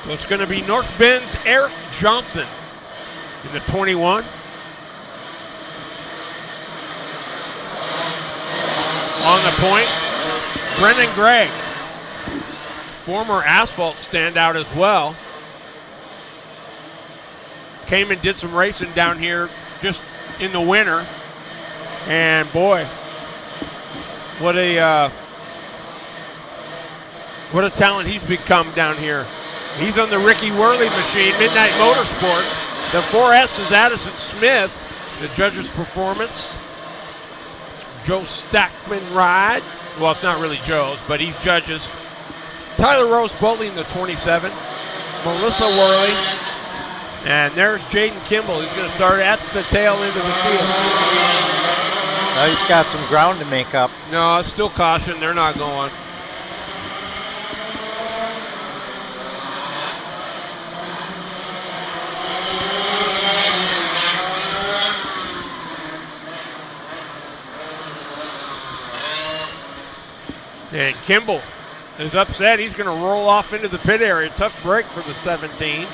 So it's going to be North Bend's Eric Johnson in the 21. On the point, Brendan Gregg, former asphalt standout as well. Came and did some racing down here just in the winter. And boy, what a talent he's become down here. He's on the Ricky Worley machine, Midnight Motorsports. The 4S is Addison Smith, the judge's performance. Joe Stackman ride. Well, it's not really Joe's, but he's judges. Tyler Rose Boley in the 27. Melissa Worley. And there's Jaden Kimball. He's going to start at the tail end of the field. Oh, he's got some ground to make up. No, it's still caution. They're not going. And Kimball is upset. He's going to roll off into the pit area. Tough break for the 17.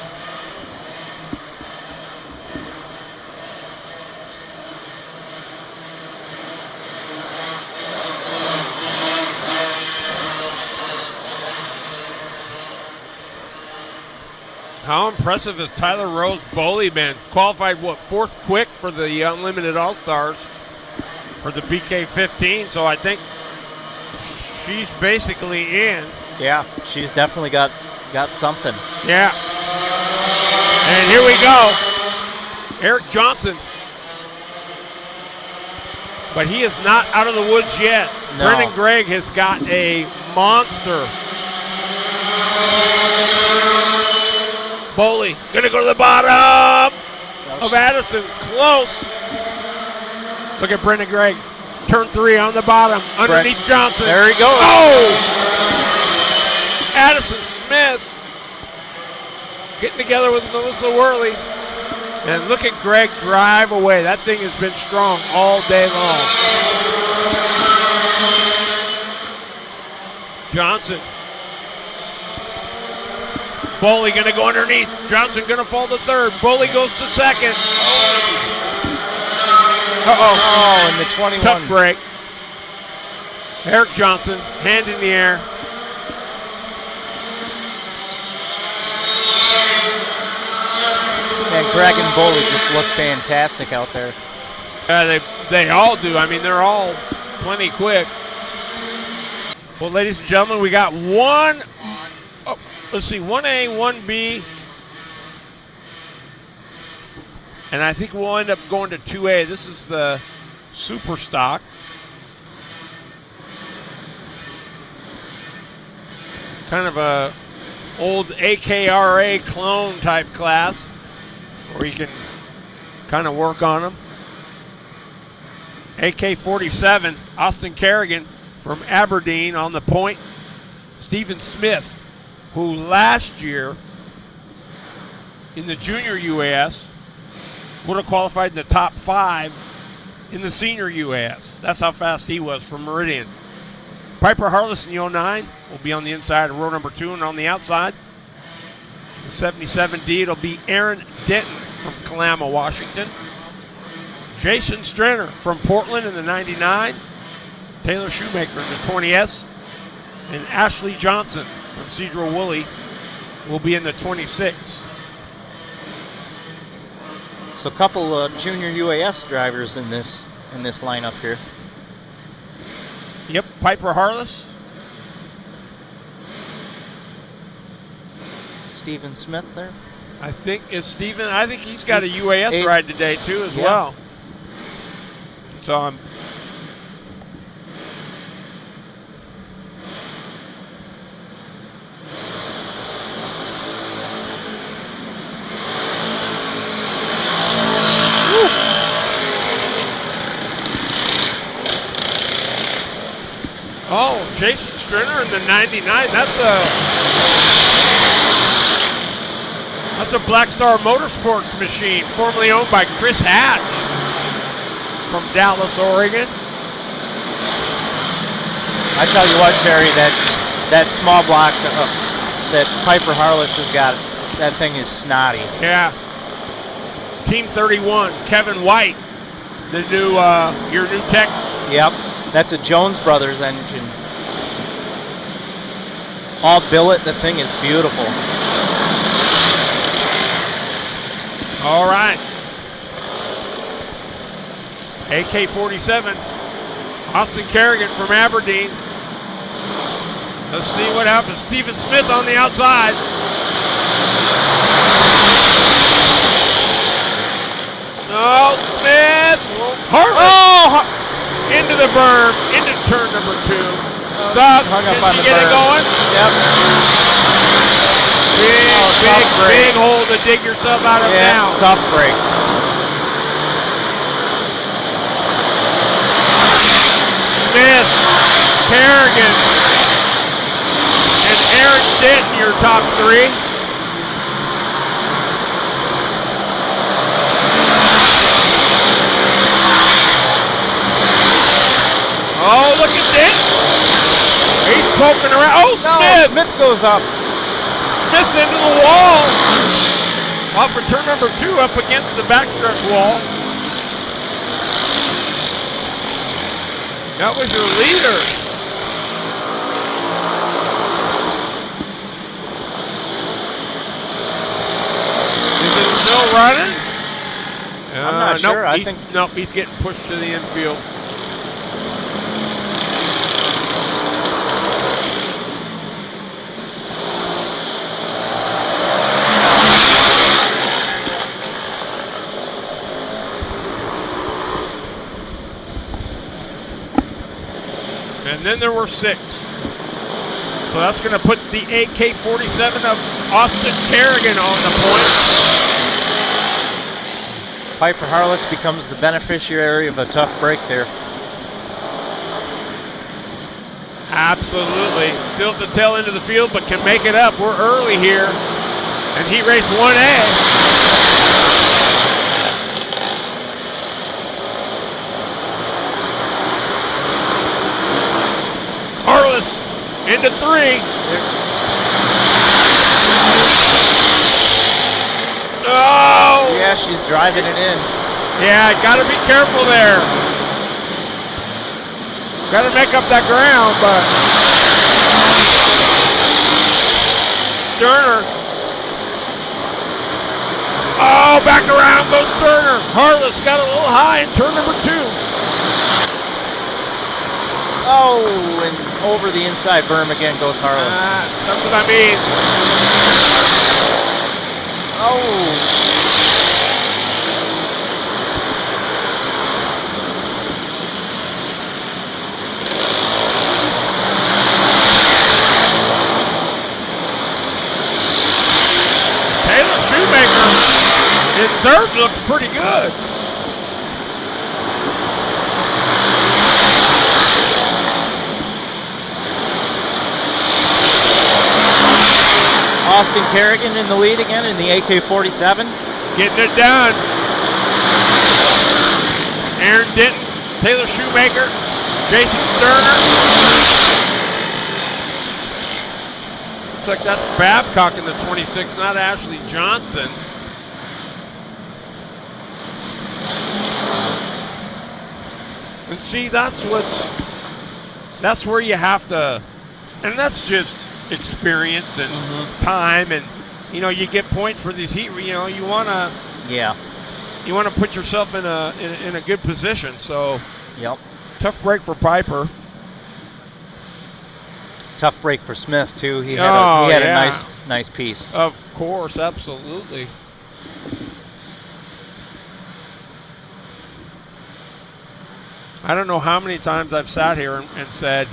How impressive has Tyler Rose Boley been? Qualified, fourth quick for the Unlimited All-Stars for the BK15. So I think she's basically in. Yeah, she's definitely got something. Yeah. And here we go. Eric Johnson. But he is not out of the woods yet. No. Brendan Gregg has got a monster. Boley going to go to the bottom of Addison. Close. Look at Brendan Gregg. Turn 3 on the bottom, underneath Johnson. There he goes. Oh! Addison Smith getting together with Melissa Worley. And look at Gregg drive away. That thing has been strong all day long. Johnson. Boley going to go underneath. Johnson going to fall to third. Boley goes to second. Oh, in the 21. Tough break. Eric Johnson, hand in the air. And Gregg and Boley just look fantastic out there. They all do. I mean, they're all plenty quick. Well, ladies and gentlemen, we got 1A, 1B. And I think we'll end up going to 2A. This is the Super Stock. Kind of a old AKRA clone type class where you can kind of work on them. AK-47, Austin Kerrigan from Aberdeen on the point. Stephen Smith, who last year in the junior UAS would have qualified in the top 5 in the senior UAS. That's how fast he was from Meridian. Piper Harless in the 09 will be on the inside of row number 2, and on the outside, the 77D, it'll be Aaron Denton from Kalama, Washington. Jason Strenner from Portland in the 99. Taylor Shoemaker in the 20S. And Ashley Johnson from Cedro Woolley will be in the 26. So a couple of junior UAS drivers in this lineup here. Yep, Piper Harless. Stephen Smith there. I think he's got a UAS ride today too as well. So I'm Oh, Jason Strenner in the 99. That's a Black Star Motorsports machine, formerly owned by Chris Hatch from Dallas, Oregon. I tell you what, Jerry, that small block that Piper Harless has got, that thing is snotty. Yeah. Team 31, Kevin White, the new your new tech. Yep, that's a Jones Brothers engine. All billet, the thing is beautiful. All right. AK-47, Austin Kerrigan from Aberdeen. Let's see what happens. Stephen Smith on the outside. Oh, Smith. Harless. Into the berm, into turn number 2. Stop. Hung up Can on you the get it berm. going? Yep. Big hole to dig yourself out of now. Tough break. Smith, Kerrigan, and Aaron Denton, your top 3. Oh, look at Denton. He's poking around. Oh, Smith. Smith goes up. Smith into the wall. Off for turn number 2 up against the backstretch wall. That was your leader. Is it still running? I'm not sure. I think nope, he's getting pushed to the infield. And then there were 6. So that's going to put the AK-47 of Austin Kerrigan on the point. Piper Harless becomes the beneficiary of a tough break there. Absolutely. Still at the tail end of the field, but can make it up. We're early here. And heat race 1A. Harless into 3. Oh! Yeah, she's driving it in. Yeah, gotta be careful there. Gotta make up that ground, but Sterner. Oh, back around goes Sterner. Harless got a little high in turn number 2. Oh, and over the inside berm again goes Harless. That's what I mean. Oh. Taylor Shoemaker in 3rd looks pretty good. Austin Kerrigan in the lead again in the AK-47. Getting it done. Aaron Denton, Taylor Shoemaker, Jason Sterner. Looks like that's Babcock in the 26, not Ashley Johnson. And see, that's where you have to, and that's just experience and time, and you get points for these heat. You want to put yourself in a good position. So Yep. Tough break for Piper. Tough break for Smith too. He had a nice piece. Of course, absolutely. I don't know how many times I've sat here and said,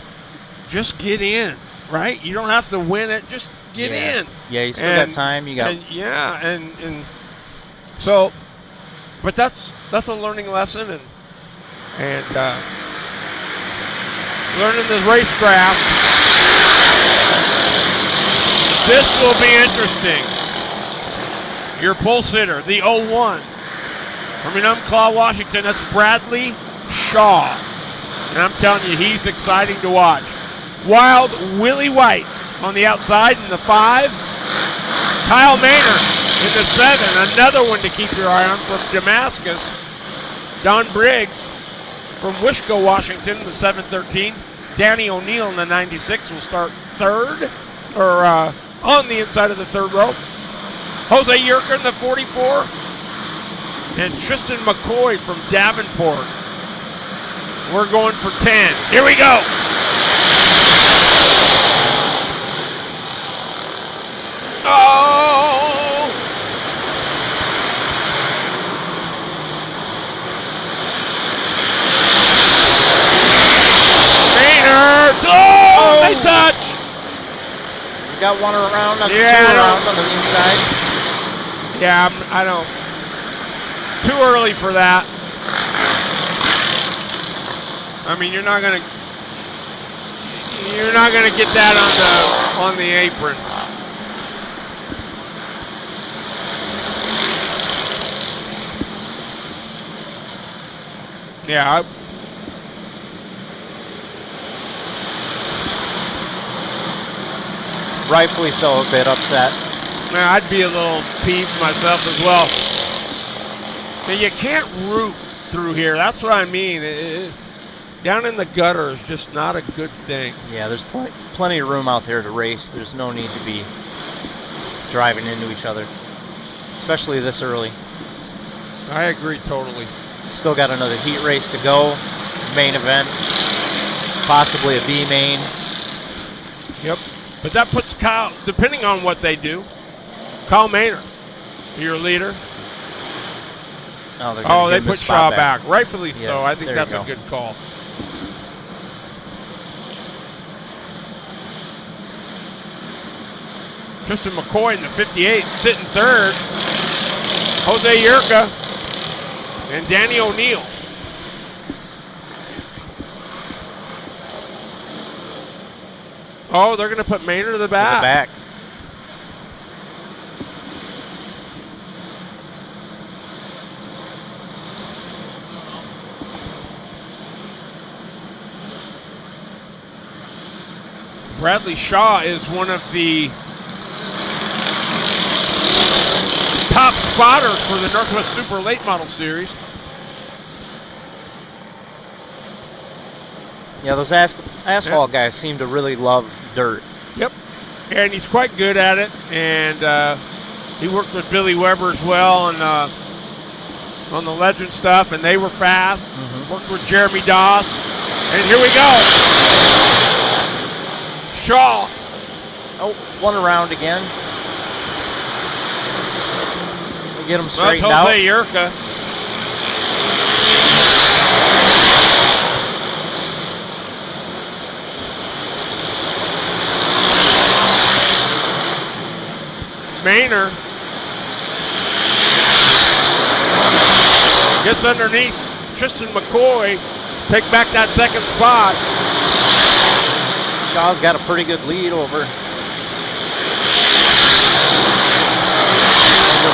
just get in, right? You don't have to win it, just get in. Yeah, you still got time. You got. And so, but that's a learning lesson and learning the racecraft. This will be interesting. Your pole sitter, the 01 from Enumclaw, Washington. That's Bradley Shaw. And I'm telling you, he's exciting to watch. Wild Willie White on the outside in the 5. Kyle Maynard in the 7. Another one to keep your eye on from Damascus. Don Briggs from Wishco, Washington in the 713. Danny O'Neill in the 96 will start third, or on the inside of the third row. Jose Yerker in the 44. And Tristan McCoy from Davenport. We're going for 10. Here we go. Oh! Maynard! Oh! Nice touch! We got one around on the 2 Yeah, around on the inside. Yeah, I don't. Too early for that. I mean, you're not gonna get that on the apron. Yeah. Rightfully so, a bit upset. I'd be a little peeved myself as well. Now, you can't root through here. That's what I mean. Down in the gutter is just not a good thing. Yeah, there's plenty of room out there to race. There's no need to be driving into each other, especially this early. I agree totally. Still got another heat race to go. Main event, possibly a B main. Yep. But that puts Kyle, depending on what they do, Kyle Maynard, your leader. Oh, they put Shaw back. Rightfully so. Yeah, I think there that's you a good call. Tristan McCoy in the 58, sitting third. Jose Yerka and Danny O'Neill. Oh, they're going to put Maynard to the back. Bradley Shaw is one of the top spotters for the Northwest Super Late Model Series. Yeah, those asphalt guys seem to really love dirt. Yep, and he's quite good at it. And he worked with Billy Weber as well on the Legend stuff, and they were fast. Worked with Jeremy Doss, and here we go. Shaw. Oh, one around again. We'll get him straightened out. Jose Yerka. Maynard gets underneath Tristan McCoy, take back that second spot. Shaw's got a pretty good lead over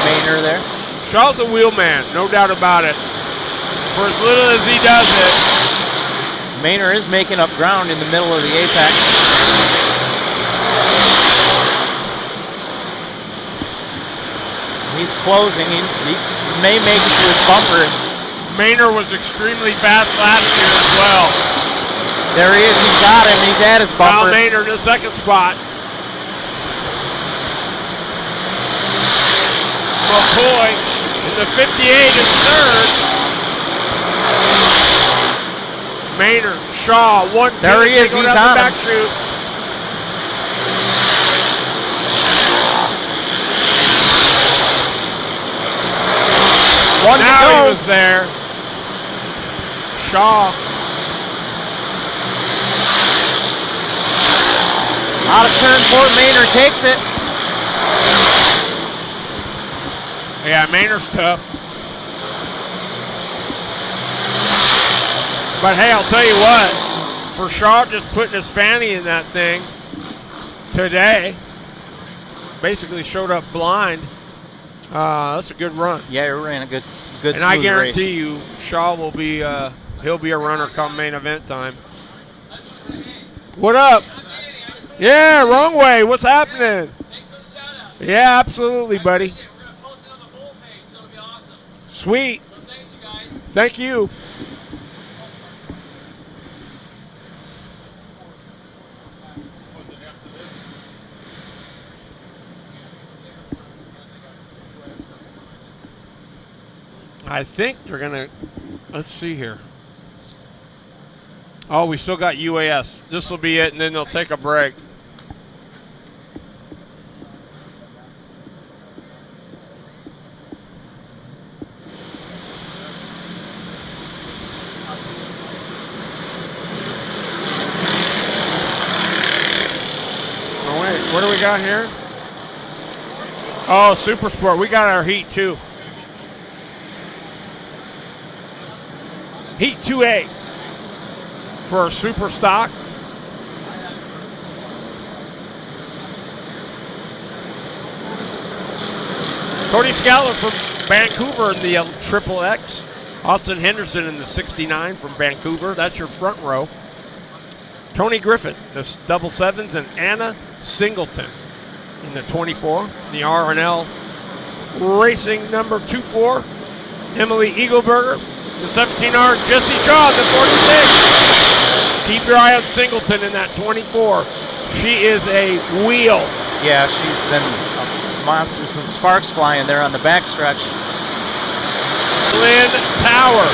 Maynard there. Shaw's a wheel man, no doubt about it. For as little as he does it. Maynard is making up ground in the middle of the apex. He's closing. He may make it to his bumper. Maynard was extremely fast last year as well. There he is. He's got him. He's at his bumper. Kyle Maynard in the second spot. McCoy in the 58 is third. Maynard, Shaw, one. There he is. He's on back him. chute. One now to go. He was there. Shaw. Out of turn 4, Maynard takes it. Yeah, Maynard's tough. But hey, I'll tell you what, for Shaw just putting his fanny in that thing today, basically showed up blind. That's a good run. Yeah, he ran a good and I smooth guarantee race. you, Shaw will be he'll be a runner come main event time. What up? Yeah, wrong way. What's happening? Thanks for the shout out. Yeah, absolutely, buddy. We're going to post it on the bowl page, so it'll be awesome. Sweet. So thanks, you guys. Thank you. I think they're going to, let's see here. Oh, we still got UAS. This will be it, and then they'll take a break. Oh, wait, what do we got here? Oh, Super Sport. We got our heat, too. Heat 2A for our super stock. Cody Scaller from Vancouver in the Triple X. Austin Henderson in the 69 from Vancouver. That's your front row. Tony Griffin, the double sevens, and Anna Singleton in the 24. The R&L Racing number 24. Emily Eagleberger. The 17R, Jesse Shaw, the 46. Keep your eye on Singleton in that 24. She is a wheel. Yeah, she's been a monster. Some sparks flying there on the backstretch. Lynn Tower.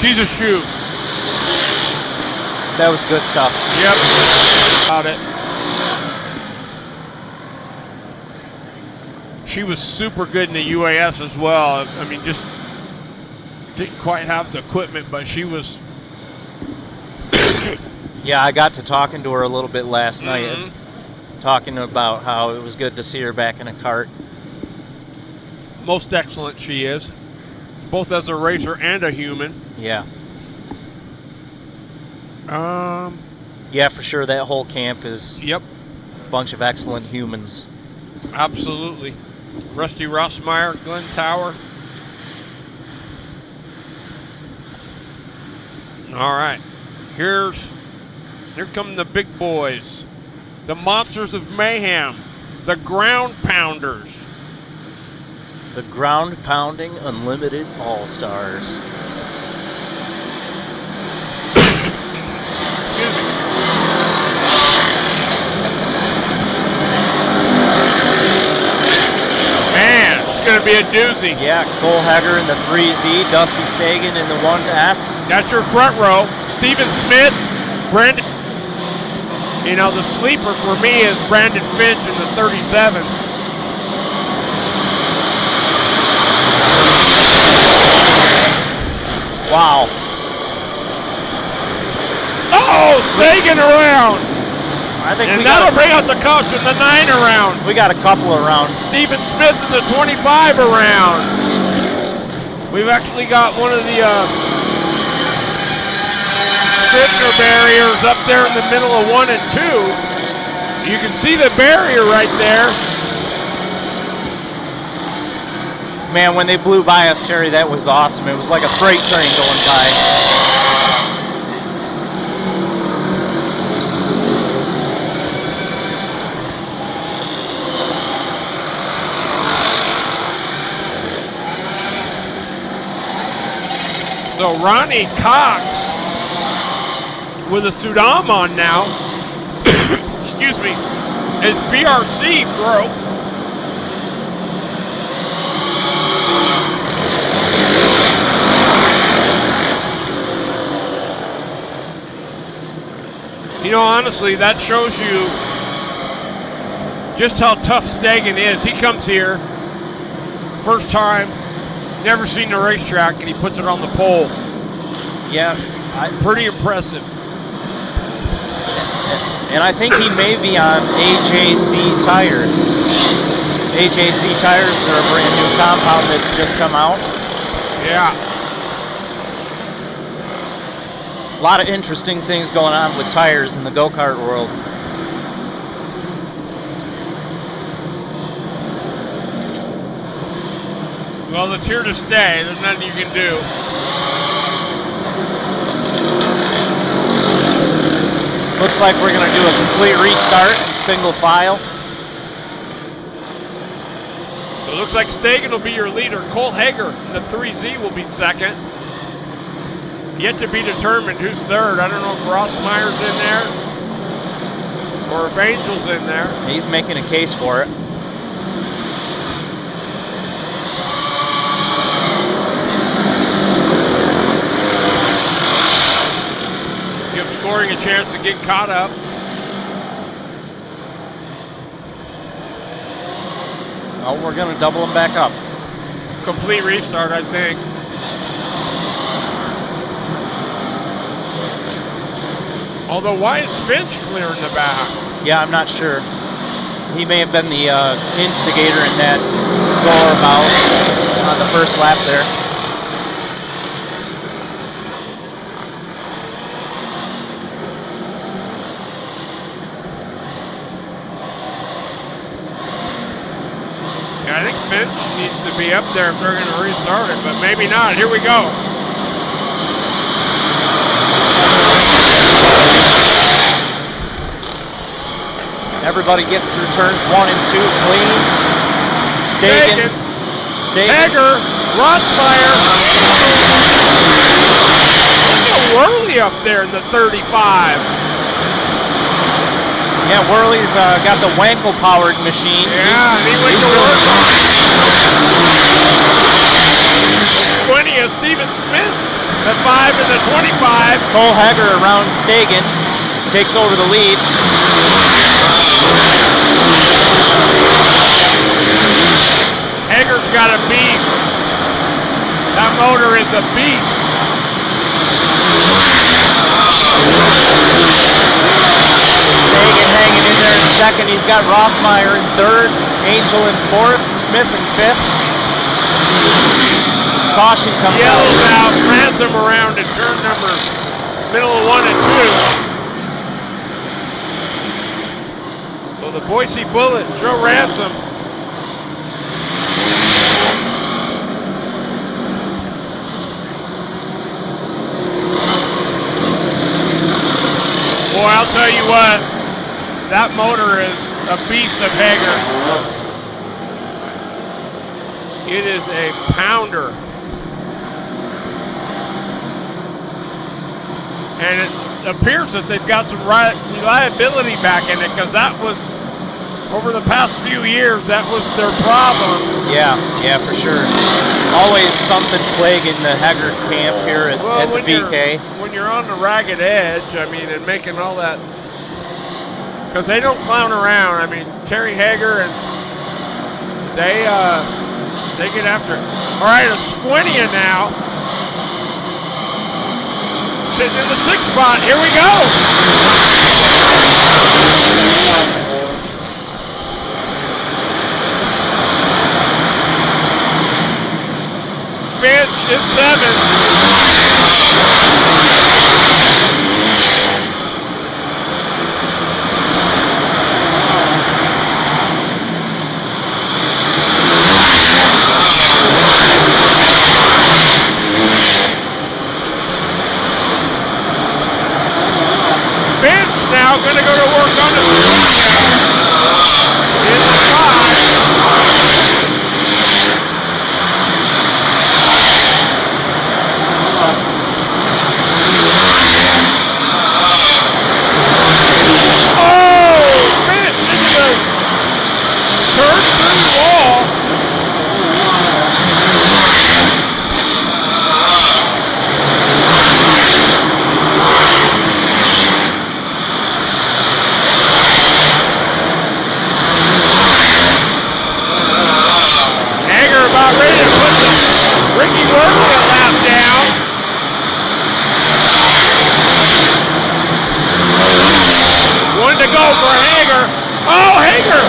She's a shoe. That was good stuff. Yep. Got it. She was super good in the UAS as well. I mean, just didn't quite have the equipment, but she was. Yeah, I got to talking to her a little bit last night, talking about how it was good to see her back in a kart. Most excellent she is, both as a racer and a human. Yeah. Yeah, for sure. That whole camp is Yep, a bunch of excellent humans. absolutely. Rusty Rossmeyer, Glenn Tower. All right, here come the big boys, the Monsters of Mayhem, the Ground Pounders. The ground pounding unlimited all-stars. Man, it's going to be a doozy. Yeah, Cole Hager in the 3Z, Dusty Stagen in the 1S. That's your front row. Stephen Smith, Brandon. You know, the sleeper for me is Brandon Finch in the 37. Wow. Oh, Stagen around. I think And we that'll got, bring out the caution, the 9 around. we got a couple around. Stephen Smith in the 25 around. We've actually got one of the Scribner barriers up there in the middle of 1 and 2. You can see the barrier right there. Man, when they blew by us, Terry, that was awesome. It was like a freight train going by. So Ronnie Cox with a Sudam on now, excuse me, is BRC, bro. You know, honestly, that shows you just how tough Stagen is. He comes here, first time, never seen the racetrack, and he puts it on the pole. Yeah, Pretty impressive. and I think he may be on AJC tires. AJC tires are a brand new compound that's just come out. Yeah. A lot of interesting things going on with tires in the go-kart world. Well, it's here to stay. There's nothing you can do. Looks like we're going to do a complete restart in single file. So it looks like Stagen will be your leader. Cole Hager in the 3Z will be second. Yet to be determined who's third. I don't know if Rossmeyer's in there or if Angel's in there. He's making a case for it. Give scoring a chance to get caught up. Oh, we're going to double them back up. Complete restart, I think. Although, why is Finch clearing the back? Yeah, I'm not sure. He may have been the instigator in that go about on the first lap there. Yeah, I think Finch needs to be up there if they're going to restart it, but maybe not. Here we go. Everybody gets through turns 1 and 2 clean. Stagen. Hager, Rossmeyer. Look at Worley up there in the 35. Yeah, Worley's got the Wankel-powered machine. Yeah, and he went to work on it. 20 is Steven Smith at 5 in the 25. Cole Hager around Stagen takes over the lead. Hager's got a beast. That motor is a beast. Stagen hanging in there in second. He's got Rossmeyer in third, Angel in fourth, Smith in fifth. Caution comes Yells out, Ransom around in turn number middle of 1 and 2. So the Boise Bullet, Joe Ransom. Boy, I'll tell you what, that motor is a beast of Hager. It is a pounder. And it appears that they've got some reliability back in it, because that was, over the past few years, that was their problem. Yeah, for sure. Always something plaguing the Hager camp here at the BK. When you're on the ragged edge, I mean, and making all that, because they don't clown around. I mean, Terry Hager, and they get after it. All right, a Squinia now. Sitting in the 6th spot. Here we go. Finch is 7. Finch now going to go to work on the in the 5. Oh, Finch into the turn 3 wall. About ready to put Ricky Worley a lap down. One to go for Hager. Oh, Hager!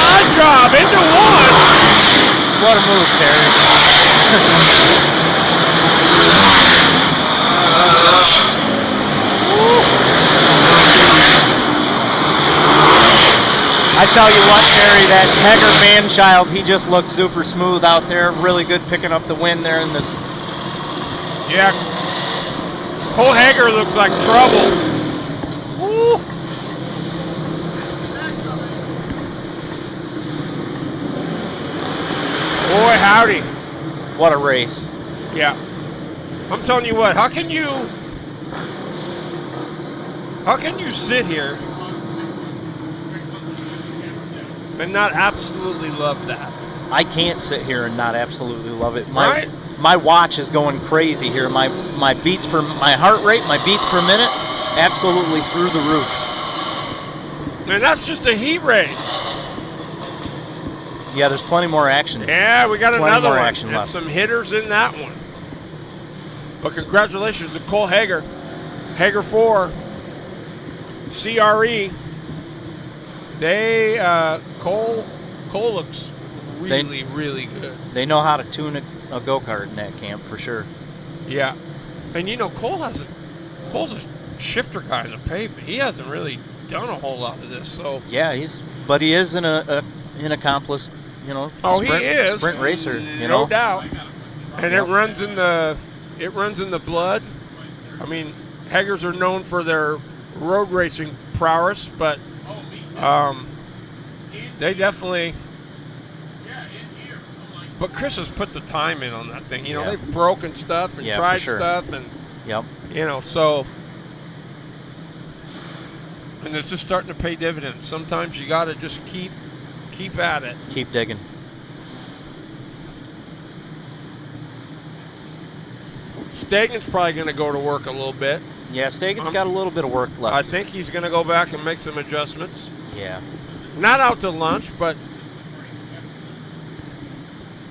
Odd job into 1. What a move, Terry. I tell you what, Terry, that Hager Manchild, he just looks super smooth out there. Really good picking up the wind there in the. Yeah. Cole Hager looks like trouble. Woo. Boy, howdy. What a race. Yeah. I'm telling you what, how can you sit here and not absolutely love that? I can't sit here and not absolutely love it. Right? My watch is going crazy here. My heart rate, my beats per minute, absolutely through the roof. And that's just a heat race. Yeah, there's plenty more action. Yeah, we got Plenty another more one. action And left. some hitters in that one. But congratulations to Cole Hager. Hager 4, CRE. Cole looks really good. They know how to tune a go-kart in that camp for sure. Yeah. And you know, Cole's a shifter guy in the pavement. He hasn't really done a whole lot of this, so. Yeah, he is an accomplished, Oh, sprint, he is. sprint racer, No doubt. And it runs in the blood. I mean, Hagers are known for their road racing prowess, but they definitely. But Chris has put the time in on that thing. You know, Yeah. they've broken stuff and Yeah, for tried sure. stuff, and Yep. so. And it's just starting to pay dividends. Sometimes you got to just keep at it. Keep digging. Stagen's probably going to go to work a little bit. Yeah, Stagen's got a little bit of work left. I think he's going to go back and make some adjustments. Yeah. Not out to lunch, but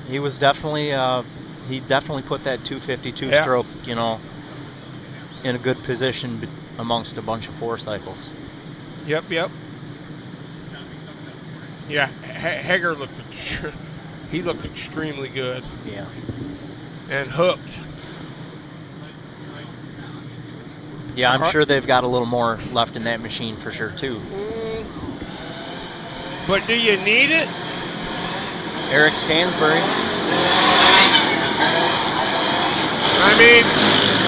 He was definitely he definitely put that 252 Yeah. stroke, in a good position amongst a bunch of 4 cycles. yep. Yeah, Hager looked he looked extremely good Yeah. and hooked. Yeah, I'm Uh-huh. sure they've got a little more left in that machine for sure too. But do you need it? Eric Stansbury. I mean,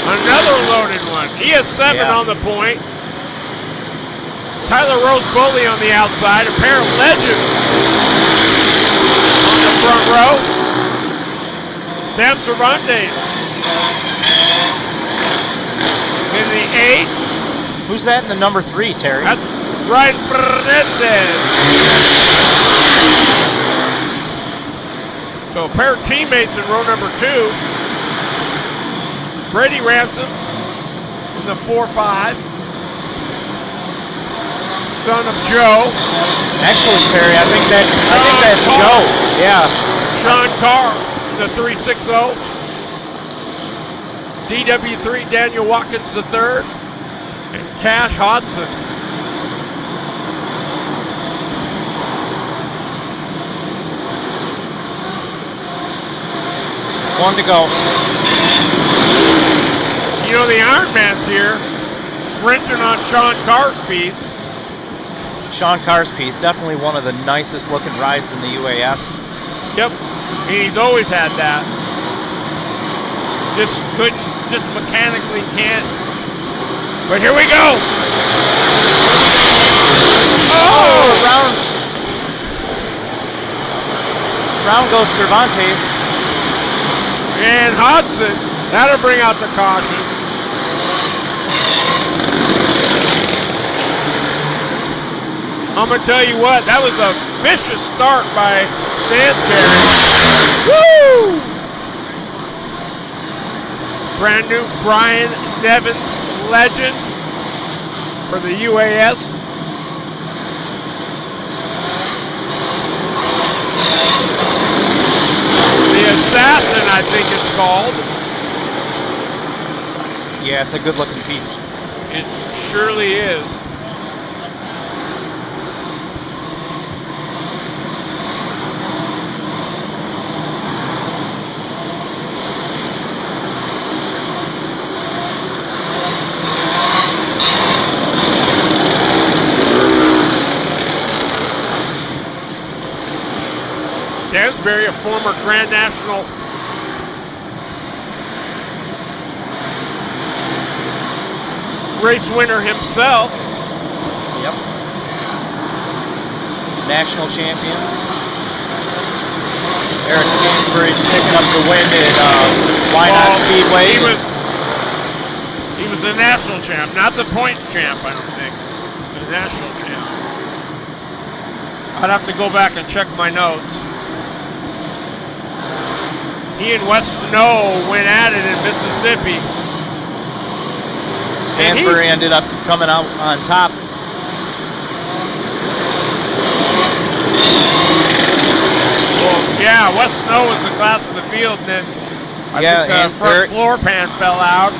another loaded one. He has 7 Yeah. on the point. Tyler Rose Bully on the outside, a pair of legends on the front row. Sam Cervantes in the 8. Who's that in the number 3, Terry? That's Ryan Fernandez. So a pair of teammates in row number 2. Brady Ransom in the 4-5. Son of Joe. Actually, Terry, I think that's Sean Joe. Yeah. Sean Carr in the 3-6-0. DW3 Daniel Watkins III. And Cash Hodson. One to go. You know, the Iron Man's here, wrenching on Sean Carr's piece. Sean Carr's piece, definitely one of the nicest looking rides in the UAS. Yep, he's always had that. Just mechanically can't. But here we go. Oh! Round goes Cervantes. And Hodson, that'll bring out the caution. I'm going to tell you what, that was a vicious start by Stansbury. Woo! Brand new Brian Nevins legend for the UAS. The Assassin, I think it's called. Yeah, it's a good looking piece. It surely is. Stansbury, a former Grand National race winner himself. Yep. National champion. Eric Stansbury picking up the win at Wynot Speedway. He was the national champ, not the points champ, I don't think. The national champ. I'd have to go back and check my notes. He and Wes Snow went at it in Mississippi. Stansbury ended up coming out on top. Well, yeah, Wes Snow was the class of the field, and then I think the front floor pan fell out.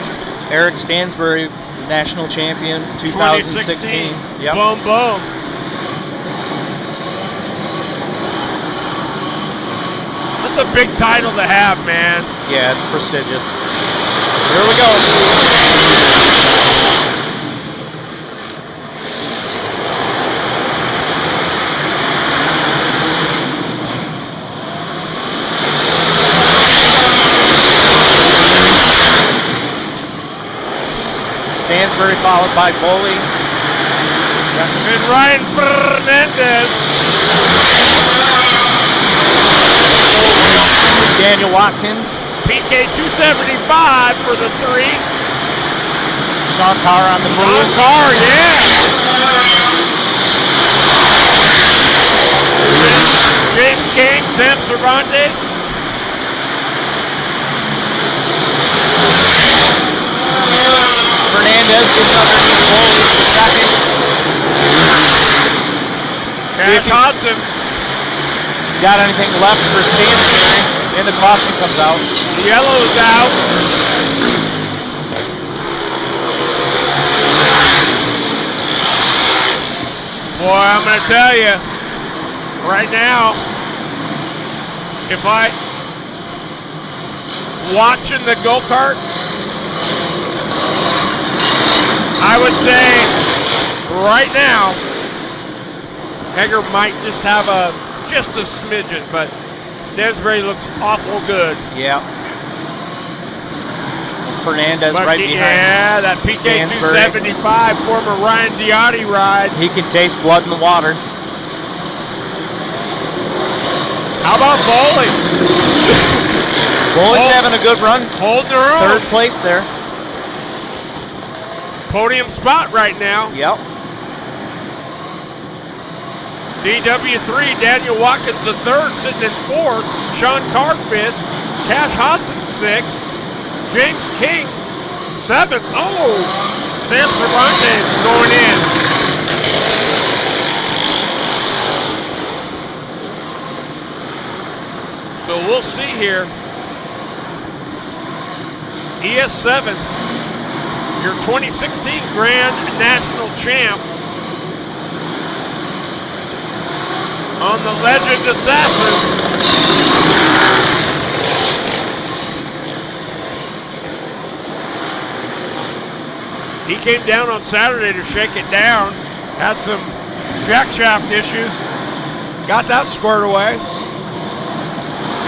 Eric Stansbury, national champion, 2016. Yep. Boom, boom. That's a big title to have, man. Yeah, it's prestigious. Here we go. Stansbury followed by Boley. And Ryan Fernandez. Daniel Watkins. PK 275 for the 3. Sean Carr on the move. Sean Carr, yeah. James King, Sam Cervantes. Fernandez gets underneath Boley for second. Cash Hodson. Got anything left for Stansbury? And the caution comes out. The yellow's out. Boy, I'm going to tell you, right now, if I watching the go-kart, I would say right now, Egger might just have just a smidgen, but Stansbury looks awful good. Yeah. Fernandez but right behind. Yeah, that PK 275 former Ryan Diotti ride. He can taste blood in the water. How about Boley? Boley's having a good run. Holding her own. Third place there. Podium spot right now. Yep. DW3, Daniel Watkins the third, sitting in fourth. Sean Carr fifth. Cash Hodson sixth. James King seventh. Oh, Sam Cervantes going in. So we'll see here. ES7, your 2016 Grand National Champ. On the Legend Assassin. He came down on Saturday to shake it down. Had some jack shaft issues. Got that squared away.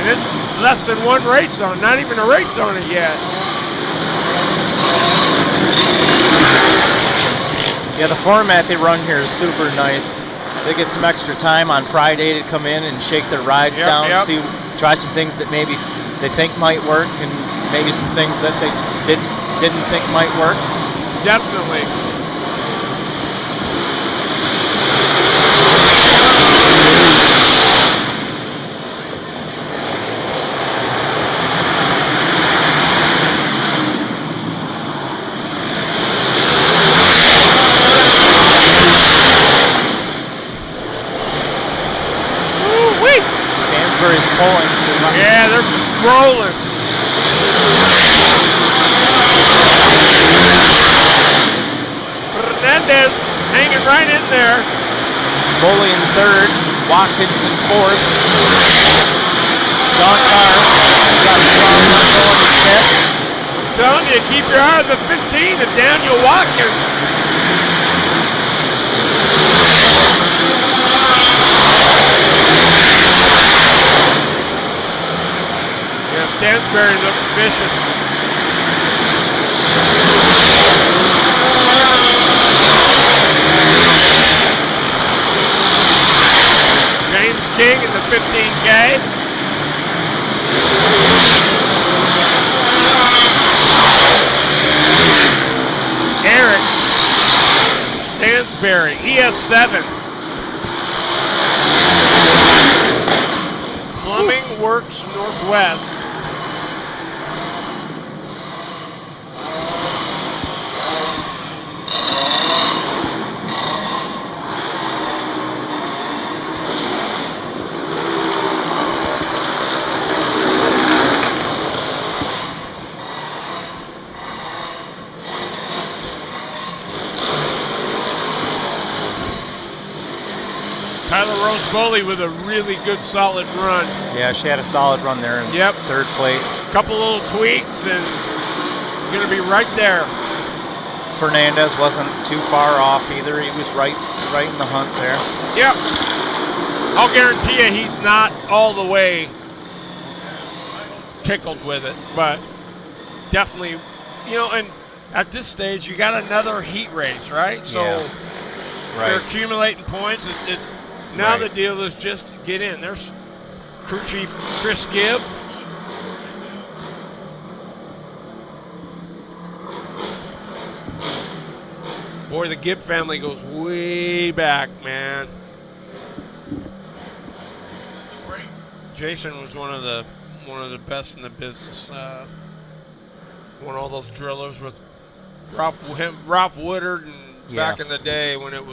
And it's less than one race on it. Not even a race on it yet. Yeah, the format they run here is super nice. They get some extra time on Friday to come in and shake their rides down, try some things that maybe they think might work, and maybe some things that they didn't think might work. Definitely. Stansbury's pulling. So yeah, they're rolling. Fernandez hanging right in there. Boley in third, Watkins in fourth. Sean Carr got a strong run going in fifth. I'm telling you, keep your eye on the 15 of Daniel Watkins. Stansberry looks vicious. James King in the 15K. Eric Stansberry, he has 7. Plumbing Works Northwest. Tyler Rose Bully with a really good solid run. Yeah, she had a solid run there in 3rd place. Couple little tweaks and gonna be right there. Fernandez wasn't too far off either. He was right in the hunt there. Yep. I'll guarantee you he's not all the way tickled with it, but definitely, and at this stage you got another heat race, right? So they're accumulating points. It's now the deal is just get in. There's crew chief Chris Gibb. Boy, the Gibb family goes way back, man. Jason was one of the best in the business. Won all those drillers with Ralph Woodard and back in the day when it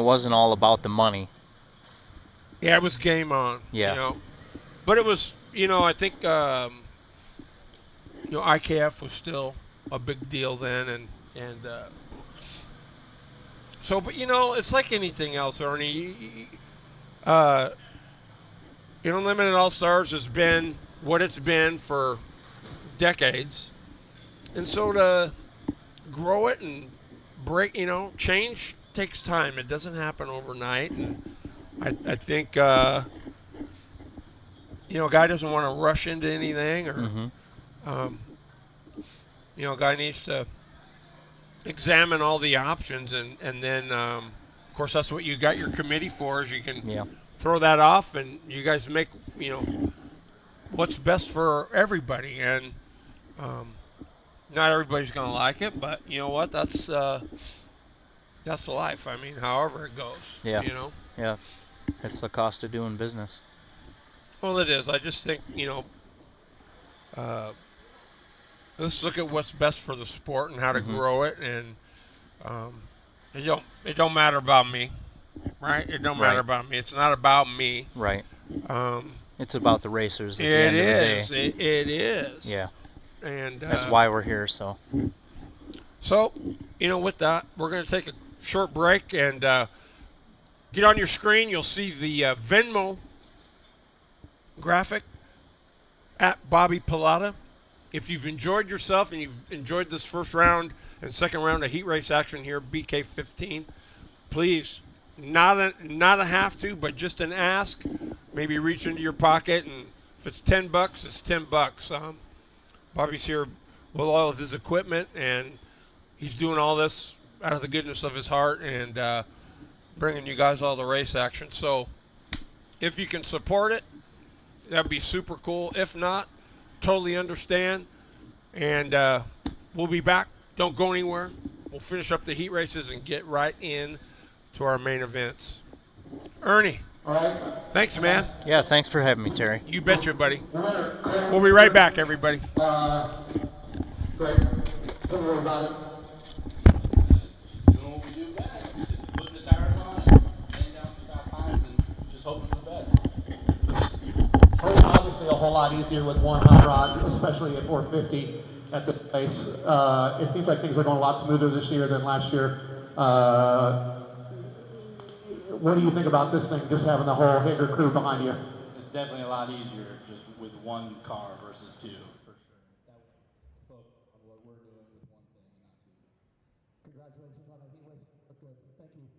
wasn't all about the money. Yeah, it was game on. Yeah. But it was, I think IKF was still a big deal then, and so, but it's like anything else, Ernie. Limited All Stars has been what it's been for decades, and so to grow it and break, change takes time. It doesn't happen overnight, and I think a guy doesn't want to rush into anything, or a guy needs to examine all the options, and then of course that's what you got your committee for, is you can throw that off and you guys make what's best for everybody, and not everybody's going to like it, but you know what, that's life. I mean, however it goes. Yeah, it's the cost of doing business. Well, it is. I just think let's look at what's best for the sport and how to grow it, and it don't matter about me, right? It don't matter about me. It's not about me. Right. It's about the racers at the end of the day. It is. Yeah. And that's why we're here. So with that, we're going to take a short break and get on your screen. You'll see the Venmo graphic at Bobby Pilata. If you've enjoyed yourself and you've enjoyed this first round and second round of heat race action here, BK15, please, not a have to, but just an ask. Maybe reach into your pocket, and if it's $10, it's $10. Bobby's here with all of his equipment, and he's doing all this out of the goodness of his heart and bringing you guys all the race action. So if you can support it, that'd be super cool. If not, totally understand. And we'll be back. Don't go anywhere. We'll finish up the heat races and get right in to our main events. Ernie, thanks, man. Yeah, thanks for having me, Terry. You betcha, buddy. We'll be right back, everybody. Great. Tell me more about it. Doing what we do best. Just putting the tires on and laying down some fast times and just hoping for the best. Obviously a whole lot easier with one hot rod, especially at 450 at the place. It seems like things are going a lot smoother this year than last year. What do you think about this thing, just having the whole Hager crew behind you? It's definitely a lot easier just with one car versus two. For sure. That would what we're doing with one thing, not two. Congratulations on the heat race. Okay, thank you.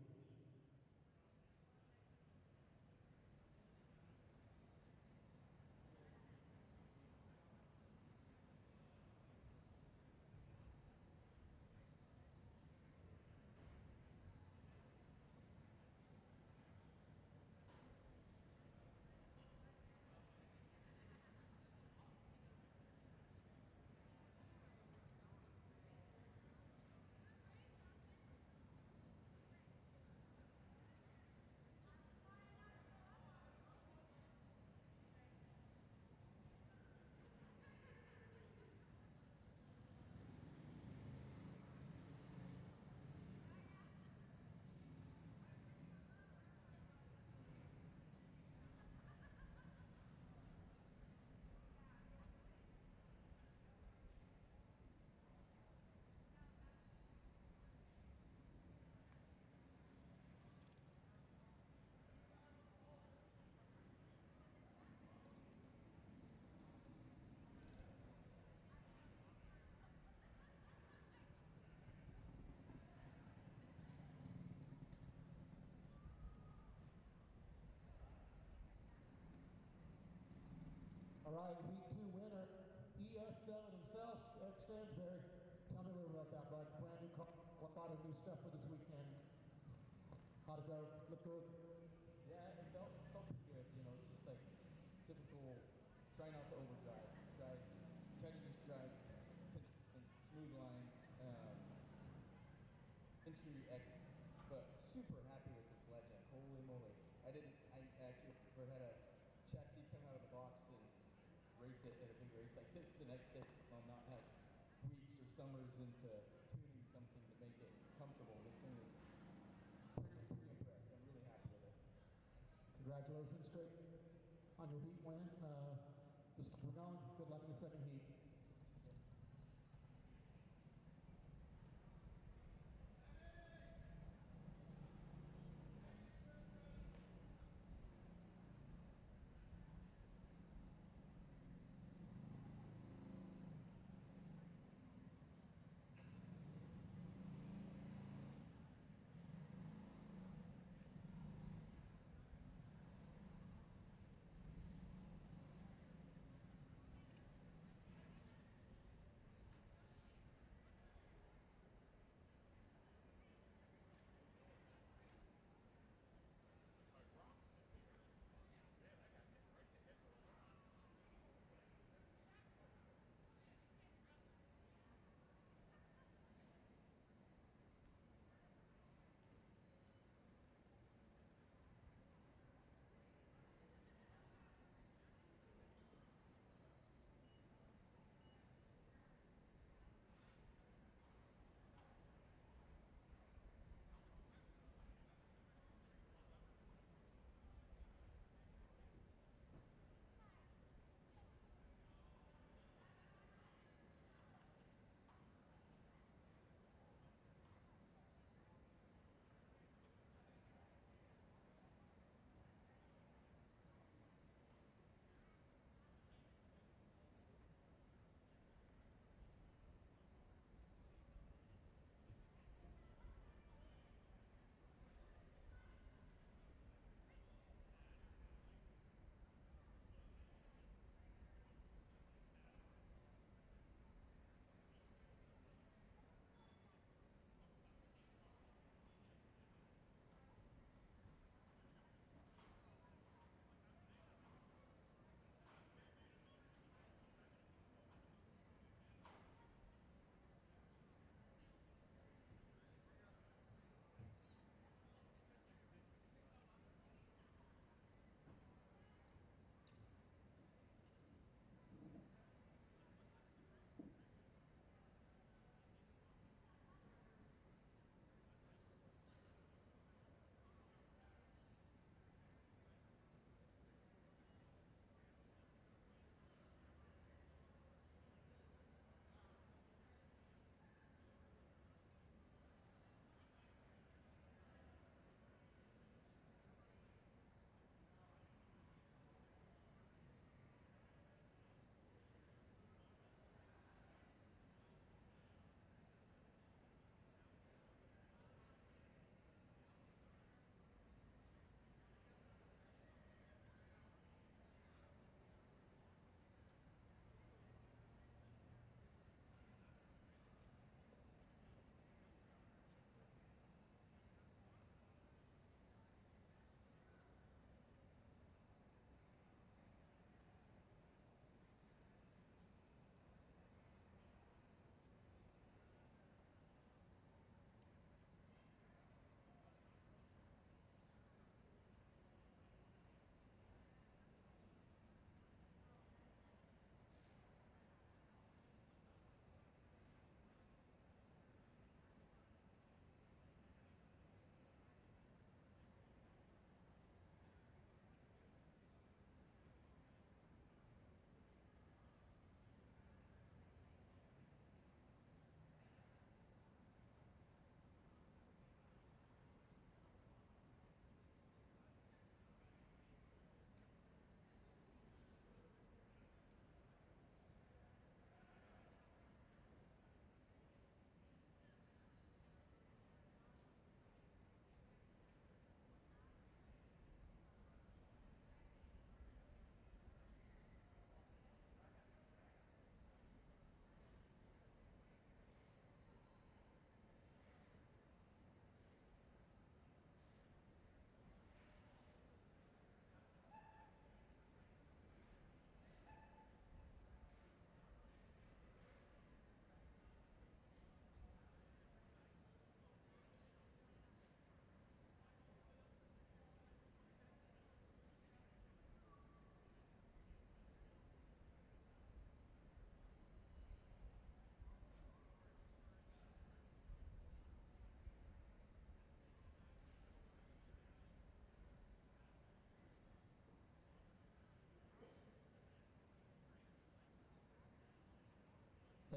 All right, Heat 2 winner, ES7 himself, Eric Stansberry. Tell me a little about that, bud. Brand new car, a lot of new stuff for this weekend. How'd it go? Look good? Yeah, it felt pretty good. You know, it's just like typical, try not to overdrive. Try to just drive in smooth lines. Entry, but super happy with this Legend. Holy moly. I actually had a chassis come out of the box and race it at a big race like this the next day. I'll not have weeks or summers into tuning something to make it comfortable. This thing is pretty impressed. I'm really happy with it. Congratulations, great on your heat win. Just keep going. Good luck in the second heat.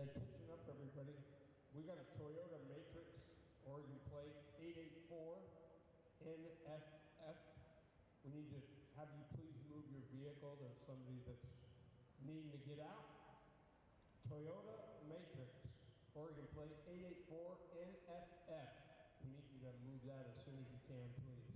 Okay, attention up everybody. We got a Toyota Matrix Oregon plate 884 NFF. We need to have you please move your vehicle. There's somebody that's needing to get out. Toyota Matrix Oregon plate 884 NFF. We need you to move that as soon as you can, please.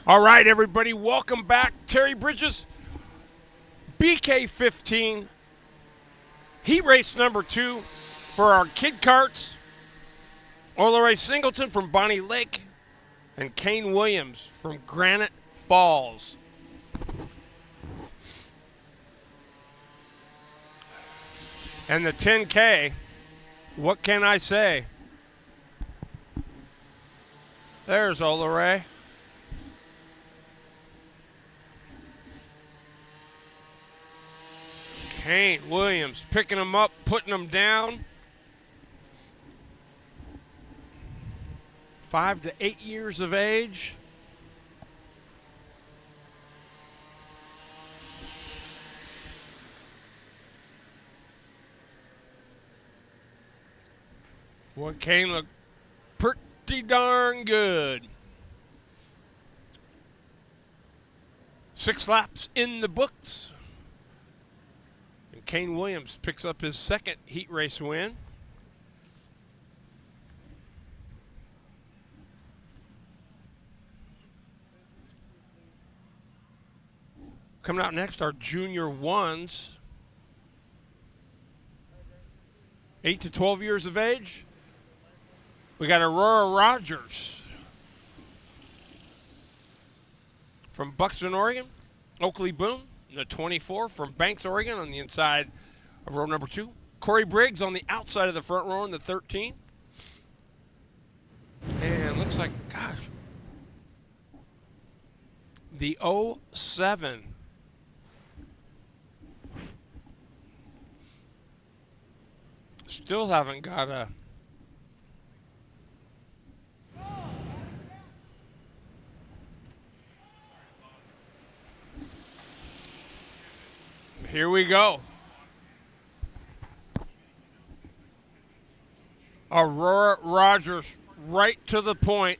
All right, everybody, welcome back. Terry Bridges, BK15, heat race number 2 for our kid carts. Ola Ray Singleton from Bonnie Lake and Kane Williams from Granite Falls. And the 10K, what can I say? There's Ola Ray. Kane Williams picking them up, putting them down. 5 to 8 years of age. Boy, Kane looked pretty darn good. 6 laps in the books. And Kane Williams picks up his second heat race win. Coming out next are junior ones. 8 to 12 years of age. We got Aurora Rogers from Buxton, Oregon. Oakley Boone, the 24 from Banks, Oregon, on the inside of row number 2. Corey Briggs on the outside of the front row in the 13. And looks like, gosh, the 07. Still haven't got a... Here we go. Aurora Rogers right to the point.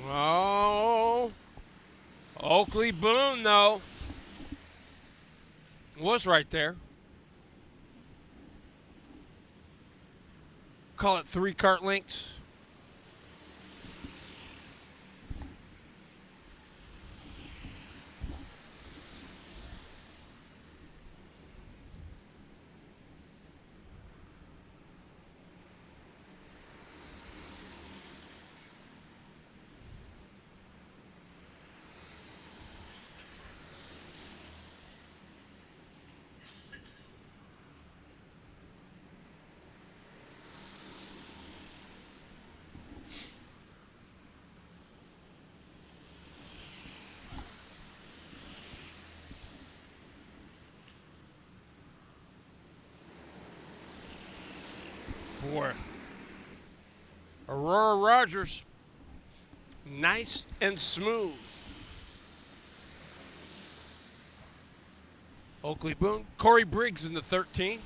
Oh, Oakley Boone, though, was right there. Call it 3 cart lengths. Boy, Aurora Rogers, nice and smooth. Oakley Boone, Corey Briggs in the 13,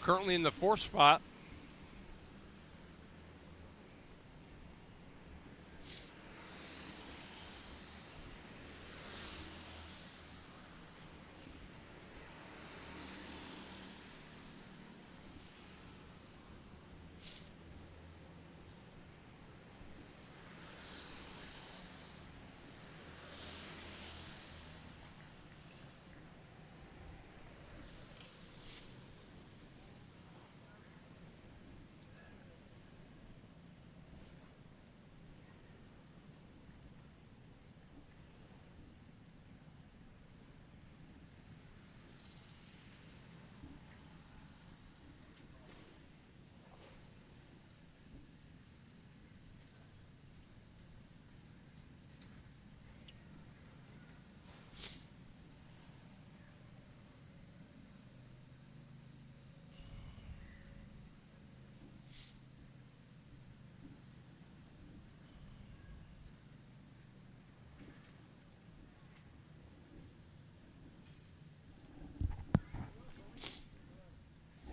currently in the 4th spot.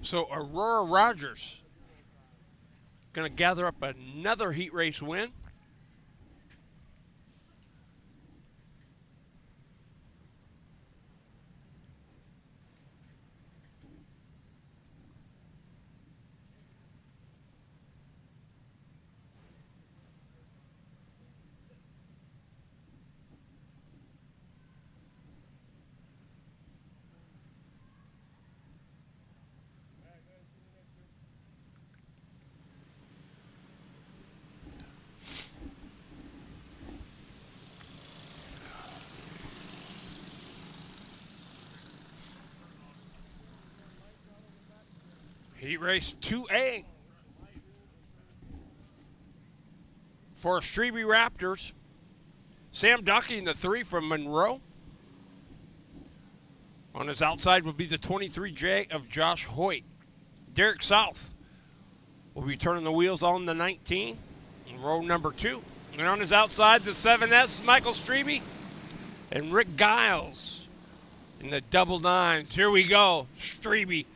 So Aurora Rogers going to gather up another heat race win. Heat race 2A. For Strebe Raptors, Sam Ducky in the 3 from Monroe. On his outside will be the 23J of Josh Hoyt. Derek South will be turning the wheels on the 19 in row number 2. And on his outside, the 7S, Michael Strebe and Rick Giles in the double 9s. Here we go. Strebe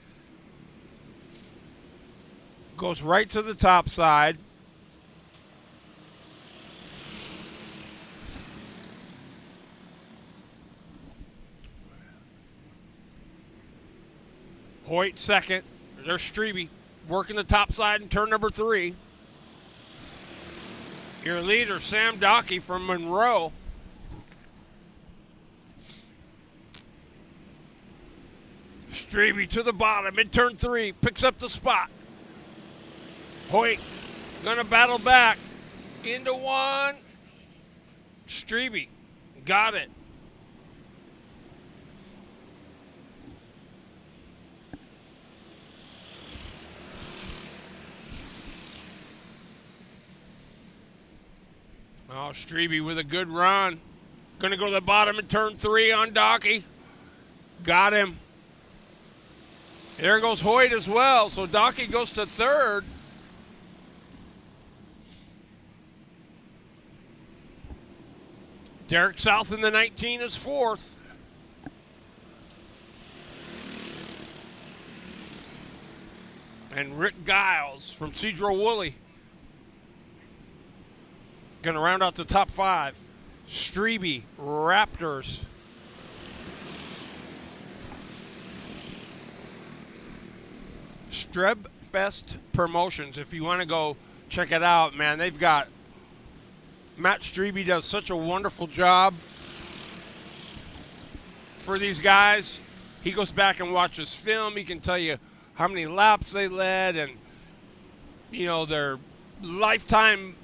goes right to the top side. Hoyt second. There's Strebe working the top side in turn number 3. Your leader, Sam Dockey from Monroe. Strebe to the bottom in turn 3. Picks up the spot. Hoyt gonna battle back into 1. Strebe got it. Oh, Strebe with a good run. Going to go to the bottom in turn 3 on Dockey. Got him. There goes Hoyt as well. So Dockey goes to 3rd. Derek South in the 19 is 4th. And Rick Giles from Cedro Woolley going to round out the top 5. Strebe Raptors. Strebfest Promotions. If you want to go check it out, man, they've got Matt Strebe does such a wonderful job for these guys. He goes back and watches film. He can tell you how many laps they led and, you know, their lifetime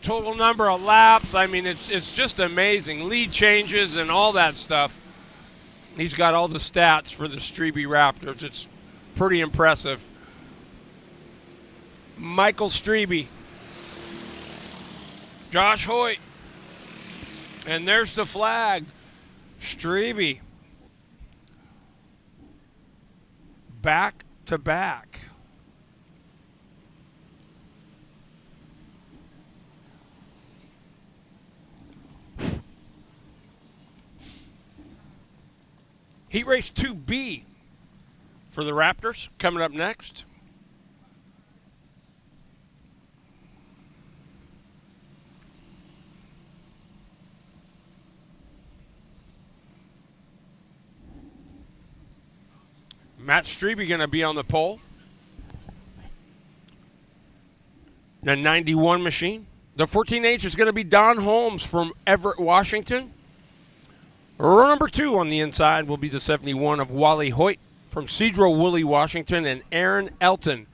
total number of laps. I mean, it's just amazing. Lead changes and all that stuff. He's got all the stats for the Strebe Raptors. It's pretty impressive. Michael Strebe. Josh Hoyt. And there's the flag. Strebe. Back to back. Heat race 2B for the Raptors coming up next. Matt Strebe going to be on the pole. The 91 machine. The 14H is going to be Don Holmes from Everett, Washington. Row number 2 on the inside will be the 71 of Wally Hoyt from Cedro Woolley, Washington, and Aaron Elton.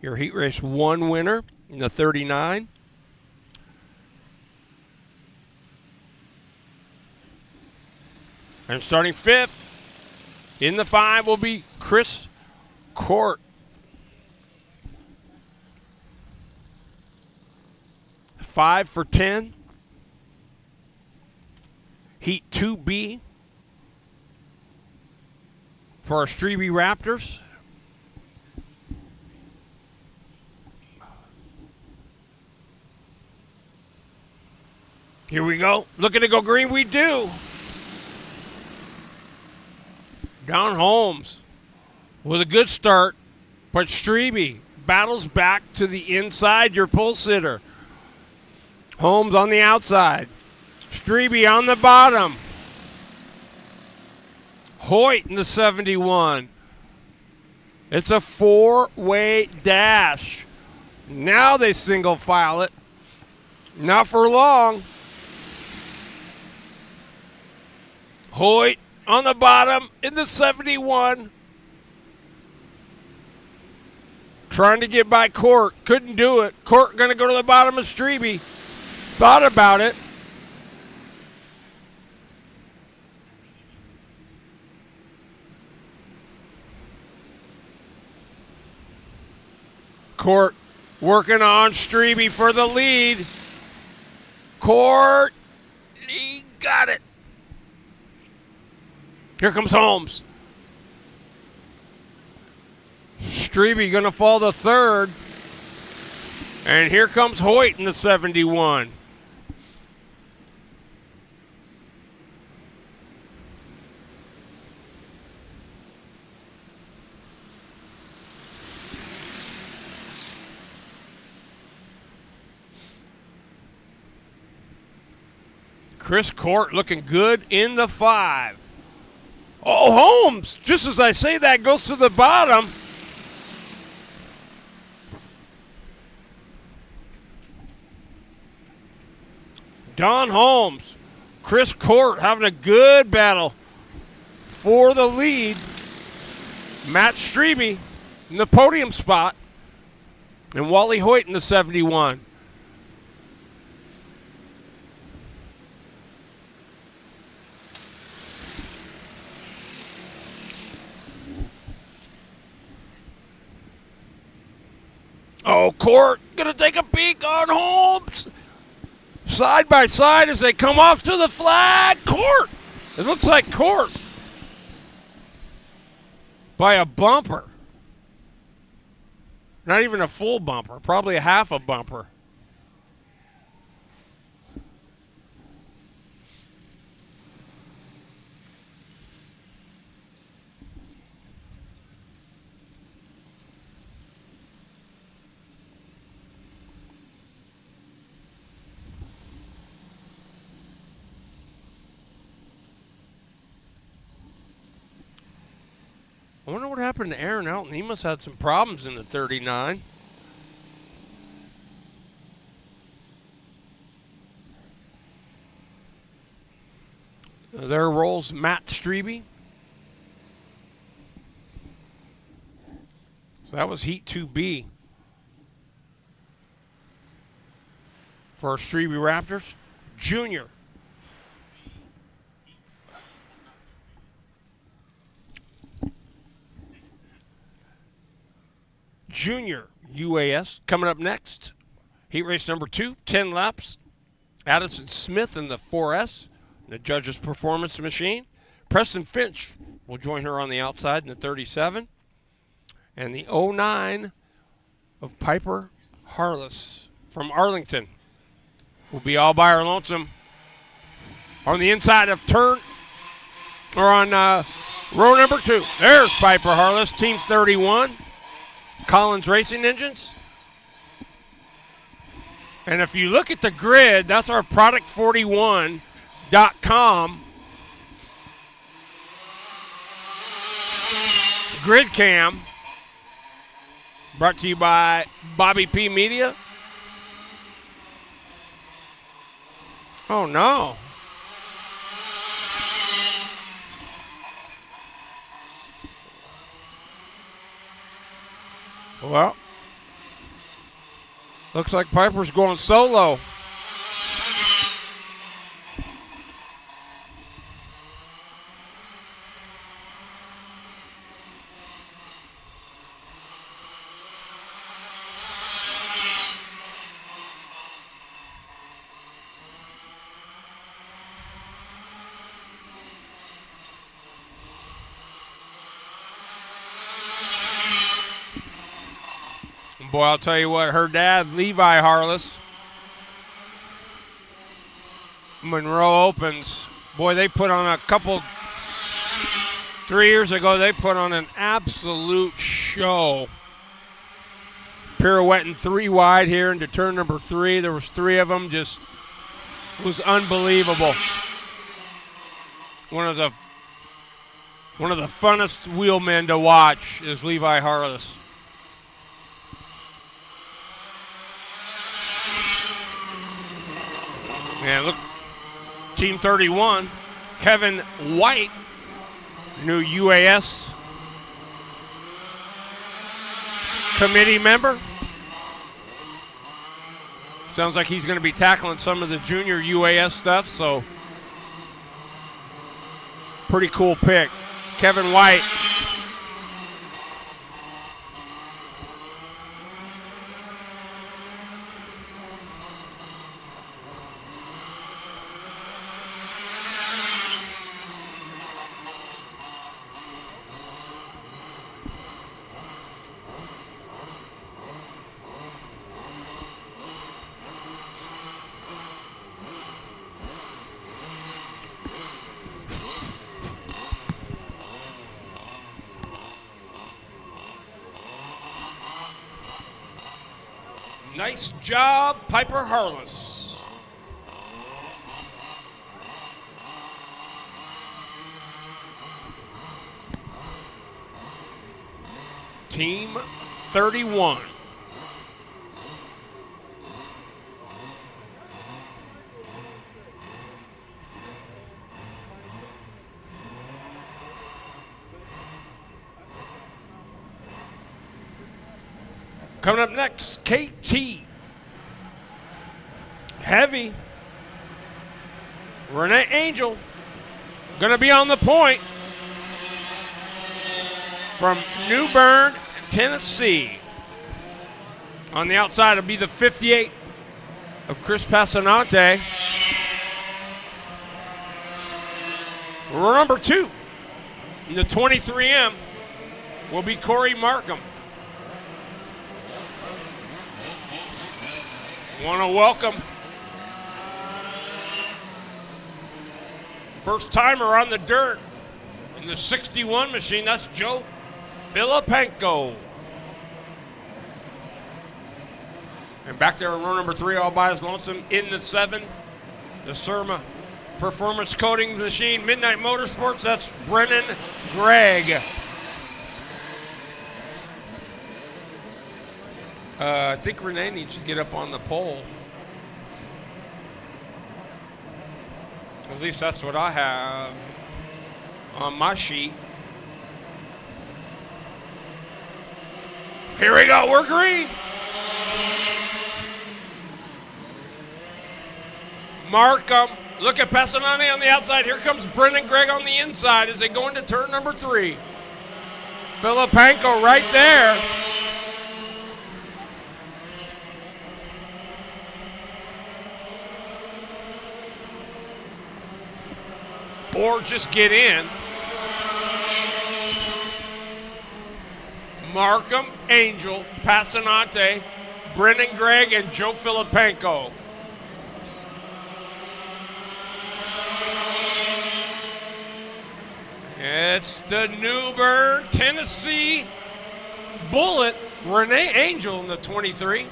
Your Heat Race 1 winner in the 39. And starting 5th in the 5 will be Chris Court. 5 for 10. Heat 2B for our Strebe Raptors. Here we go. Looking to go green, we do. Don Holmes with a good start, but Strebe battles back to the inside, your pole sitter. Holmes on the outside. Strebe on the bottom. Hoyt in the 71. It's a 4-way dash. Now they single file it. Not for long. Hoyt on the bottom in the 71. Trying to get by Court. Couldn't do it. Court going to go to the bottom of Strebe. Thought about it. Court working on Strebe for the lead. Court, he got it. Here comes Holmes. Strebe going to fall to third. And here comes Hoyt in the 71. Chris Court looking good in the 5. Oh, Holmes, just as I say that, goes to the bottom. Don Holmes, Chris Court having a good battle for the lead. Matt Strebe in the podium spot. And Wally Hoyt in the 71. Oh, Court gonna take a peek on Holmes. Side by side as they come off to the flag. Court. It looks like Court by a bumper. Not even a full bumper, probably a half a bumper. I wonder what happened to Aaron Elton. He must have had some problems in the 39. There rolls Matt Strebe. So that was Heat 2B for our Strebe Raptors. Junior. Junior UAS coming up next. Heat race number 2, 10 laps. Addison Smith in the 4S, the judge's performance machine. Preston Finch will join her on the outside in the 37. And the 09 of Piper Harless from Arlington will be all by her lonesome on the inside of turn, or on row number 2. There's Piper Harless, team 31. Collins Racing Engines. And if you look at the grid, that's our product41.com grid cam, brought to you by Bobby P Media. Oh no. Well, looks like Piper's going solo. Boy, I'll tell you what, her dad, Levi Harless, Monroe Opens, boy, they put on a couple, 3 years ago, they put on an absolute show. Pirouetting 3 wide here into turn number 3. There was 3 of them, just was unbelievable. One of the funnest wheelmen to watch is Levi Harless. And look, team 31, Kevin White, new UAS committee member. Sounds like he's going to be tackling some of the junior UAS stuff, so pretty cool pick. Kevin White. Nice job, Piper Harless. Team 31. Coming up next, KT. Heavy. Renee Angel going to be on the point from New Bern, Tennessee. On the outside, it'll be the 58 of Chris Passanante. Row number 2 in the 23M will be Corey Markham. Want to welcome first timer on the dirt in the 61 machine. That's Joe Filipenko. And back there in row number 3, all by his lonesome in the 7, the Surma Performance Coating Machine, Midnight Motorsports. That's Brennan Gregg. I think Renee needs to get up on the pole. At least that's what I have on my sheet. Here we go, we're green. Markham, look at Passanante on the outside. Here comes Brendan Gregg on the inside as they go into turn number 3. Filipenko right there. Or just get in. Markham, Angel, Passanante, Brendan Gregg, and Joe Filipenko. It's the New Bern, Tennessee Bullet, Renee Angel in the 23.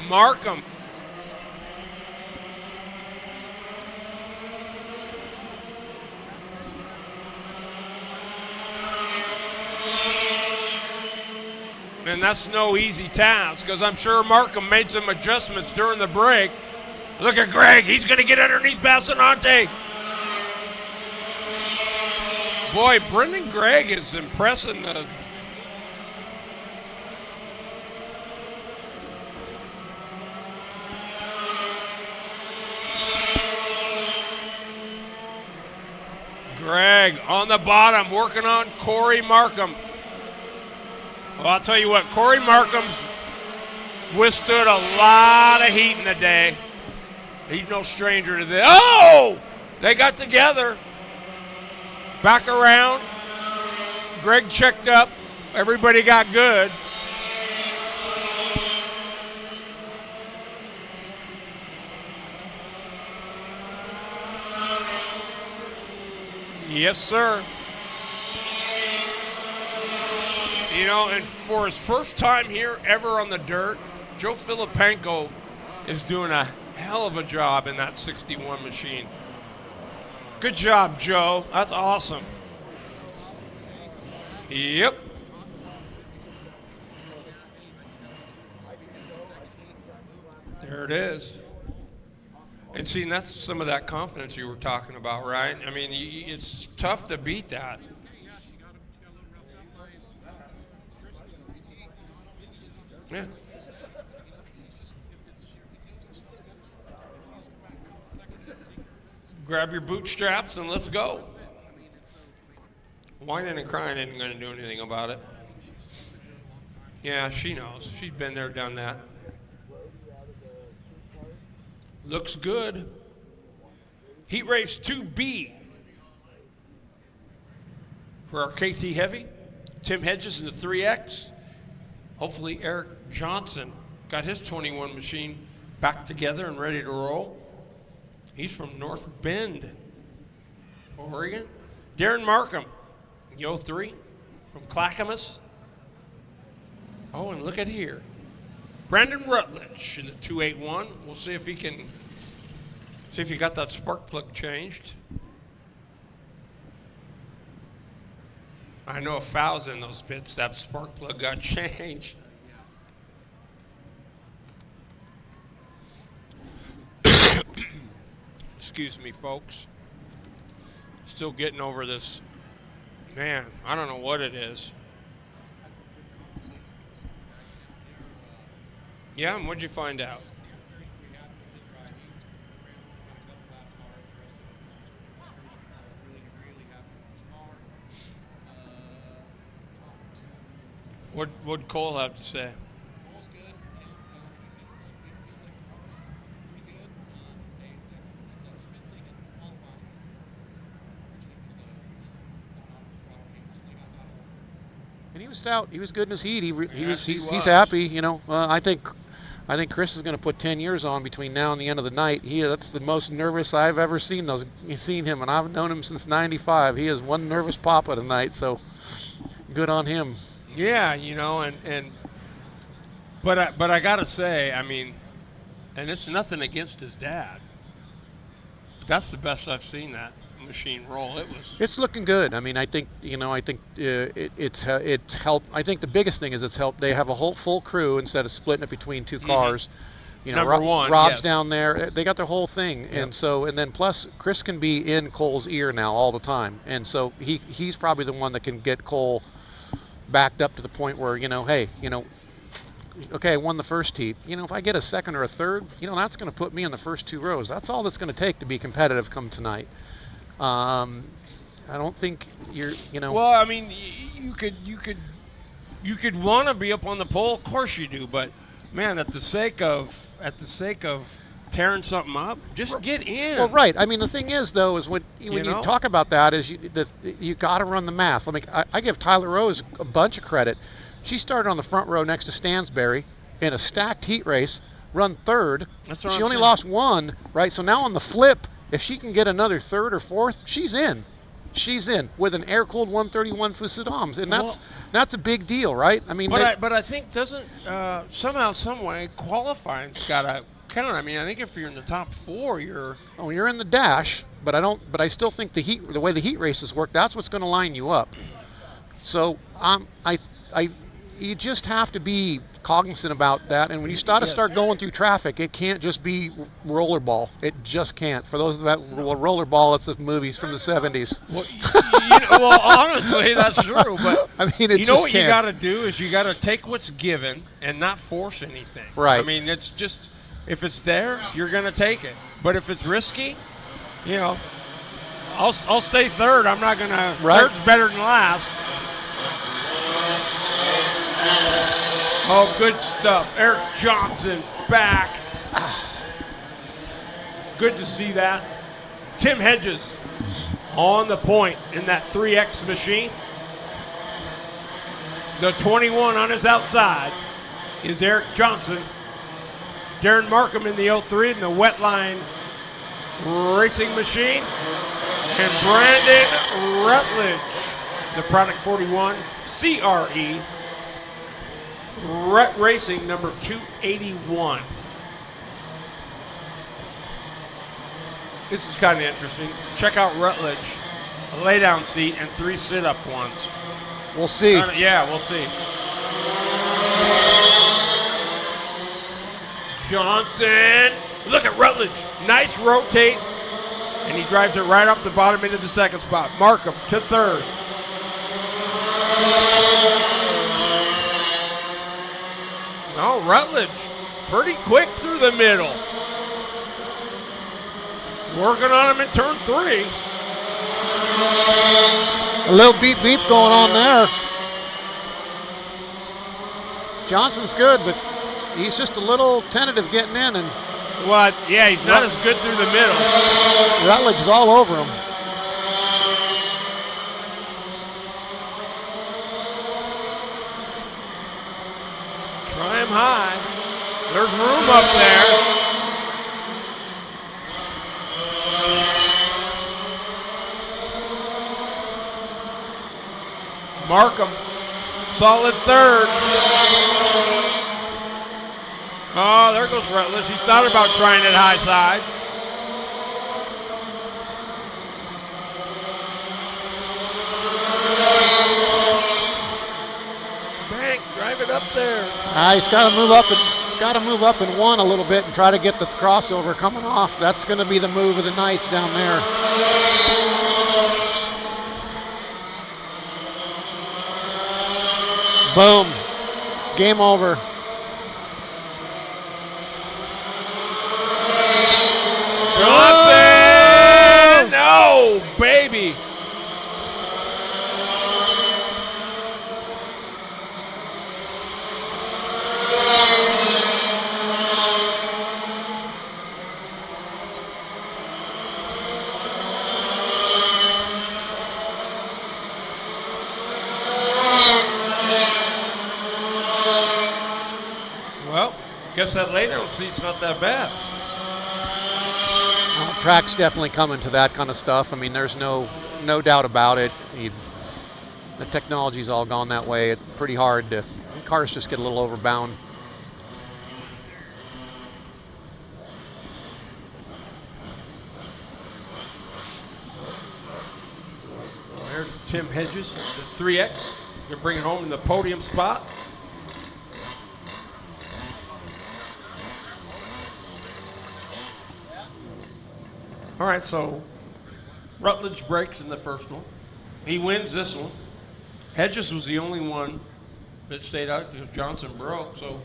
Markham. And that's no easy task because I'm sure Markham made some adjustments during the break. Look at Gregg. He's going to get underneath Passanante. Boy, Brendan Gregg is impressing the Gregg on the bottom working on Corey Markham. Well, I'll tell you what, Corey Markham's withstood a lot of heat in the day. He's no stranger to this. Oh! They got together. Back around. Gregg checked up. Everybody got good. Yes, sir. You know, and for his first time here ever on the dirt, Joe Filipenko is doing a hell of a job in that 61 machine. Good job, Joe. That's awesome. Yep. There it is. And see, that's some of that confidence you were talking about, right? I mean, it's tough to beat that. Yeah. Grab your bootstraps and let's go. Whining and crying isn't going to do anything about it. Yeah, she knows. She's been there, done that. Looks good. Heat race 2B for our KT Heavy. Tim Hedges in the 3X. Hopefully Eric Johnson got his 21 machine back together and ready to roll. He's from North Bend, Oregon. Darren Markham, Yo 3 from Clackamas. and look at here. Brandon Rutledge in the 281. We'll see if he got that spark plug changed. I know if Fow's in those pits, that spark plug got changed. Excuse me, folks. Still getting over this. Man, I don't know what it is. Yeah, and what'd you find out? What'd Cole have to say? And he was stout. He was good in his heat. Yes, He's was. happy. You know, I think Chris is going to put 10 years on between now and the end of the night. That's the most nervous I've ever seen him, and I've known him since '95. He is one nervous papa tonight. So good on him. Yeah, you know, but I gotta say, I mean, and it's nothing against his dad. That's the best I've seen that machine roll. It's looking good. I mean, I think it's helped. I think the biggest thing is it's helped. They have a whole full crew instead of splitting it between two cars. You know, Number one, Rob's yes. down there. They got their whole thing, and then plus Chris can be in Cole's ear now all the time, and so he's probably the one that can get Cole backed up to the point where, hey, okay, I won the first heat. If I get a second or a third, that's going to put me in the first two rows. That's all that's going to take to be competitive come tonight. I don't think Well, I mean, you could want to be up on the pole, of course you do, but man, at the sake of tearing something up, just get in. Well, right. I mean, the thing is, though, is when you talk about that, is you got to run the math. I give Tyler Rose a bunch of credit. She started on the front row next to Stansberry in a stacked heat race, run third. That's what she I'm only saying. lost one, right? So now on the flip, if she can get another third or fourth, she's in. She's in with an air-cooled 131 Fusadams, and that's a big deal, right? I mean, but I think doesn't somehow, some way, qualifying's got to count. I mean, I think if you're in the top four, you're in the dash, but I still think the way the heat races work, that's what's going to line you up. So you just have to be cognizant about that, and when you start going through traffic, it can't just be rollerball. It just can't. For those that rollerball, it's the movies from the 70s. Well, honestly, that's true. But I mean, it you know just what can't. you got to do is you got to take what's given and not force anything. Right. I mean, it's just if it's there, you're going to take it. But if it's risky, I'll stay third. I'm not going to. Right. Third's better than last. Oh, good stuff. Eric Johnson back. Good to see that. Tim Hedges on the point in that 3X machine. The 21 on his outside is Eric Johnson. Darren Markham in the 03 in the Wetline Racing machine. And Brandon Rutledge, the Product 41 CRE. Racing number 281. This is kind of interesting. Check out Rutledge, a lay-down seat and 3 sit-up ones. We'll see. Yeah, we'll see. Johnson, look at Rutledge. Nice rotate, and he drives it right up the bottom into the second spot. Markham to third. Oh, Rutledge, pretty quick through the middle. Working on him in turn 3. A little beep beep going on there. Johnson's good, but he's just a little tentative getting in, and What? Yeah, he's not as good through the middle. Rutledge is all over him. Try him high. There's room up there. Markham, solid third. Oh, there goes Rutledge. He thought about trying it high side. Bank, drive it up there. He's got to move up and one a little bit and try to get the crossover coming off. That's going to be the move of the Knights down there. Boom. Game over. Johnson! No, baby. Well, guess that later seat's not that bad. Well, track's definitely coming to that kind of stuff. I mean, there's no doubt about it. The technology's all gone that way. It's pretty hard to, cars just get a little overbound. There's Tim Hedges, the 3X. You're bringing home in the podium spot. All right, so Rutledge breaks in the first one. He wins this one. Hedges was the only one that stayed out because Johnson broke. So,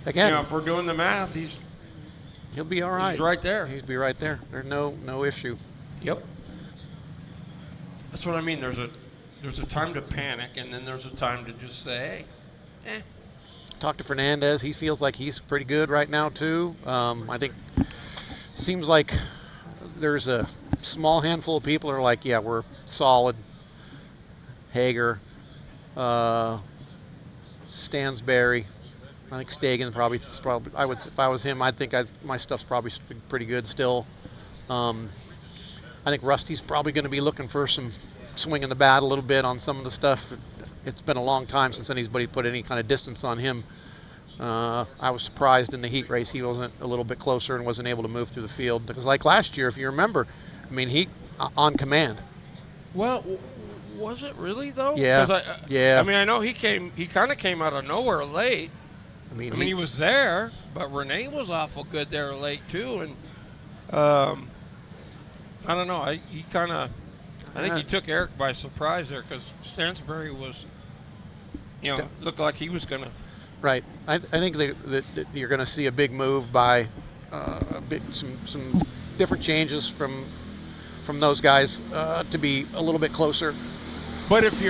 Again, if we're doing the math, he'll be all right. he's right there. He'll be right there. There's no issue. Yep. That's what I mean. There's a time to panic, and then there's a time to just say, eh. Talk to Fernandez. He feels like he's pretty good right now too. I think seems like there's a small handful of people who are like, yeah, we're solid. Hager, Stansberry. I think Stagan probably. I would, if I was him, I'd think my stuff's probably pretty good still. I think Rusty's probably going to be looking for some swing in the bat a little bit on some of the stuff. It's been a long time since anybody put any kind of distance on him. I was surprised in the heat race he wasn't a little bit closer and wasn't able to move through the field. Because like last year, if you remember, I mean, he on command. Well, was it really though? Yeah. Yeah. I mean, I know he kind of came out of nowhere late. I mean, he was there, but Renee was awful good there late too, and I don't know. I think he took Eric by surprise there because Stansberry was, looked like he was gonna. Right. I think that you're going to see a big move by some different changes from those guys to be a little bit closer. But if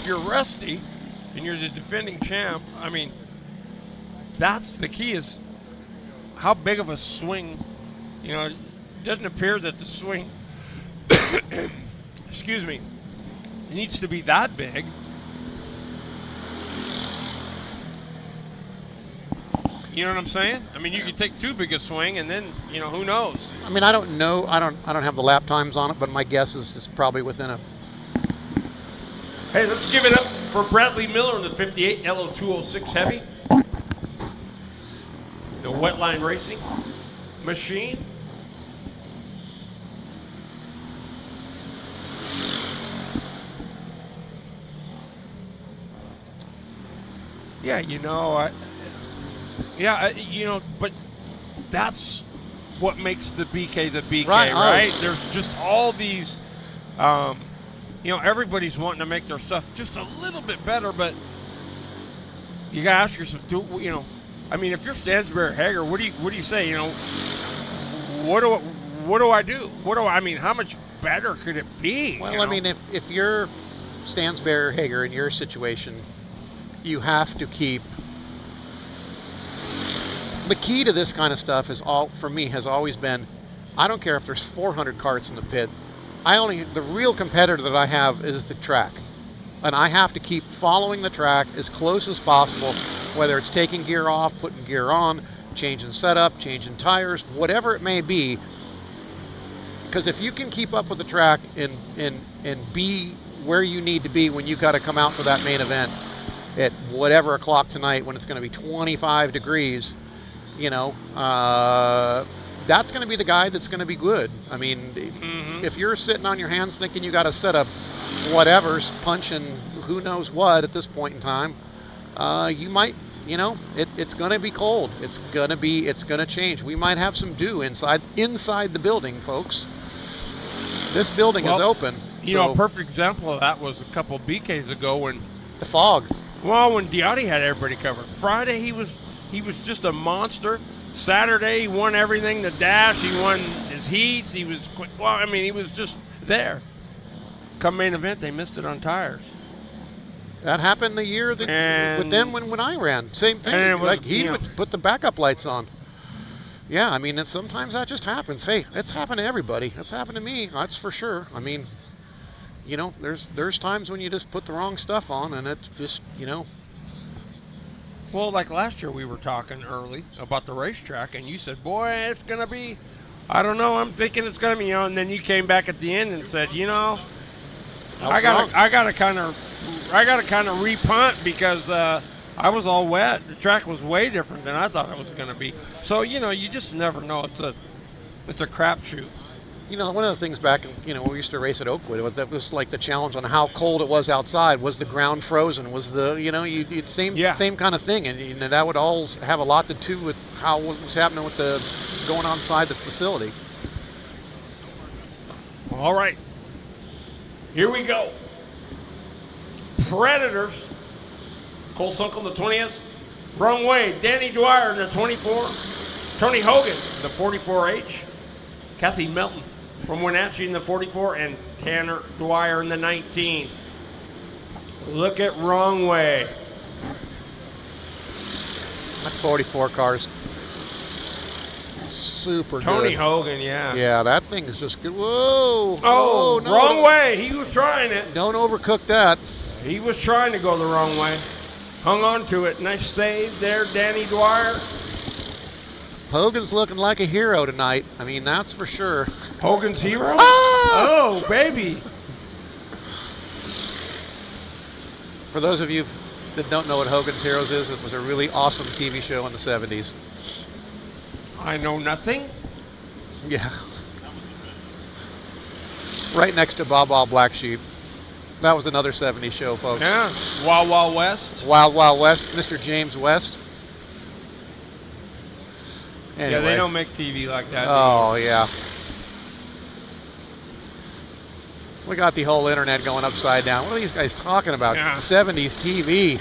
you're Rusty and you're the defending champ, I mean, that's the key is how big of a swing. It doesn't appear that the swing, excuse me, needs to be that big. You know what I'm saying? I mean, you can take too big a swing, and then who knows? I mean, I don't know. I don't have the lap times on it, but my guess is it's probably within a. Hey, let's give it up for Bradley Miller in the 58 LO206 Heavy, the Wetline Racing machine. Yeah, but that's what makes the BK the BK, right? There's just all these, everybody's wanting to make their stuff just a little bit better, but you gotta ask yourself, I mean, if you're Stansberry Hager, what do you say? What do I do? How much better could it be? Well, I mean, if you're Stansberry Hager in your situation, you have to keep. The key to this kind of stuff has always been, I don't care if there's 400 carts in the pit. The real competitor that I have is the track. And I have to keep following the track as close as possible, whether it's taking gear off, putting gear on, changing setup, changing tires, whatever it may be. Because if you can keep up with the track and be where you need to be when you got to come out for that main event at whatever o'clock tonight when it's going to be 25 degrees, you know, that's going to be the guy that's going to be good. I mean, if you're sitting on your hands thinking you got a set of whatever's punching who knows what at this point in time, you might, you know, it's going to be cold. It's going to change. We might have some dew inside the building, folks. This building is open. You know, a perfect example of that was a couple BKs ago when the fog. Well, when Diotti had everybody covered. Friday he was just a monster. Saturday he won everything. The dash, he won his heats. He was quick. Well, I mean, he was just there. Come main event, they missed it on tires. That happened the year with them when I ran. Same thing. Like he would put the backup lights on. Yeah, I mean, sometimes that just happens. Hey, it's happened to everybody. It's happened to me. That's for sure. I mean, you know, there's times when you just put the wrong stuff on, and it's just, you know. Well, like last year we were talking early about the racetrack, and you said, boy, it's going to be, I don't know, I'm thinking it's going to be, you know, and then you came back at the end and said, you know, I gotta kind of repunt because I was all wet. The track was way different than I thought it was going to be. So, you know, you just never know. It's a crapshoot. You know, one of the things back, you know, when we used to race at Oakwood, that was like the challenge on how cold it was outside. Was the ground frozen? Was the, you know, same kind of thing, and that would all have a lot to do with what was happening with the going on inside the facility. All right, here we go. Predators. Cole Sunkel in the 20th. Wrong way. Danny Dwyer in the 24. Tony Hogan, the 44H. Kathy Melton from Wenatchee in the 44, and Tanner Dwyer in the 19. Look at Wrong Way. That 44 car's super Tony good. Hogan, yeah. Yeah, that thing is just good. Whoa. Oh, no, Wrong Way. He was trying it. Don't overcook that. He was trying to go the wrong way. Hung on to it. Nice save there, Danny Dwyer. Hogan's looking like a hero tonight. I mean, that's for sure. Hogan's hero? Ah! Oh, baby. For those of you that don't know what Hogan's Heroes is, it was a really awesome TV show in the 70s. I know nothing. Yeah. Right next to Bob Wild Black Sheep. That was another 70s show, folks. Yeah. Wild Wild West. Wild Wild West, Mr. James West. Anyway. Yeah, they don't make TV like that. Oh, yeah. We got the whole internet going upside down. What are these guys talking about? Yeah. 70s TV.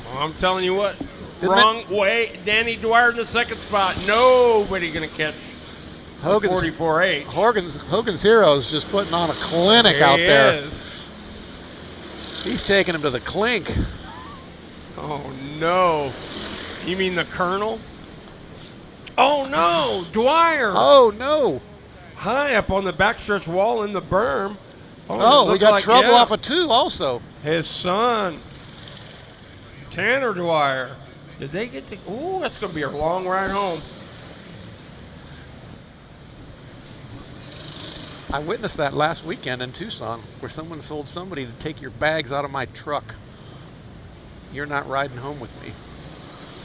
Well, I'm telling you what. Isn't Wrong way. Danny Dwyer in the second spot. Nobody going to catch Hogan's 44H. Hogan's Heroes just putting on a clinic out there. He's taking him to the clink. Oh, no. You mean the Colonel? Oh, no. Dwyer. Oh, no. High up on the backstretch wall in the berm. Oh, we got trouble off of 2 also. His son, Tanner Dwyer. Did they get to? Ooh, that's going to be a long ride home. I witnessed that last weekend in Tucson where someone told somebody to take your bags out of my truck. You're not riding home with me.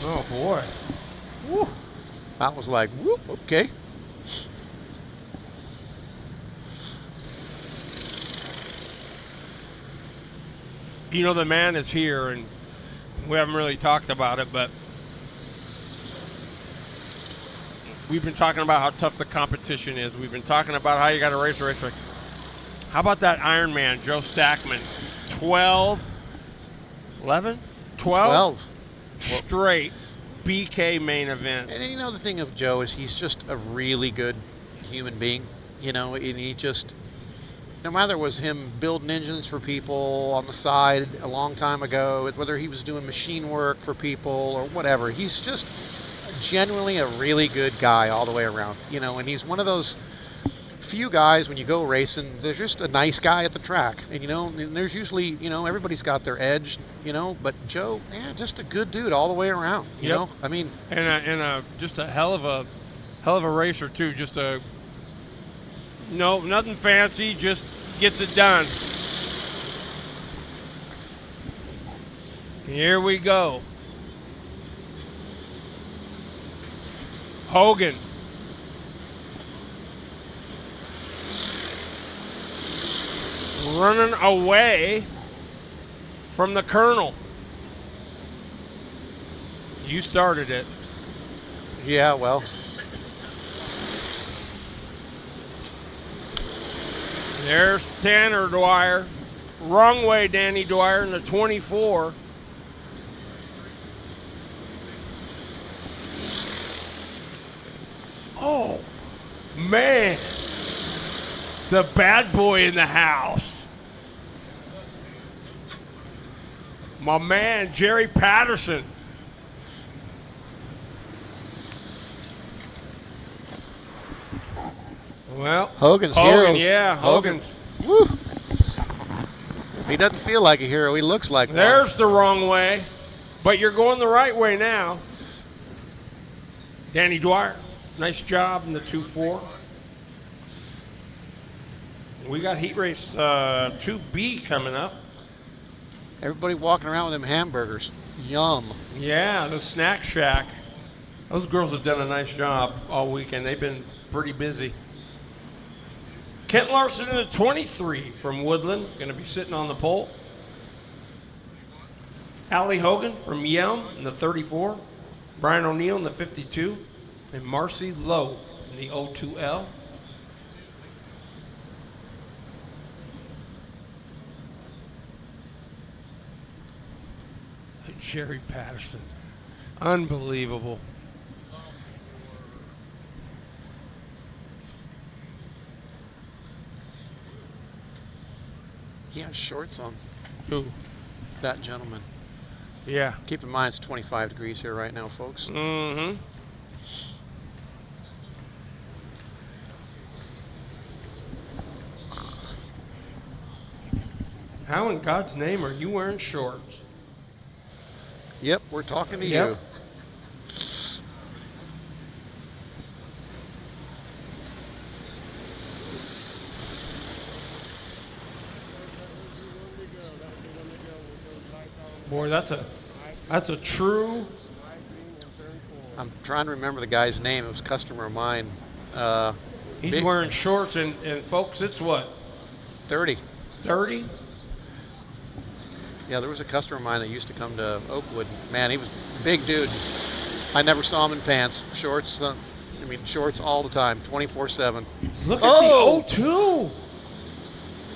Oh, boy. Woo. I was like, whoop, okay. You know, the man is here, and we haven't really talked about it, but we've been talking about how tough the competition is. We've been talking about how you got to race a racetrack. How about that Ironman, Joe Stackman? 12 straight BK main events. And you know, the thing of Joe is he's just a really good human being, you know, and he just, no matter it was him building engines for people on the side a long time ago, whether he was doing machine work for people or whatever, he's just genuinely a really good guy all the way around, you know, and he's one of those few guys when you go racing, there's just a nice guy at the track, and you know, and there's usually, you know, everybody's got their edge, you know, but Joe, yeah, just a good dude all the way around, you know. I mean, and just a hell of a racer too. Just nothing fancy, just gets it done. Here we go. Hogan. Running away from the Colonel. You started it. Yeah, well, There's Tanner Dwyer. Wrong way, Danny Dwyer in the 24. Oh, man. The bad boy in the house. My man, Jerry Patterson. Well, Hogan's Hogan, heroes. yeah, Hogan. Woo. He doesn't feel like a hero. He looks like one. There's the wrong way, but you're going the right way now. Danny Dwyer, nice job in the 2-4. We got heat race 2B coming up. Everybody walking around with them hamburgers. Yum. Yeah, the Snack Shack. Those girls have done a nice job all weekend. They've been pretty busy. Kent Larson in the 23 from Woodland, going to be sitting on the pole. Allie Hogan from Yelm in the 34. Brian O'Neill in the 52. And Marcy Lowe in the 02L. Jerry Patterson. Unbelievable. He has shorts on, Who? that gentleman. Yeah. Keep in mind it's 25 degrees here right now, folks. Mm-hmm. How in God's name are you wearing shorts? Yep, we're talking to Yep. you. Boy, that's a true. I'm trying to remember the guy's name. It was a customer of mine. He's Big- wearing shorts, and folks, it's what, 30. 30? Yeah, there was a customer of mine that used to come to Oakwood. Man, he was a big dude. I never saw him in pants. Shorts, shorts all the time, 24/7. Look at Oh! the 02.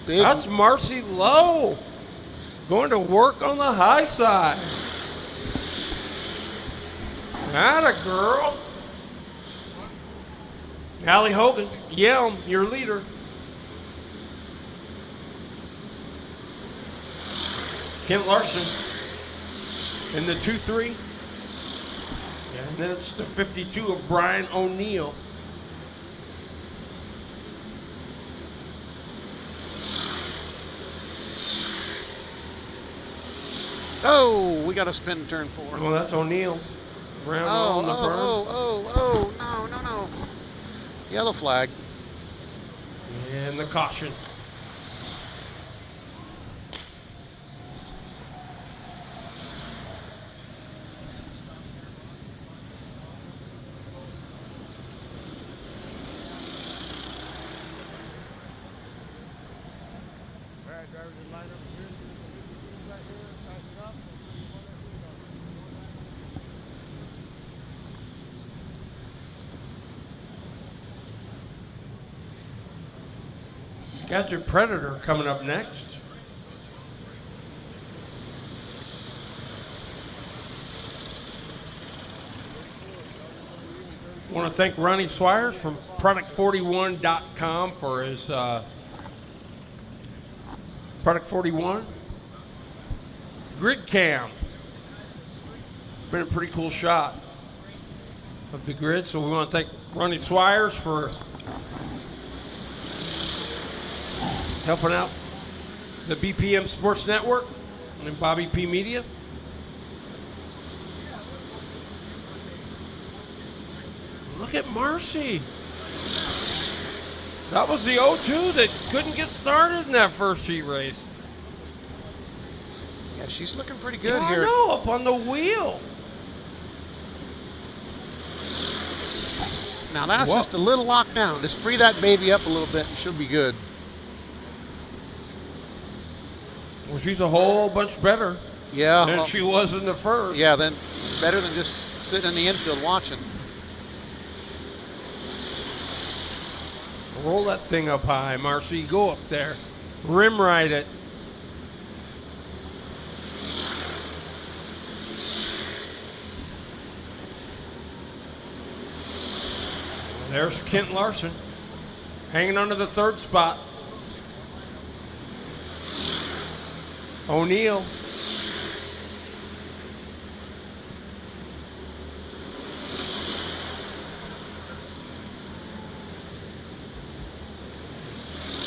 Big. That's Marcy Lowe going to work on the high side. Atta girl. Allie Hogan, Yelm, your leader. Kent Larson in the 2-3. And then it's the 52 of Brian O'Neill. Oh, we got to spin turn 4. Well, that's O'Neill. Round on the burn. No. Yellow flag. And the caution. Gadget Predator coming up next. I want to thank Ronnie Swires from Product41.com for his Product 41 grid cam. Been a pretty cool shot of the grid, so we want to thank Ronnie Swires for helping out the BPM Sports Network and Bobby P. Media. Look at Marcy. That was the 02 that couldn't get started in that first heat race. Yeah, she's looking pretty good Yeah, here. I know, up on the wheel. Now that's Whoa. just a little locked down. Just free that baby up a little bit and she'll be good. Well, she's a whole bunch better Yeah. than she was in the first. Yeah, then better than just sitting in the infield watching. Roll that thing up high, Marcy. Go up there. Rim ride it. There's Kent Larson, hanging under the third spot. O'Neill.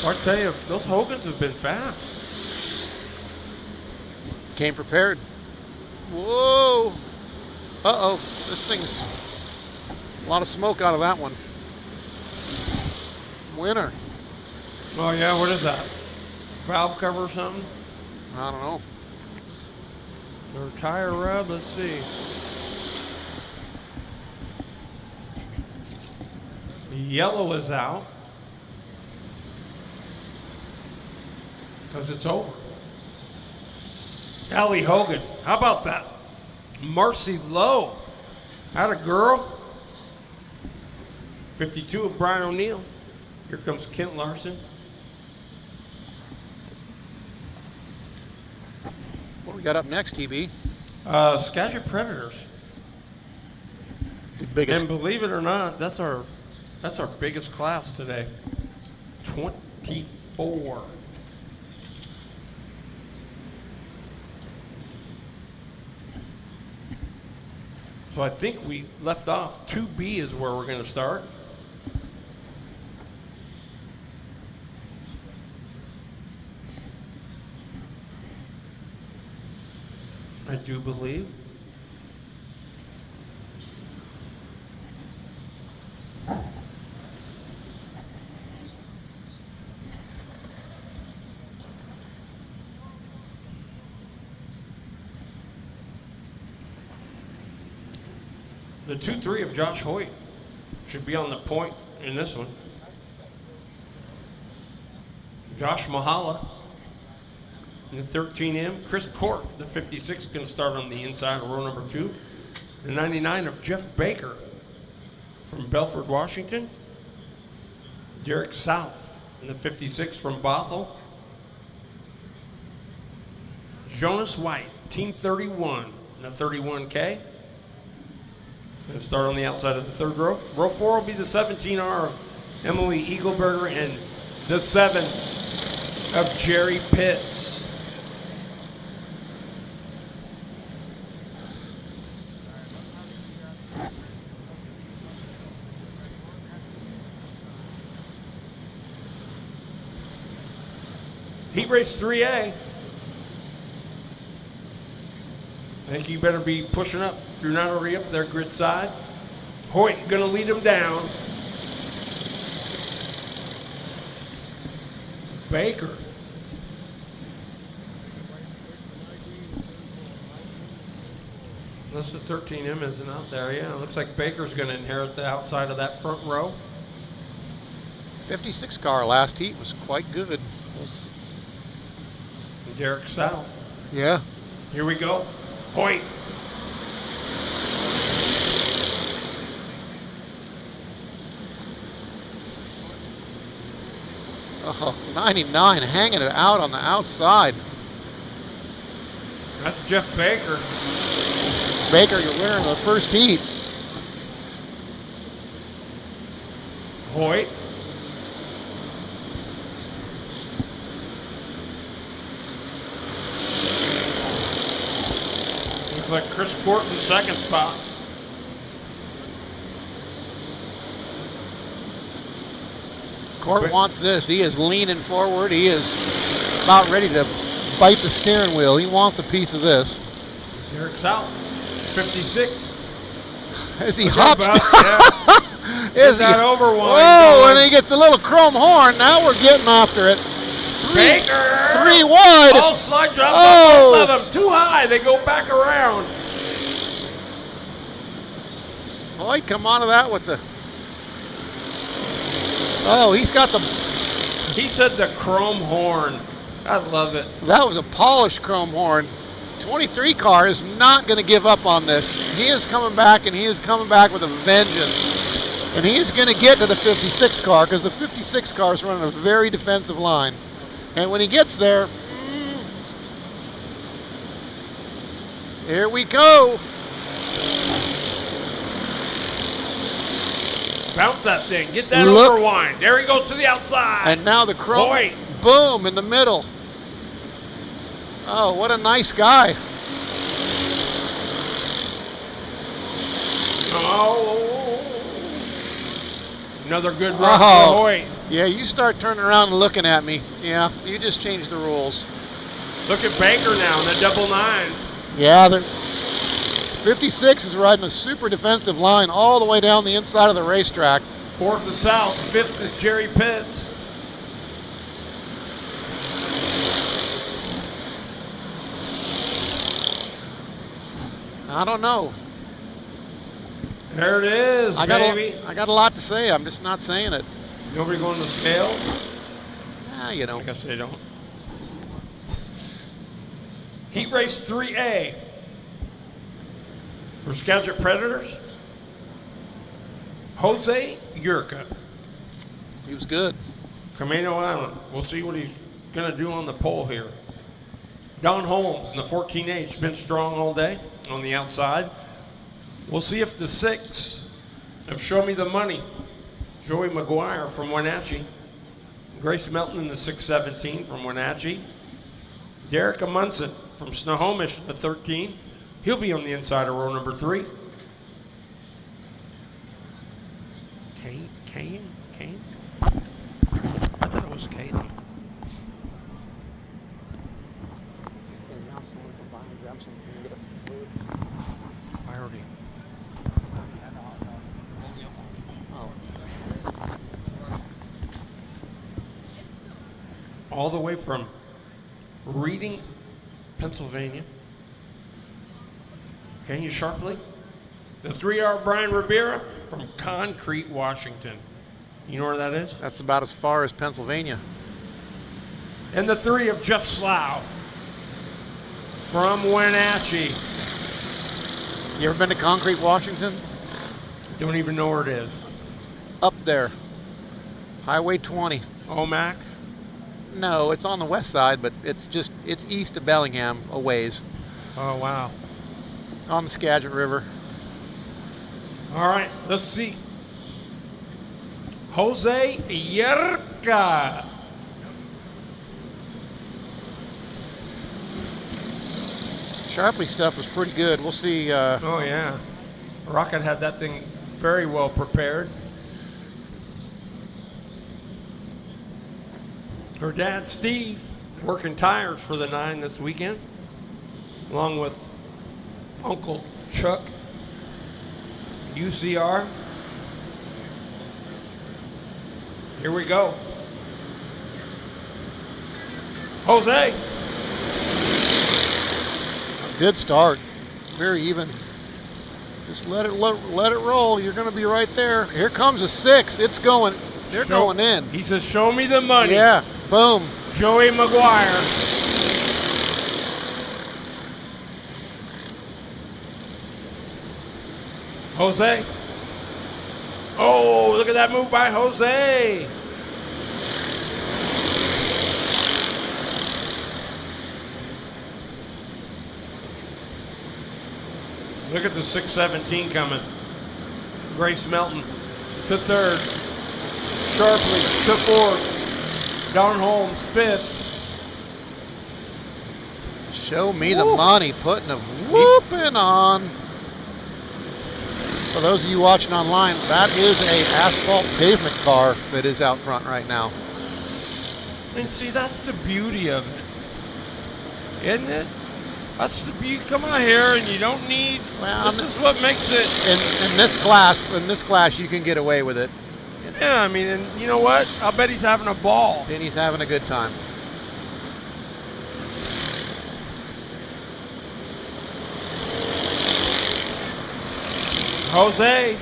I tell you, those Hogans have been fast. Came prepared. Whoa. Uh-oh. This thing's a lot of smoke out of that one. Winner. Oh yeah, what is that? Valve cover or something? I don't know. Or tire rub, let's see. The yellow is out. Because it's over. Allie Hogan, how about that? Marcy Lowe. How'd a girl? 52 of Brian O'Neill. Here comes Kent Larson. What do we got up next, TB? Skagit Predators. The biggest. And believe it or not, that's our biggest class today. 24. So I think we left off 2B is where we're going to start. I do believe. The 2-3 of Josh Hoyt should be on the point in this one. Josh Mahala in the 13M. Chris Court, the 56, is going to start on the inside of row number 2. The 99 of Jeff Baker from Belford, Washington. Derek South in the 56 from Bothell. Jonas White, Team 31 in the 31K. Going to start on the outside of the third row. Row 4 will be the 17R of Emily Eagleberger and the 7 of Jerry Pitts. Heat race 3A. I think you better be pushing up if you're not already up there, grid side. Hoyt gonna lead him down. Baker. Unless the 13M isn't out there, yeah. It looks like Baker's gonna inherit the outside of that front row. 56 car last heat was quite good. Derek South. Yeah. Here we go. Hoyt. Oh, 99 hanging it out on the outside. That's Jeff Baker. Baker, your winner in the first heat. Hoyt. Looks like Chris Court in the second spot. Court wants this. He is leaning forward. He is about ready to bite the steering wheel. He wants a piece of this. Derek South, 56. As he Look hops about, down. yeah. As that he, overwind whoa, going. and he gets a little chrome horn. Now we're getting after it. Baker! 3 wide. All slide drops Oh. up both of them. Too high. They go back around. Boy, come out of that with the Oh, he's got the. He said the chrome horn. I love it. That was a polished chrome horn. 23 car is not going to give up on this. He is coming back, and he is coming back with a vengeance. And he's going to get to the 56 car because the 56 car is running a very defensive line. And when he gets there, here we go. Bounce that thing. Get that Look. overwind. There he goes to the outside. And now the chrome, Boy. boom, in the middle. Oh, what a nice guy. Oh. Another good run Oh. for Hoyt. Yeah, you start turning around and looking at me. Yeah, you just changed the rules. Look at Baker now in the double nines. Yeah, 56 is riding a super defensive line all the way down the inside of the racetrack. Fourth is South. Fifth is Jerry Pitts. I don't know. There it is, I baby. got a lot to say. I'm just not saying it. Nobody going to scale? You know. I guess they don't. Heat race 3A for Skagit Predators. Jose Yurka, He was good. Camino Island. We'll see what he's going to do on the pole here. Don Holmes in the 14H, been strong all day on the outside. We'll see if the 6 of Show Me the Money, Joey McGuire from Wenatchee. Grace Melton in the 617 from Wenatchee. Derek Amundsen from Snohomish in the 13. He'll be on the inside of row number 3. Kane? I thought it was Kaylee. I already. All the way from Reading, Pennsylvania. Can you sharply? The 3R Brian Ribera from Concrete, Washington. You know where that is? That's about as far as Pennsylvania. And the 3 of Jeff Slough from Wenatchee. You ever been to Concrete, Washington? Don't even know where it is. Up there. Highway 20. OMAC? No, it's on the west side, but it's east of Bellingham a ways. Oh, wow. On the Skagit River. All right, let's see. Jose Yerka. Sharpley stuff was pretty good. We'll see. Oh, yeah. Rocket had that thing very well prepared. Her dad, Steve, working tires for the 9 this weekend, along with Uncle Chuck, UCR. Here we go. Jose. Good start. Very even. Just let it roll. You're going to be right there. Here comes a 6. It's going. They're going in. He says, show me the money. Yeah. Boom. Joey McGuire. Jose. Oh, look at that move by Jose. Look at the 617 coming. Grace Melton to 3rd. Sharpley to 4th. Don Holmes 5th. Show me the money. Putting a whooping on. For those of you watching online, that is a asphalt pavement car that is out front right now. And see, that's the beauty of it, isn't it? That's the beauty. Come on here, and you don't need. Well, this is what makes it. In this class, you can get away with it. Yeah, I mean, and you know what? I'll bet he's having a ball. Then he's having a good time. Jose.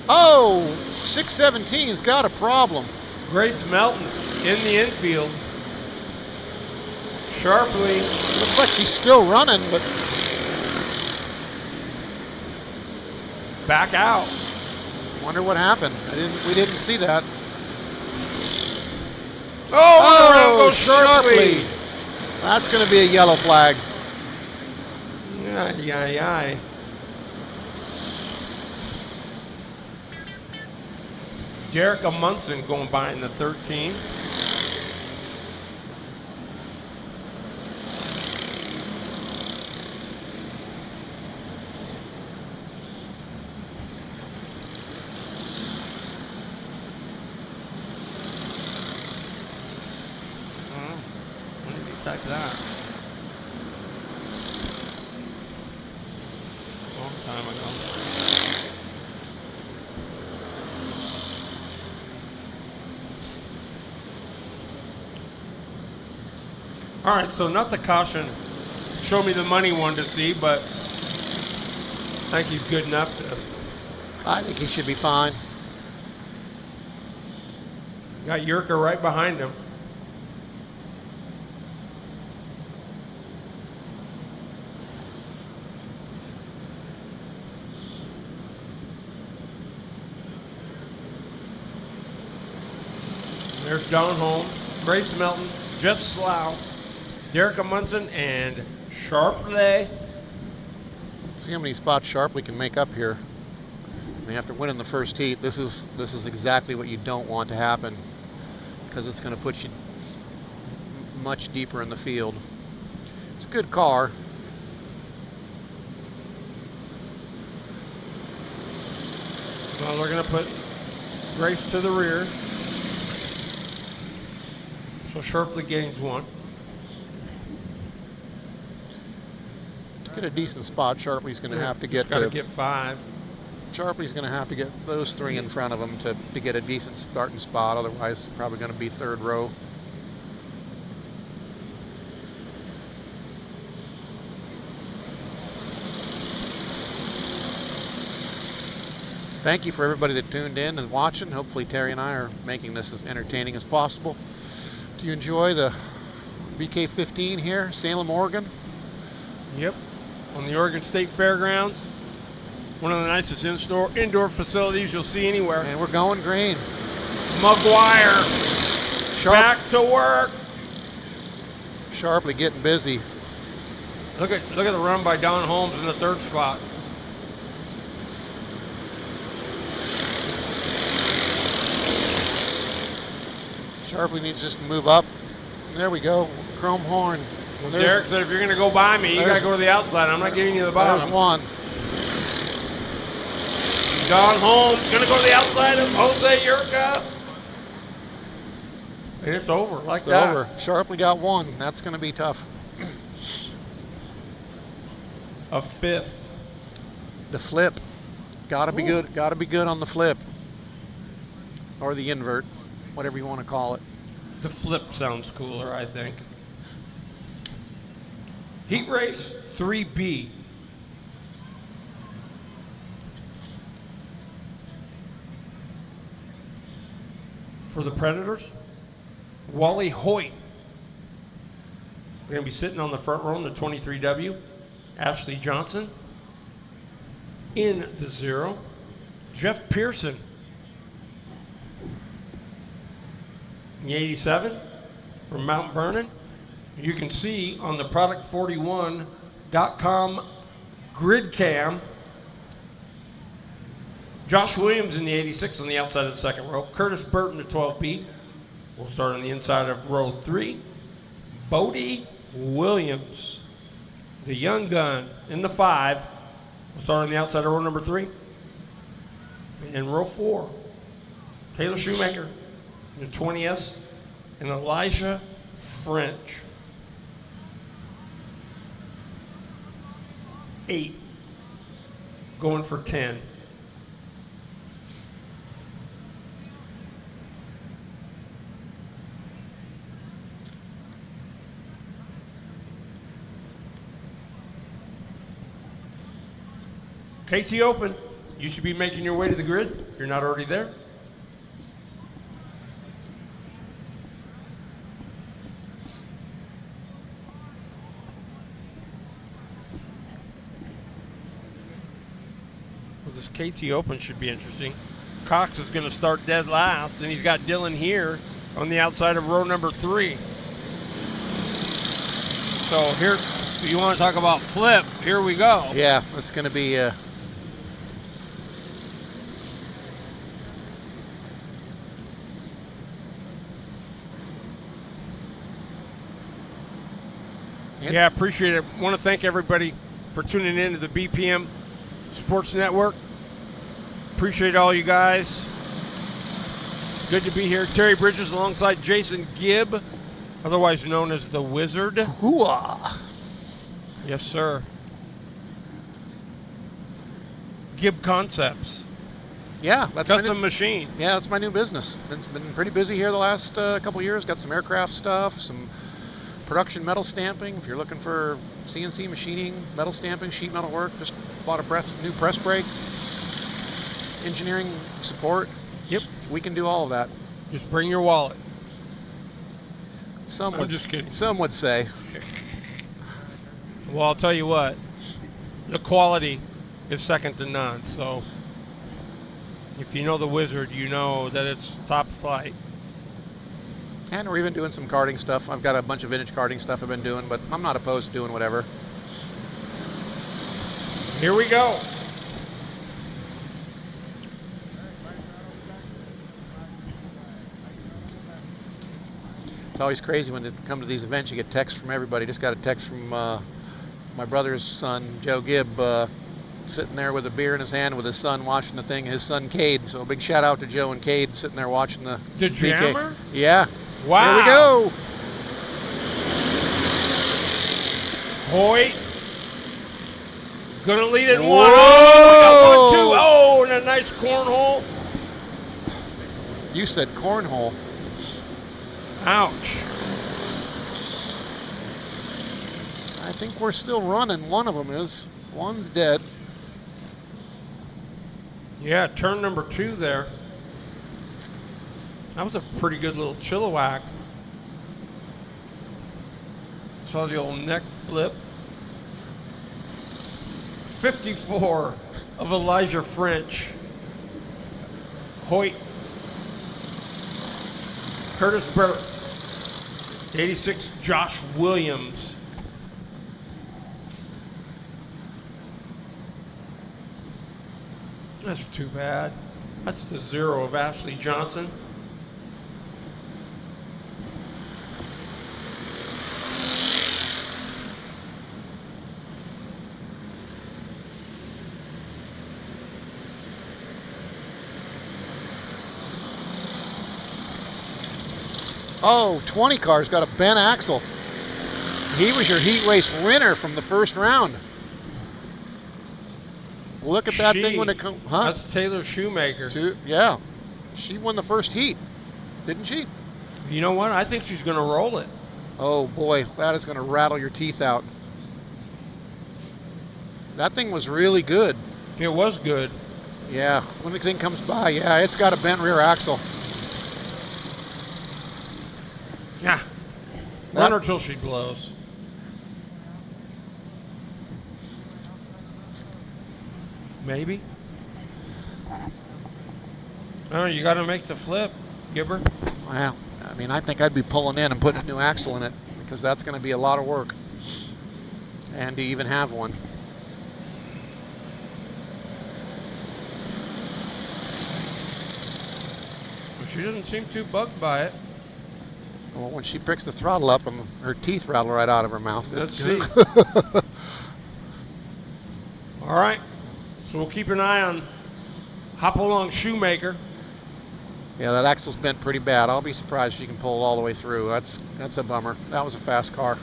Oh, 617's got a problem. Grace Melton in the infield. Sharply. Looks like she's still running, but back out. wonder what happened. We didn't see that. Oh, around goes Sharply. That's going to be a yellow flag. Aye. Jerica Munson going by in the 13. When did he type that? Long time ago. All right, so not the caution, show me the money one to see, but I think he's good enough to. I think he should be fine. Got Yurka right behind him. There's Don Holmes, Grace Melton, Jeff Slough, Jerica Munson, and Sharply. See how many spots Sharply can make up here. And after winning the first heat, this is exactly what you don't want to happen, because it's going to put you much deeper in the field. It's a good car. Well, they're going to put Grace to the rear. So Sharply gains one. To get a decent spot, Sharply's going to have to get got to get 5. Sharply's going to have to get those 3 in front of him to get a decent starting spot. Otherwise, it's probably going to be 3rd row. Thank you for everybody that tuned in and watching. Hopefully Terry and I are making this as entertaining as possible. Do you enjoy the VK15 here, Salem, Oregon? Yep, on the Oregon State Fairgrounds. One of the nicest indoor facilities you'll see anywhere. And we're going green. McGuire, back to work. Sharply getting busy. Look at the run by Don Holmes in the 3rd spot. Sharply needs just to move up. There we go. Chrome horn. Well, Derek said if you're going to go by me, you got to go to the outside. I'm not giving you the bottom. There's one. Don Holmes going to go to the outside of Jose Yurka. And it's over like It's that. over. Sharply got 1. That's going to be tough. A 5th. The flip. Got to be good. Got to be good on the flip. Or the invert. Whatever you want to call it. The flip sounds cooler, I think. Heat race 3B. For the Predators, Wally Hoyt. We're going to be sitting on the front row in the 23W. Ashley Johnson in the 0. Jeff Pearson in the 87 from Mount Vernon. You can see on the product41.com grid cam Josh Williams in the 86 on the outside of the 2nd row. Curtis Burton, the 12B. We'll start on the inside of row 3. Bodie Williams, the young gun, in the 5. We'll start on the outside of row number 3. In row 4, Taylor Shoemaker, the 20S, and Elijah French. 8, going for 10. KT Open, you should be making your way to the grid if you're not already there. Well, this KT Open should be interesting. Cox is going to start dead last, and he's got Dylan here on the outside of row number 3. So here, you want to talk about flip? Here we go. Yeah, it's going to be. Yeah, appreciate it. Want to thank everybody for tuning in to the BPM Sports Network. Appreciate all you guys. Good to be here. Terry Bridges alongside Jason Gibb, otherwise known as the Wizard. Hooah! Yes, sir. Gibb Concepts. Yeah, that's my Custom new, machine. yeah, that's my new business. It's been pretty busy here the last couple years. Got some aircraft stuff, some production metal stamping. If you're looking for CNC machining, metal stamping, sheet metal work, just bought a new press brake. Engineering support. Yep. We can do all of that. Just bring your wallet. I'm just kidding. Some would say. Well, I'll tell you what. The quality is second to none. So if you know the Wizard, you know that it's top flight. And we're even doing some karting stuff. I've got a bunch of vintage karting stuff I've been doing, but I'm not opposed to doing whatever. Here we go. It's always crazy when you come to these events, you get texts from everybody. Just got a text from my brother's son, Joe Gibb, sitting there with a beer in his hand with his son watching the thing, his son Cade. So a big shout out to Joe and Cade sitting there watching the Jammer? Yeah. Wow. Here we go. Hoyt. Gonna lead it in Whoa. one. Oh, we got 1, 2. Oh, and a nice cornhole. You said cornhole. Ouch. I think we're still running. One of them is. One's dead. Yeah, turn number 2 there. That was a pretty good little Chilliwack. Saw the old neck flip. 54 of Elijah French. Hoyt. Curtis Burke. 86 Josh Williams. That's too bad. That's the 0 of Ashley Johnson. Oh, 20 car's got a bent axle. He was your heat race winner from the first round. Look at that thing when it comes. Huh? That's Taylor Shoemaker. Yeah. She won the first heat, didn't she? You know what? I think she's going to roll it. Oh, boy. That is going to rattle your teeth out. That thing was really good. It was good. Yeah. When the thing comes by, yeah, it's got a bent rear axle. Yeah. Run her till she blows. Maybe. Oh, you got to make the flip, Gibber. Well, I mean, I think I'd be pulling in and putting a new axle in it because that's going to be a lot of work. And to even have one. She doesn't seem too bugged by it. Well, when she picks the throttle up, and her teeth rattle right out of her mouth. Let's see. All right. So we'll keep an eye on Hopalong Shoemaker. Yeah, that axle's bent pretty bad. I'll be surprised if she can pull it all the way through. That's a bummer. That was a fast car.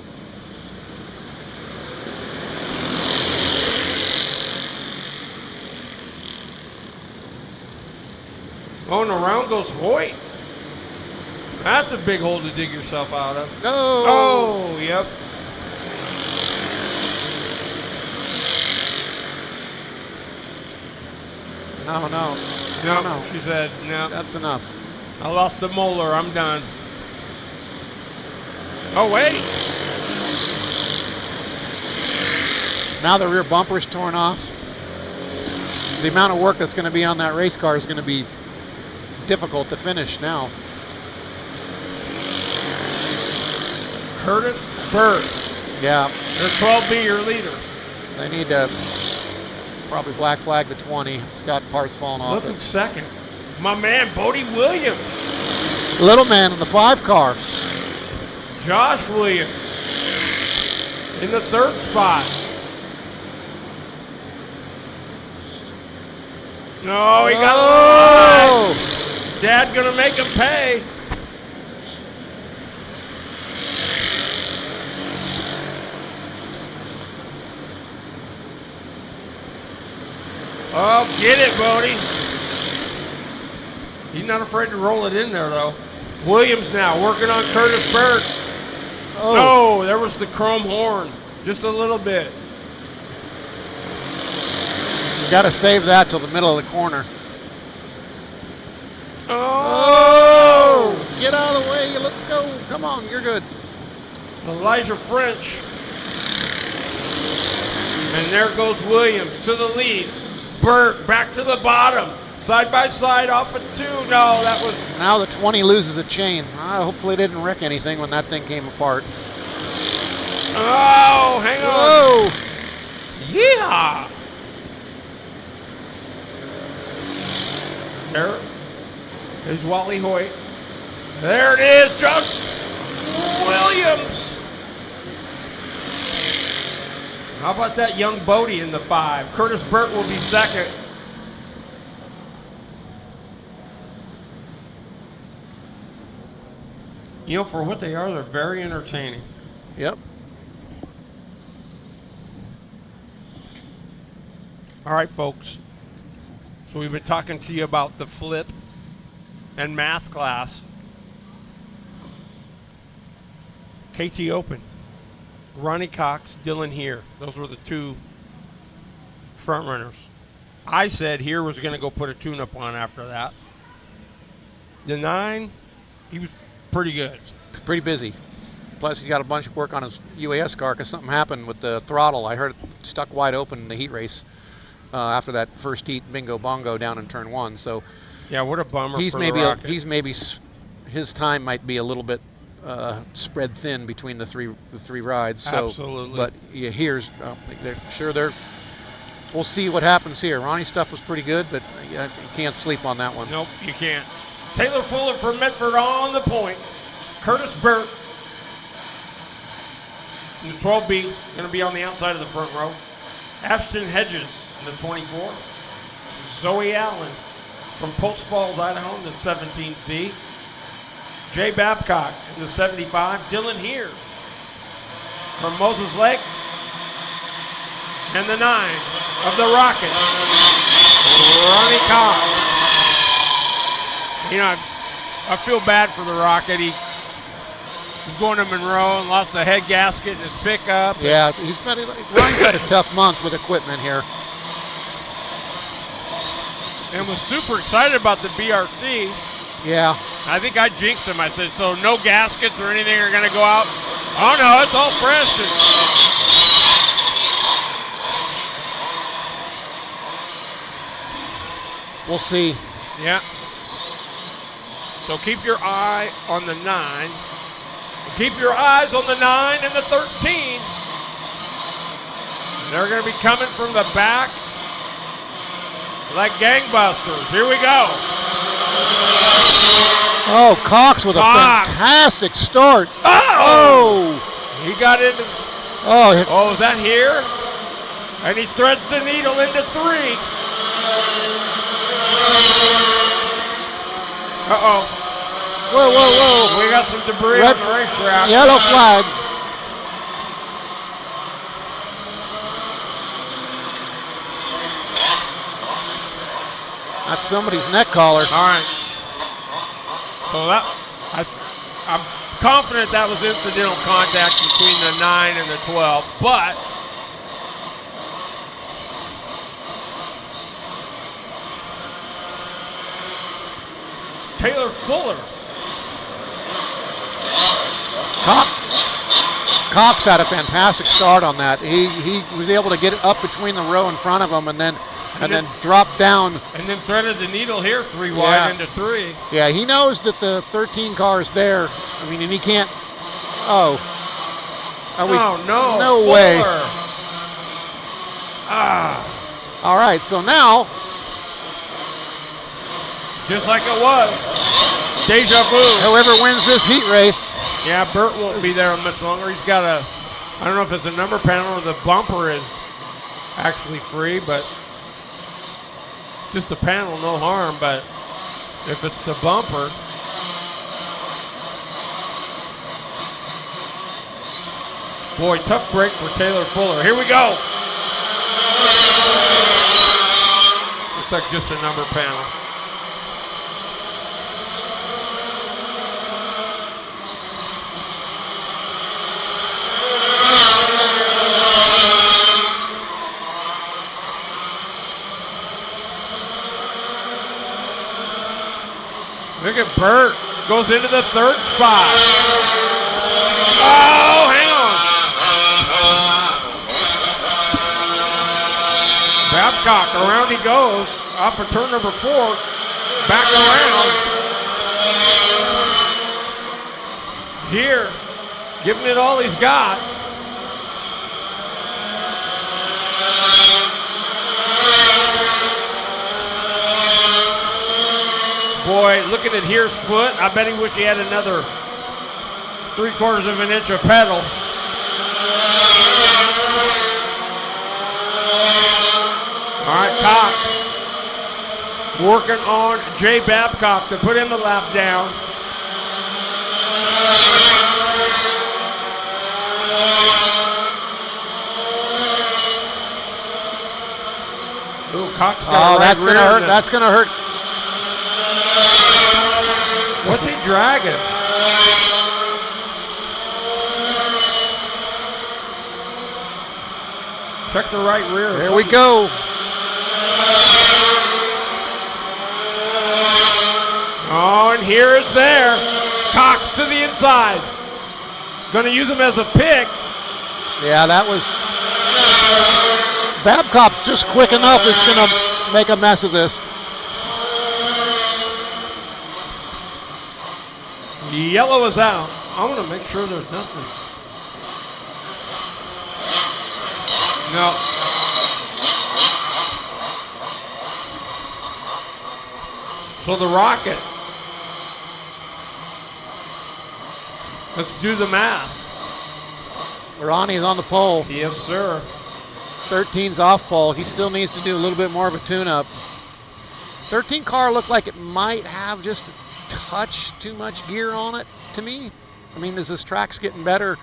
Oh, and around goes Hoyt. That's a big hole to dig yourself out of. No. Oh, yep. No. She said, no. That's enough. I lost a molar. I'm done. Oh, wait. Now the rear bumper's torn off. the amount of work that's going to be on that race car is going to be difficult to finish now. Curtis Bird, Yeah, your 12B, your leader. they need to probably black flag the 20. Scott Parts falling off Looking it. second. My man, Bodie Williams. Little man in the 5 car. Josh Williams in the 3rd spot. No, he got Oh! Dad gonna make him pay. Oh, get it, Bodie. He's not afraid to roll it in there, though. Williams now working on Curtis Bird. Oh, No, there was the chrome horn. Just a little bit. you got to save that till the middle of the corner. Oh! Get out of the way. Let's go. Come on, you're good. Elijah French. And there goes Williams to the lead. Burt back to the bottom. Side by side off of 2. No, that was... Now the 20 loses a chain. Hopefully it didn't wreck anything when that thing came apart. Oh, hang on. Whoa! Yeah. There is Wally Hoyt. There it is, Josh Williams. How about that young Bodie in the 5? Curtis Burt will be second. You know, for what they are, they're very entertaining. Yep. All right, folks. So we've been talking to you about the flip and math class. KT Open. Ronnie Cox, Dylan Here. Those were the 2 front runners. I said Here was going to go put a tune-up on after that. The 9, he was pretty good. Pretty busy. Plus, he's got a bunch of work on his UAS car because something happened with the throttle. I heard it stuck wide open in the heat race after that first heat bingo bongo down in turn 1. So Yeah, what a bummer he's for maybe the Rocket. his time might be a little bit spread thin between the three rides. So, Absolutely. But yeah, we'll see what happens here. Ronnie's stuff was pretty good, but you can't sleep on that one. Nope, you can't. Taylor Fuller from Medford on the point. Curtis Burt in the 12B, going to be on the outside of the front row. Ashton Hedges in the 24. Zoe Allen from Post Falls, Idaho in the 17C. Jay Babcock in the 75. Dylan Here from Moses Lake. And the 9 of the Rocket, Ronnie Cox. You know, I feel bad for the Rocket. He's going to Monroe and lost a head gasket in his pickup. Yeah, Ronnie's had a tough month with equipment here. And was super excited about the BRC. Yeah. I think I jinxed him. I said, so no gaskets or anything are going to go out? Oh, no, it's all fresh. We'll see. Yeah. So keep your eye on the 9. Keep your eyes on the 9 and the 13. They're going to be coming from the back like gangbusters. Here we go. Oh, Cox with Cox. a fantastic start. Oh! He got into. Oh, Oh, is that here? And he threads the needle into 3. Uh-oh. whoa, whoa, whoa. We got some debris Red- on the racetrack. Yellow flag. That's somebody's neck collar. All right. So that, I'm confident that was incidental contact between the 9 and the 12, but Taylor Fuller. Cox had a fantastic start on that. He was able to get it up between the row in front of him and then and then dropped down. And then threaded the needle here 3 Yeah. wide into 3. Yeah, he knows that the 13 car is there. I mean, and he can't. Oh. Are we, Oh, no. No way. Fuller. Ah. All right, so now. Just like it was. Deja vu. Whoever wins this heat race. Yeah, Burt won't be there much longer. He's got a, I don't know if it's a number panel or the bumper is actually free, but just the panel, no harm. But if it's the bumper, boy, tough break for Taylor Fuller. Here we go. Looks like just a number panel. Look at Burt. Goes into the 3rd spot. Oh, hang on. Babcock, around he goes. Off of turn number 4. Back around. Here, giving it all he's got. Boy, looking at Here's foot, I bet he wish he had another 3/4 of an inch of pedal. All right, Cox working on Jay Babcock to put him a lap down. Ooh, Cox got That's gonna hurt. That's gonna hurt. What's he dragging? Check the right rear. There we go. Oh, and here is there. Cox to the inside. Going to use him as a pick. Yeah, that was. Babcock's just quick enough. It's going to make a mess of this. Yellow is out. I want to make sure there's nothing. No. So the Rocket. Let's do the math. Ronnie's on the pole. Yes, sir. 13's off pole. He still needs to do a little bit more of a tune-up. 13 car looked like it might have just a touch too much gear on it to me. I mean, as this track's getting better,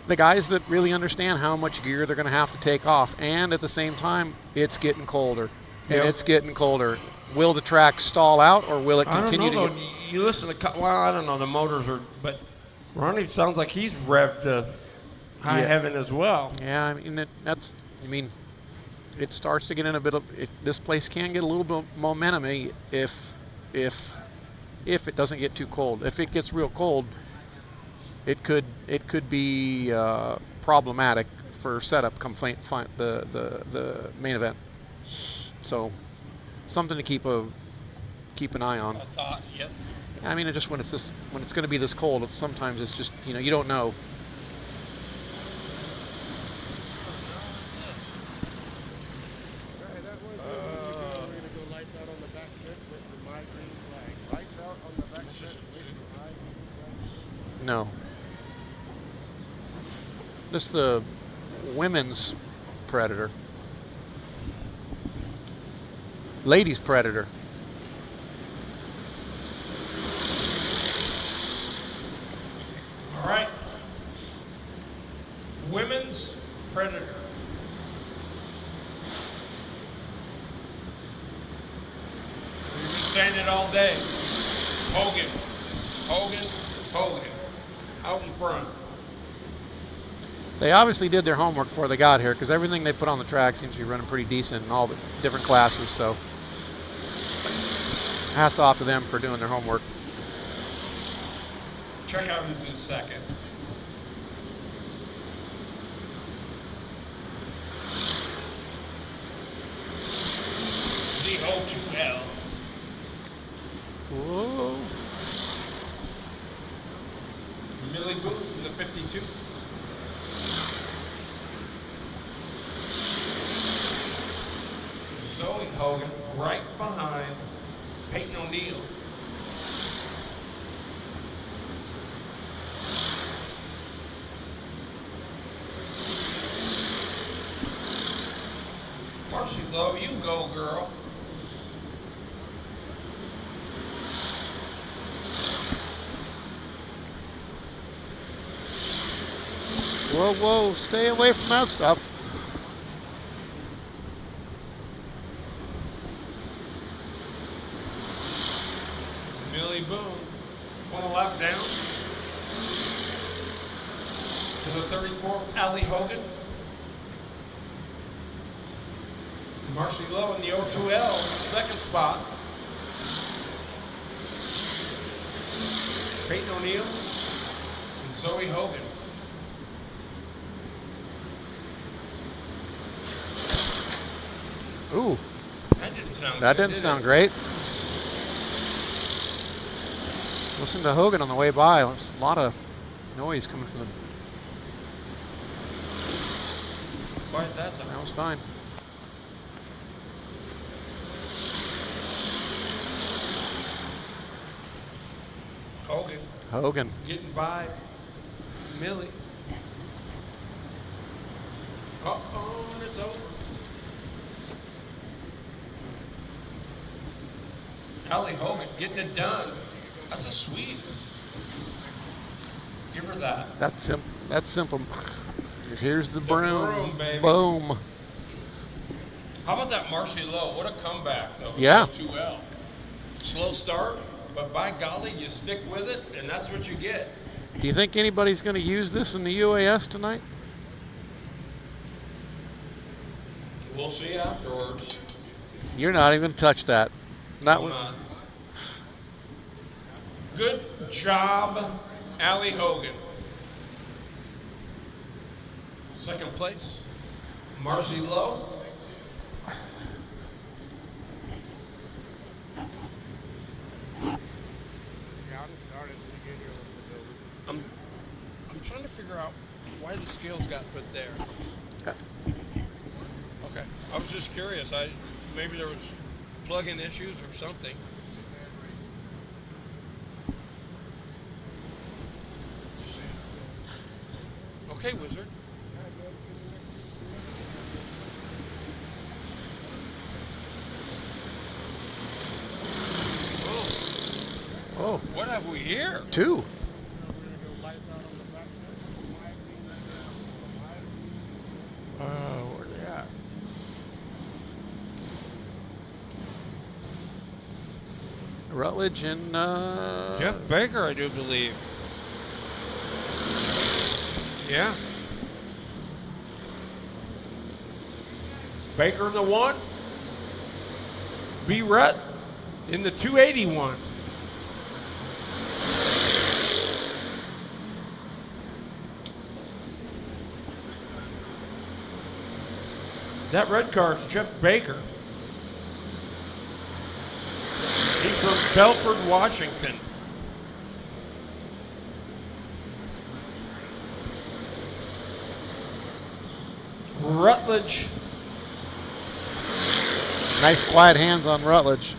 the guys that really understand how much gear they're going to have to take off, and at the same time, it's getting colder. And it's getting colder. Will the track stall out, or will it continue I don't know, to get... You listen to, well, I don't know, the motors are, but Ronnie sounds like he's revved to high heaven as well. Yeah, I mean, it starts to get in a bit of, this place can get a little bit momentum if it doesn't get too cold. If it gets real cold, it could be problematic for setup come the main event. So something to keep an eye on. I thought, yep. I mean, it just when it's going to be this cold, sometimes it's just, you don't know. No. This is the women's Predator. Ladies Predator. All right. Women's Predator. We've been saying it all day. Hogan. Out in front. They obviously did their homework before they got here, because everything they put on the track seems to be running pretty decent in all the different classes. So hats off to them for doing their homework. Check out who's in second. the O2L. Whoa. Millie Booth in the 52. Zoe Hogan right behind Peyton O'Neill. Marcy Lowe, you go, girl. Whoa, whoa, stay away from that stuff. Millie Boone, 1 lap down. To the 34, Allie Hogan. Marcy Lowe in the O2L, second spot. Peyton O'Neill and Zoe Hogan. Ooh, That didn't sound that good, didn't did sound it? great. Listen to Hogan on the way by. There's a lot of noise coming from the. Quiet that down. That was fine. Hogan Hogan. getting by Millie. Uh-oh, and it's over. Allie Hogan getting it done. That's a sweep. Give her that. That's simple. Here's the broom, broom. baby. Boom. How about that Marcy Lowe? What a comeback, though. Yeah. 2L. Slow start, but by golly, you stick with it, and that's what you get. Do you think anybody's going to use this in the UAS tonight? We'll see afterwards. You're not even touch that. Not Come with. on. Good job, Allie Hogan. Second place, Marcy Lowe. I'm trying to figure out why the scales got put there. Okay, I was just curious. Maybe there was plug-in issues or something. Okay, Wizard. Oh, What have we here? 2. Where they at? Rutledge and Jeff Baker, I do believe. Yeah. Baker in the 1. B. Rutt in the 281. That red car is Jeff Baker. He's from Belford, Washington. Rutledge. nice quiet hands on Rutledge.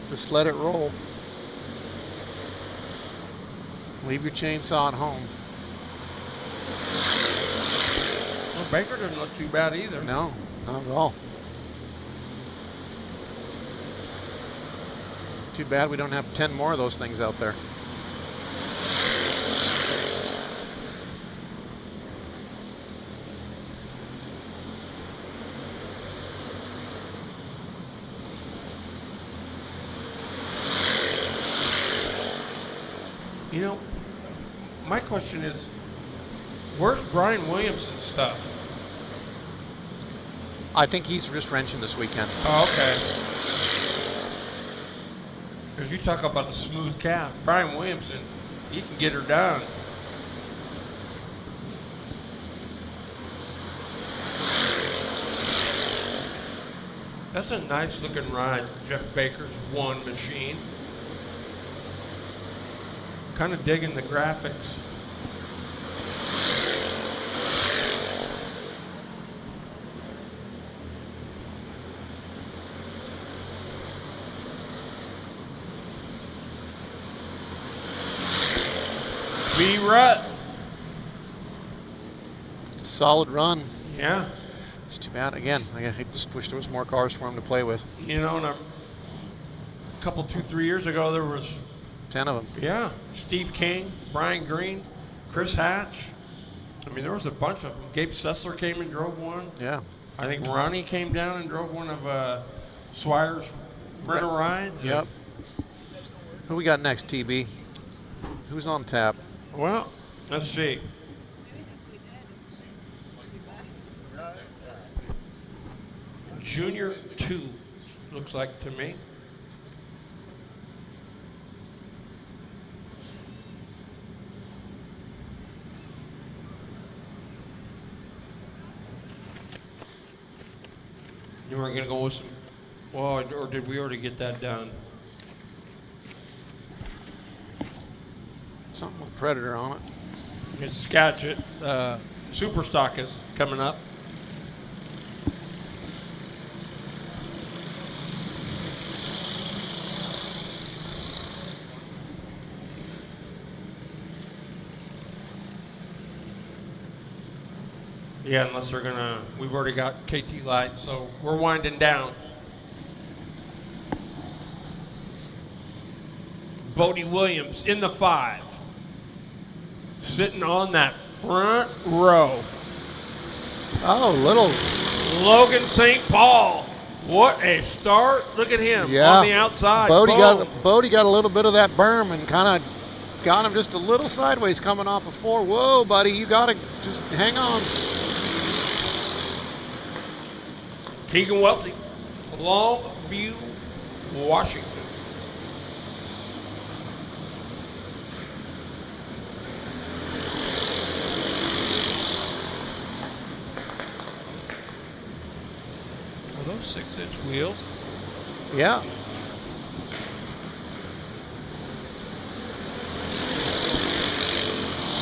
Just let it roll. Leave your chainsaw at home. Well, Baker doesn't look too bad either. No, not at all. Too bad we don't have 10 more of those things out there. You know, my question is, where's Brian Williamson's stuff? I think he's just wrenching this weekend. Oh, okay. Because you talk about the smooth cap. Brian Williamson, he can get her done. That's a nice looking ride. Jeff Baker's one machine. Kind of digging the graphics. B-Rut. Solid run. Yeah. It's too bad. Again, I just wish there was more cars for him to play with. You know, and a couple, 2-3 years ago, there was 10 of them. Yeah, Steve King, Brian Green, Chris Hatch. I mean, there was a bunch of them. Gabe Sessler came and drove one. Yeah. I think Ronnie came down and drove one of Swire's rental rides. Yep. Who we got next, TB? Who's on tap? Well, let's see. Junior 2, looks like to me. You weren't going to go with some, well, or did we already get that done? Something with Predator on it. It's Skagit. Super Stock is coming up. Yeah, unless they're gonna, we've already got KT Light, so we're winding down. Bodie Williams in the 5. Sitting on that front row. Oh, little. Logan St. Paul. What a start. Look at him on the outside. Bodie got a little bit of that berm and kind of got him just a little sideways coming off of 4. Whoa, buddy, you got to just hang on. Keegan Welty, Longview, Washington. Are those 6-inch wheels? Yeah.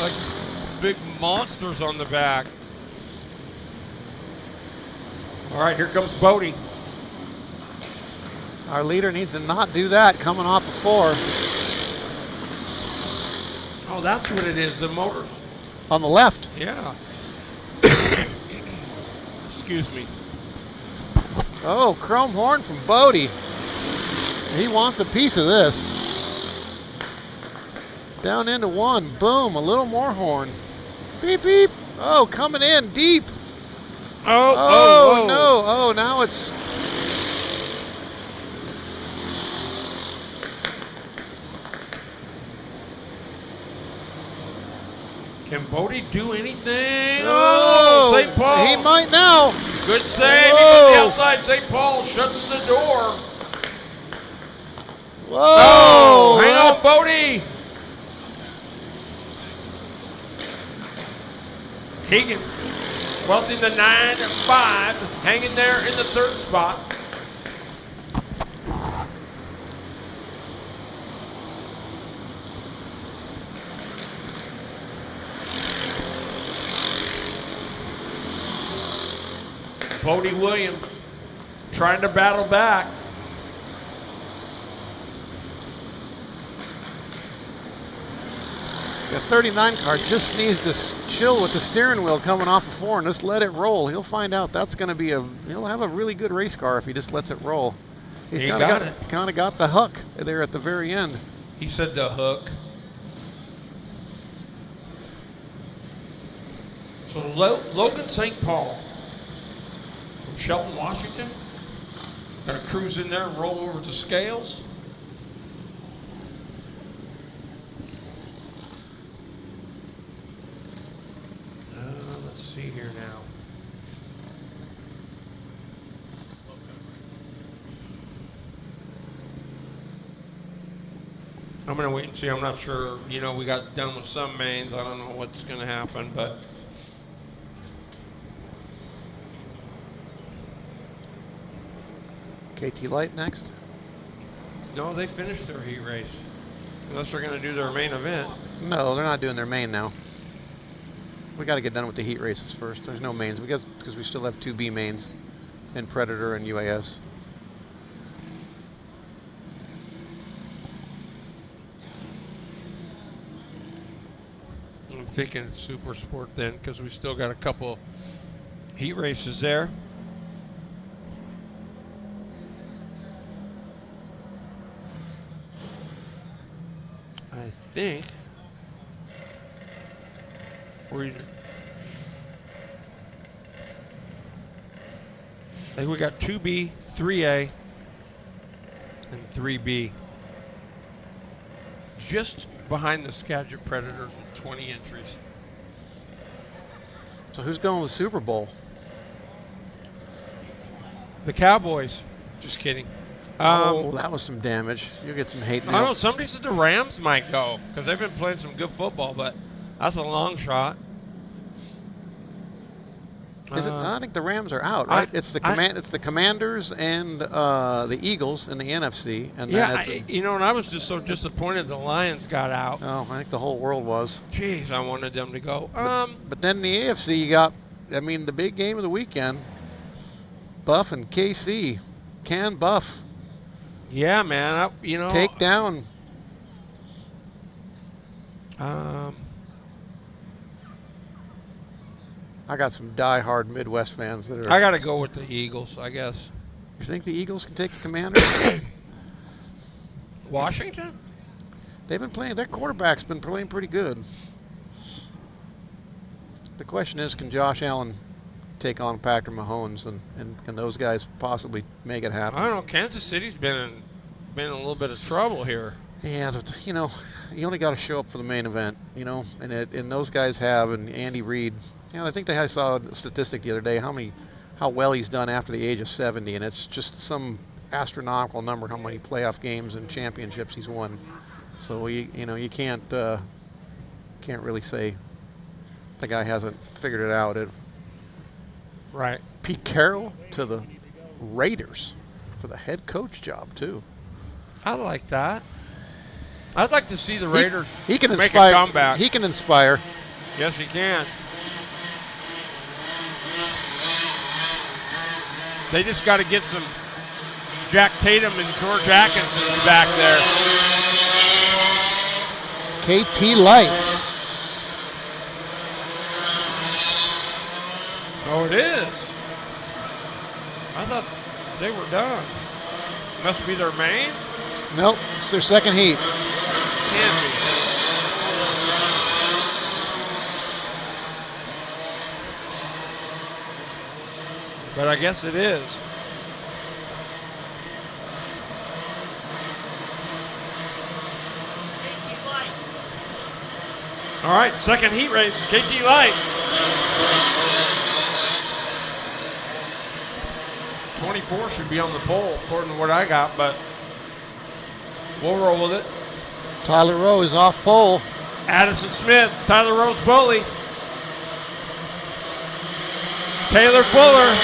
Like big monsters on the back. All right, here comes Bodie. Our leader needs to not do that coming off of 4. Oh, that's what it is, the motors. On the left. Yeah. Excuse me. Oh, chrome horn from Bodie. He wants a piece of this. Down into 1. Boom, a little more horn. Beep, beep. Oh, coming in deep. Oh, no. Oh, now it's. Can Bodie do anything? Oh, St. Paul. He might now. Good save. He's on the outside. St. Paul shuts the door. Whoa. Oh, hang on, Bodie. Keegan Welting the 9-5, hanging there in the 3rd spot. Bodie Williams trying to battle back. The 39 car just needs to chill with the steering wheel coming off of 4 and just let it roll. He'll find out that's going to be he'll have a really good race car if he just lets it roll. He's kind of got the hook there at the very end. He said the hook. So Logan St. Paul from Shelton, Washington. Gonna cruise in there and roll over the scales. Let's see here now. I'm gonna wait and see. I'm not sure. You know, we got done with some mains. I don't know what's gonna happen, but. KT Light next. No, they finished their heat race. Unless they're going to do their main event. No, they're not doing their main now. We got to get done with the heat races first. There's no mains because we still have 2 B mains in Predator and UAS. I'm thinking it's Super Sport then because we still got a couple heat races there. I think we got 2B, 3A, and 3B. Just behind the Skagit Predators with 20 entries. So who's going to the Super Bowl? The Cowboys. Just kidding. Oh, that was some damage. You'll get some hate I don't know. mail. Somebody said the Rams might go because they've been playing some good football, but that's a long shot. Is it? I think the Rams are out, right? It's the Commanders and the Eagles in the NFC, and Yeah, then it's and I was just so disappointed the Lions got out. oh, I think the whole world was. Jeez, I wanted them to go. But then the AFC, you got, I mean, the big game of the weekend, Buff and KC. Can Buff Yeah, man. take down? I got some die-hard Midwest fans that are. I got to go with the Eagles, I guess. You think the Eagles can take the Commanders? Washington? They've been playing. Their quarterback's been playing pretty good. The question is, can Josh Allen take on Patrick Mahomes, and can those guys possibly make it happen? I don't know. Kansas City's been in a little bit of trouble here. Yeah, you only got to show up for the main event, and those guys have, and Andy Reid. I think I saw a statistic the other day how well he's done after the age of 70, and it's just some astronomical number how many playoff games and championships he's won. So you can't really say the guy hasn't figured it out. Right. Pete Carroll to the Raiders for the head coach job too. I like that. I'd like to see the Raiders he can make inspire, a comeback. He can inspire. Yes, he can. They just got to get some Jack Tatum and George Atkinson back there. KT Light. Oh, it is. I thought they were done. Must be their main? Nope, it's their second heat. Can't be. But I guess it is. All right, second heat race, KT Light. 24 should be on the pole, according to what I got, but we'll roll with it. Tyler Rowe is off pole. Addison Smith, Tyler Rose Bully. Taylor Fuller.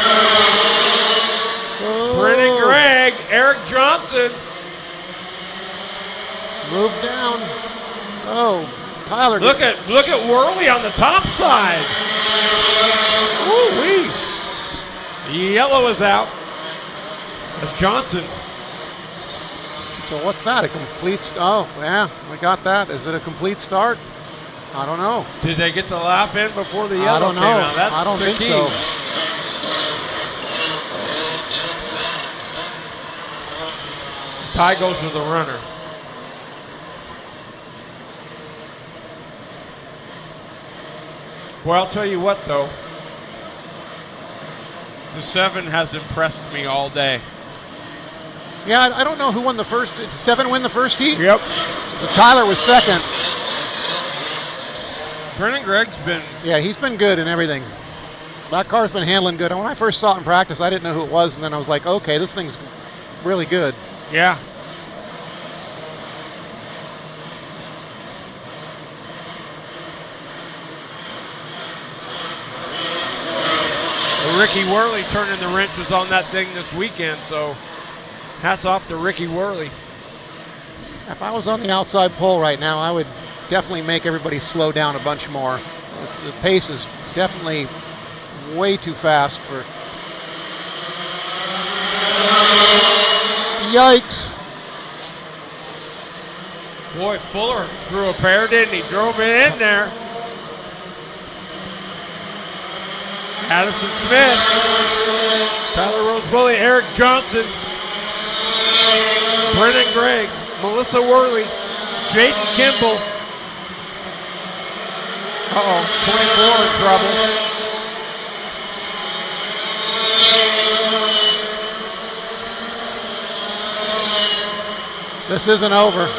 Brennan Gregg, Eric Johnson. Move down. Oh, Tyler. Look at Worley on the top side. Woo-wee. Yellow is out. That's Johnson. So what's that? A complete? Oh, yeah, we got that. Is it a complete start? I don't know. Did they get the lap in before the yellow I don't know. came out? That's I don't the think key. so. Tie goes to the runner. Well, I'll tell you what, though. The 7 has impressed me all day. Yeah, I don't know who won the first. Did 7 win the first heat? Yep. So Tyler was second. Brennan Gregg's been... Yeah, he's been good in everything. That car's been handling good. And when I first saw it in practice, I didn't know who it was, and then I was like, okay, this thing's really good. Yeah. Ricky Worley turning the wrenches on that thing this weekend, so Hats off to Ricky Worley. If I was on the outside pole right now, I would definitely make everybody slow down a bunch more. The pace is definitely way too fast for. Yikes. Boy, Fuller threw a pair, didn't he? Drove it in there. Addison Smith, Tyler Rose Bully, Eric Johnson, Brennan Gregg, Melissa Worley, Jaden Kimball. 24 in trouble. This isn't over.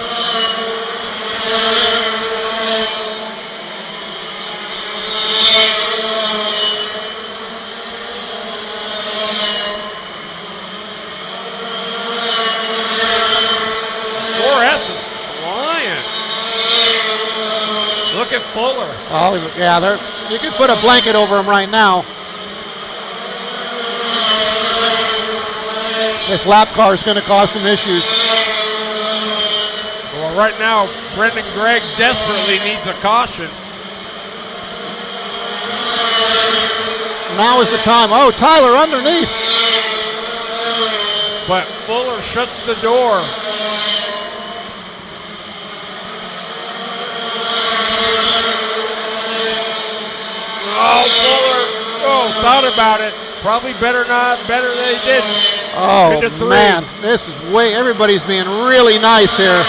Look at Fuller. Oh, yeah, you can put a blanket over him right now. This lap car is going to cause some issues. Well, right now, Brendan Gregg desperately needs a caution. Now is the time. Oh, Tyler underneath. But Fuller shuts the door. Oh, Fuller. Oh, thought about it. Probably better they didn't. Oh, man. This is everybody's being really nice here.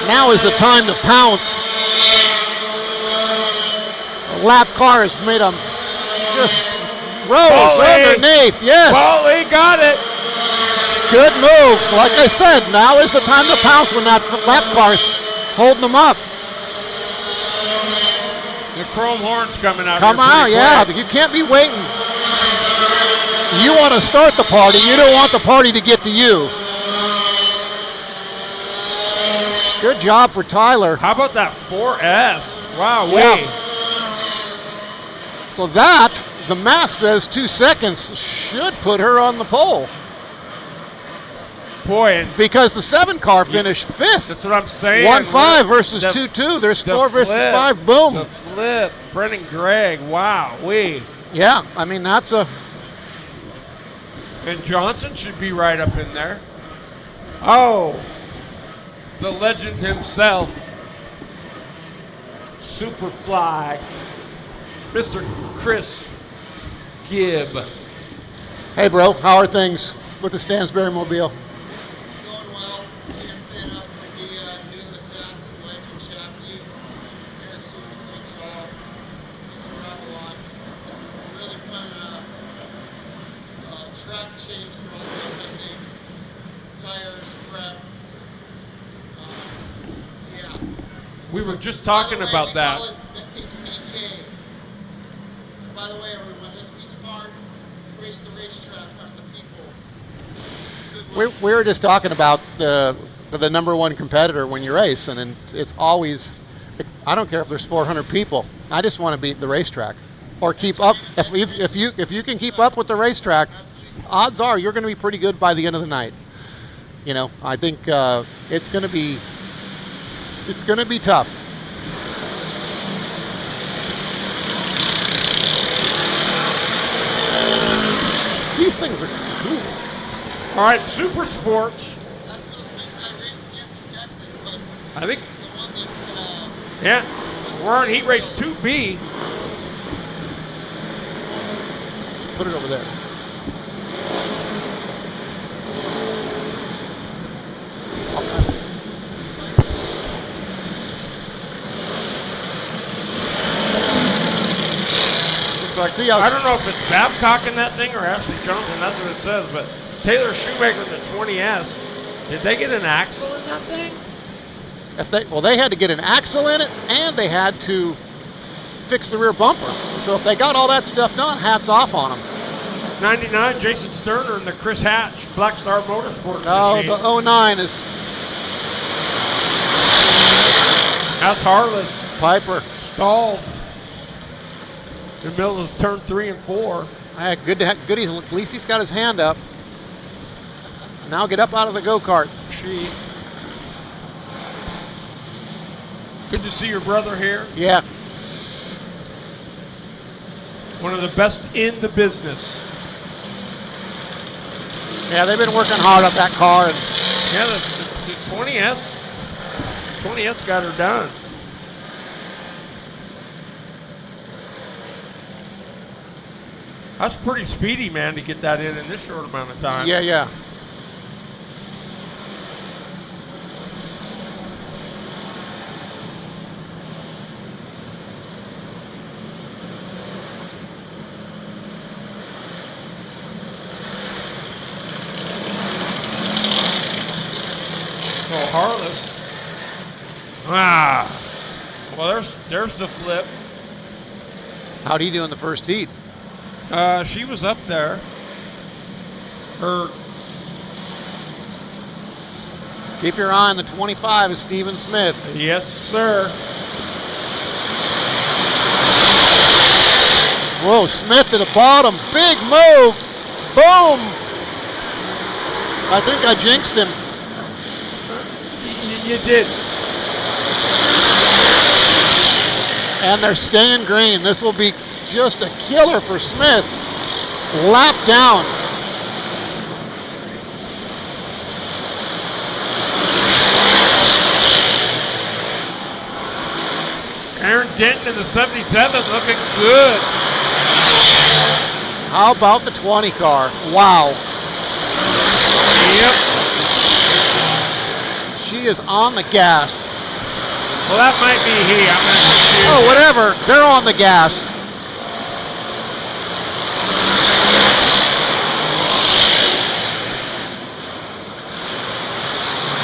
Now is the time to pounce. The lap car has made them just rolls underneath. Yes. Boley got it. Good move. Like I said, now is the time to pounce when that lap car's holding them up. The chrome horn's coming out. Come on, yeah. You can't be waiting. You want to start the party. You don't want the party to get to you. Good job for Tyler. How about that 4S? Wow, yeah. So that, the math says 2 seconds should put her on the pole. Boy, and because the 7 car finished 5th. That's what I'm saying. 1-5 versus 2-2. There's 4 versus 5. Boom. The flip. Brendan Gregg. Wow. Yeah, I mean, that's a. And Johnson should be right up in there. Oh, the legend himself, Superfly, Mr. Chris Gibb. Hey, bro, how are things with the Stansberry Mobile? Going well. Can't say enough for the new Assassin Legend chassis. Eric's doing a great job. This will drive a lot. Really fun track change for all of us, I think. Tires, prep. Yeah. We were just talking about that. It's BK. And by the way, everyone, let's be smart. Race the racetrack, not the people. We were just talking about the number one competitor when you race, and it's always, I don't care if there's 400 people. I just want to beat the racetrack or keep up. If you can keep up with the racetrack, odds are you're going to be pretty good by the end of the night. You know, I think it's going to be tough. These things are cool. All right, Super Sports. That's those things I raced against in Texas, but I think. the one that. Yeah, we're on heat race 2B. Put it over there. Like, I don't know if it's Babcock in that thing or Ashley Johnson. That's what it says. But Taylor Shoemaker in the 20S, did they get an axle in that thing? They had to get an axle in it, and they had to fix the rear bumper. So if they got all that stuff done, hats off on them. 99, Jason Sterner in the Chris Hatch Black Star Motorsports. Oh, machine. the 09 is. That's Harless. Piper. Stalled. In the middle of turn 3 and 4. Good. At least he's got his hand up. Now get up out of the go-kart. Good to see your brother here. Yeah. One of the best in the business. Yeah, they've been working hard on that car. And Yeah, the 20S. 20S got her done. That's pretty speedy, man, to get that in this short amount of time. yeah, yeah. So Harless. Ah. Well, there's the flip. How'd he do in the first heat? She was up there. Keep your eye on the 25 is Steven Smith. Yes, sir. Whoa, Smith to the bottom. Big move. Boom. I think I jinxed him. You did. And they're staying green. This will be just a killer for Smith. Lap down. Aaron Denton in the 77 looking good. How about the 20 car? Wow. Yep. She is on the gas. Well, that might be he. I'm not confused. Oh, whatever. They're on the gas.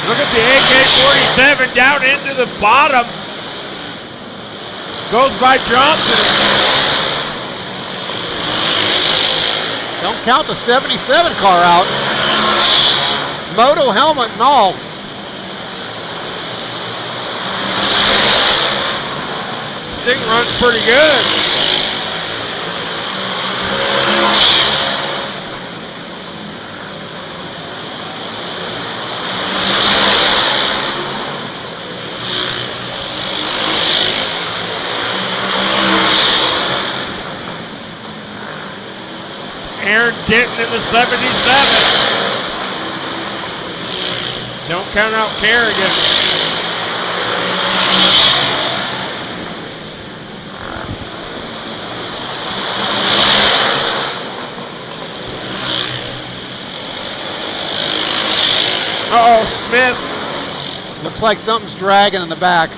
Look at the AK-47 down into the bottom. Goes by Johnson. Don't count the 77 car out. Moto helmet and all. Thing runs pretty good. Aaron Denton in the 77. Don't count out Kerrigan. Uh-oh, Smith. Looks like something's dragging in the back.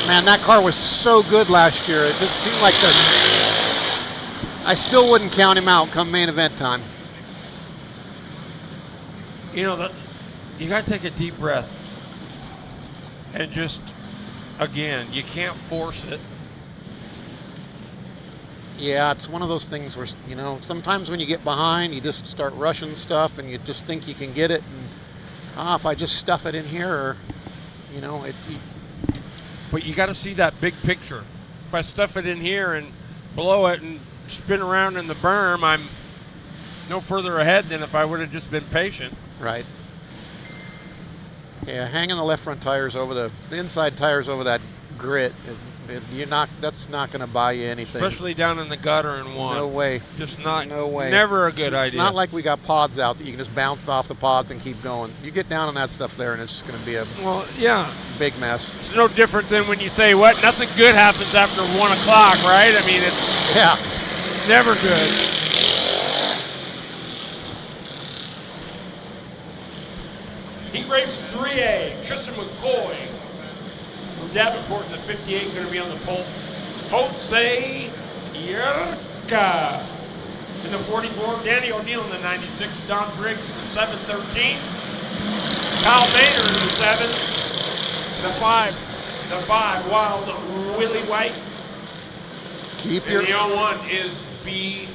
Man, that car was so good last year. It just seemed like I still wouldn't count him out come main event time. You know, you got to take a deep breath. And just, again, you can't force it. Yeah, it's one of those things where, you know, sometimes when you get behind, you just start rushing stuff and you just think you can get it. And, if I just stuff it in here, or, you know, But you got to see that big picture. If I stuff it in here and blow it and spin around in the berm, I'm no further ahead than if I would have just been patient. Right. Yeah, hanging the left front tires over the inside tires over that grit, that's not going to buy you anything. Especially down in the gutter in one. No way. Just not. No way. Never a good idea. It's not like we got pods out that you can just bounce off the pods and keep going. You get down on that stuff there, and it's just going to be a big mess. It's no different than when you say, what, nothing good happens after 1 o'clock, right? I mean, it's never good. Heat race 3A, Tristan McCoy from Davenport in the 58, going to be on the pole. Jose Yerka in the 44, Danny O'Neill in the 96, Don Briggs in the 713, Kyle Maynard in the 7, the 5, Wild Willie White. And the 01 is B.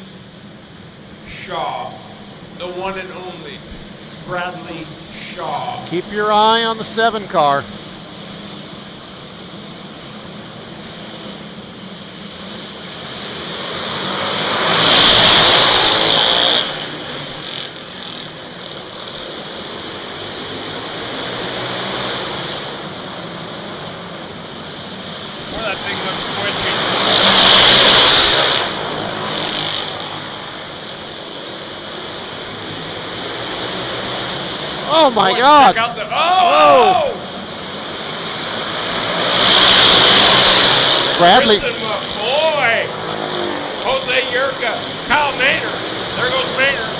Shaw, the one and only Bradley Shaw. Keep your eye on the 7 car. Oh my Boy, God. check out the, oh! Bradley. Kristen McCoy. Jose Yurka. Kyle Maynard. There goes Maynard.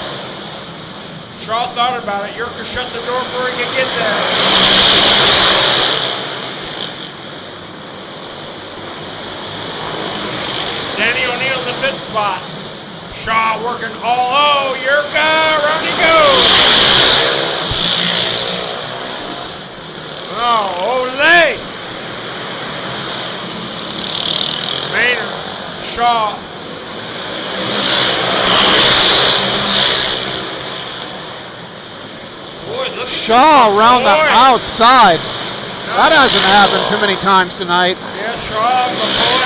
Shaw thought about it. Yurka shut the door before he could get there. Danny O'Neal in the fifth spot. Shaw working all. Oh, Yurka. Around he goes. Oh, Olay. Maynard. Shaw. Boy, look at Shaw around the McCoy. outside. That hasn't happened too many times tonight. Yeah, Shaw, McCoy.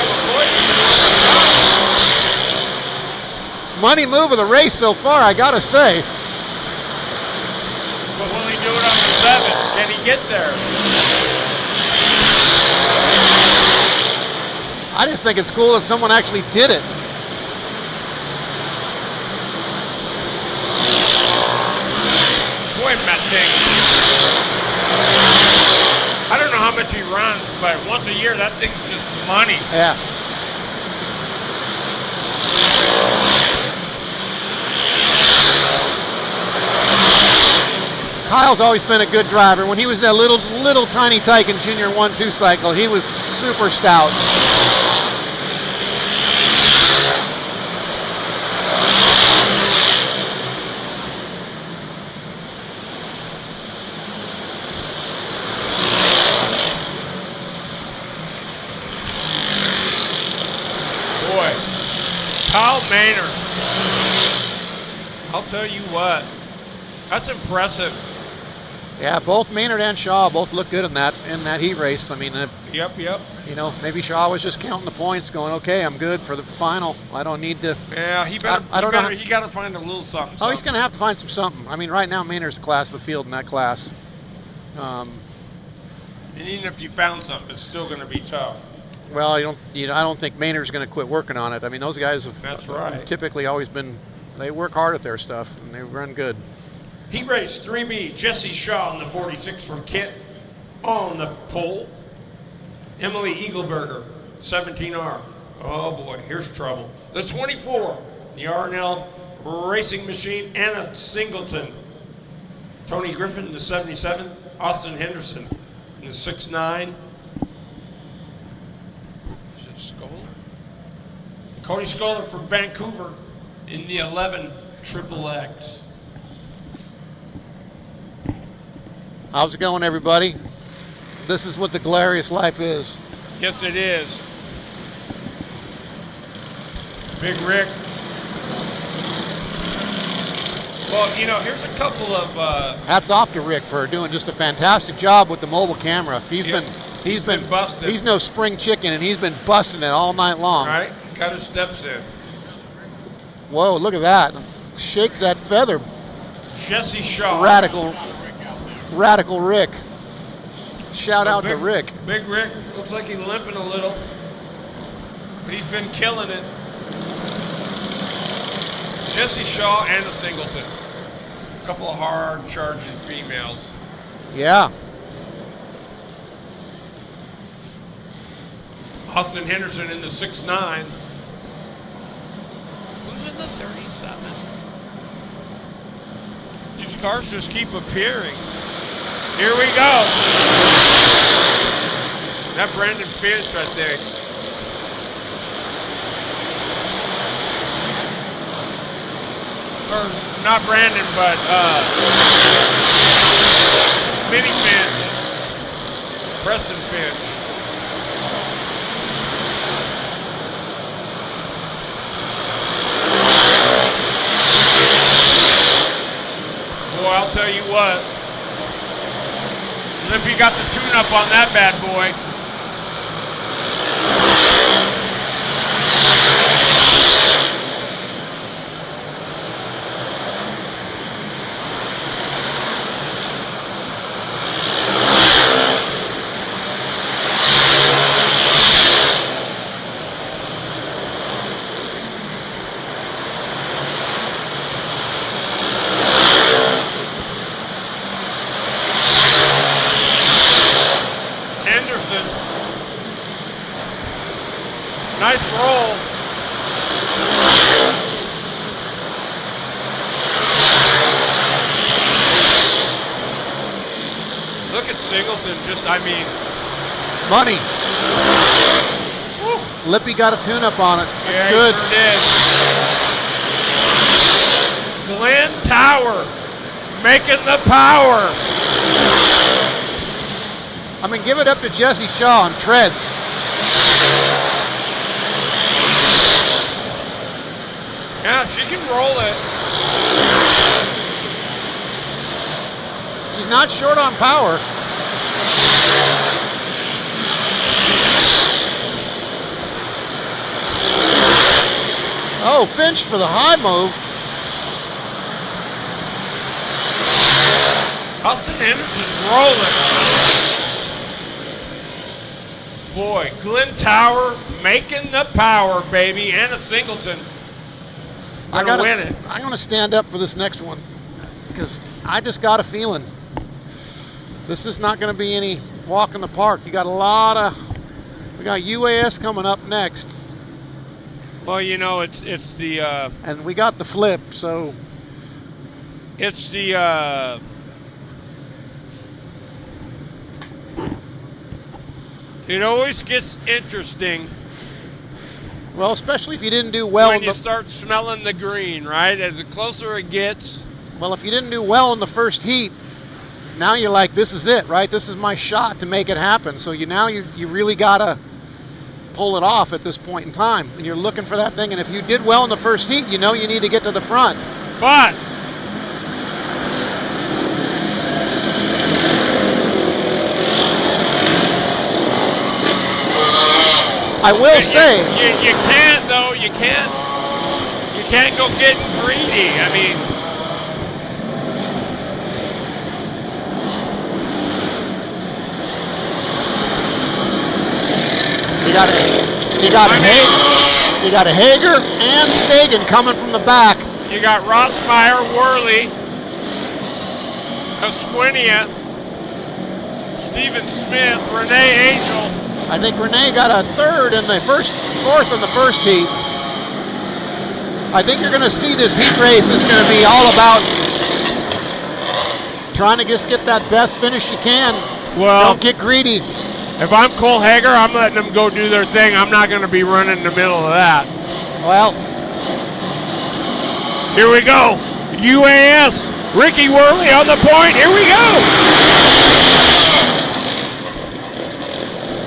Money move of the race so far, I gotta say. But will he do it on the 7? Can he get there? I just think it's cool that someone actually did it. Boy, Matt Ding. I don't know how much he runs, but once a year, that thing's just money. Yeah. Kyle's always been a good driver. When he was that little tiny Tyken Junior 1-2 cycle, he was super stout. Boy, Kyle Maynard. I'll tell you what, that's impressive. Yeah, both Maynard and Shaw both look good in that heat race. I mean, Yep. you know, maybe Shaw was just counting the points, going, okay, I'm good for the final. I don't need to. Yeah, he I don't know better. how- He got to find a little something. Oh, he's going to have to find something. I mean, right now Maynard's the class of the field in that class. And even if you found something, it's still going to be tough. Well, I don't think Maynard's going to quit working on it. I mean, those guys have That's right. typically always been. They work hard at their stuff and they run good. Heat race 3B, Jesse Shaw in the 46 from Kit on the pole. Emily Eagleberger, 17R. Oh boy, here's trouble. The 24, the R&L Racing Machine, Anna Singleton. Tony Griffin in the 77, Austin Henderson in the 6'9". Is it Scholar? Cody Scholar from Vancouver in the 11 XXX. How's it going, everybody? This is what the glorious life is. Yes, it is. Big Rick. Well, you know, here's a couple of. Hats off to Rick for doing just a fantastic job with the mobile camera. He's been busted. He's no spring chicken, and he's been busting it all night long. All right, got his steps in. Whoa, look at that! Shake that feather, Jesse Shaw. radical Rick. Shout out to Big- Rick. Big Rick looks like he's limping a little, but he's been killing it. Jesse Shaw and a Singleton. A couple of hard charging females. Yeah. Austin Henderson in the 6'9". Who's in the 37? These cars just keep appearing. Here we go. That Brandon Finch right there. Or not Brandon, but Mini Finch. Preston Finch. Boy, I'll tell you what. Lippy got the tune-up on that bad boy. Austin, just, I mean, Money. Lippy got a tune-up on it. That's yeah, good. He sure did. Glenn Tower making the power. I mean, give it up to Jesse Shaw on treads. Yeah, she can roll it. She's not short on power. Oh, Finch for the high move. Austin Anderson's rolling. Boy, Glenn Tower making the power, baby. Anna Singleton gonna win it. I'm going to stand up for this next one because I just got a feeling this is not going to be any walk in the park. You got we got UAS coming up next. Well, you know, it's the and we got the flip, so it's the it always gets interesting well, especially if you didn't do well when you start smelling the green, right? As the closer it gets. Well, if you didn't do well in the first heat, now you're like, this is it, right? This is my shot to make it happen. So you really gotta pull it off at this point in time, and you're looking for that thing. And if you did well in the first heat, you know you need to get to the front. But I will say you can't though. You can't go getting greedy. I mean, you got a Hager and Stagen coming from the back. you got Rossmeyer, Worley, Esquinia, Stephen Smith, Renee Angel. I think Renee got a fourth in the first heat. I think you're going to see this heat race is going to be all about trying to just get that best finish you can. Well, don't get greedy. If I'm Cole Hager, I'm letting them go do their thing. I'm not going to be running in the middle of that. Well, here we go. UAS, Ricky Worley on the point. Here we go.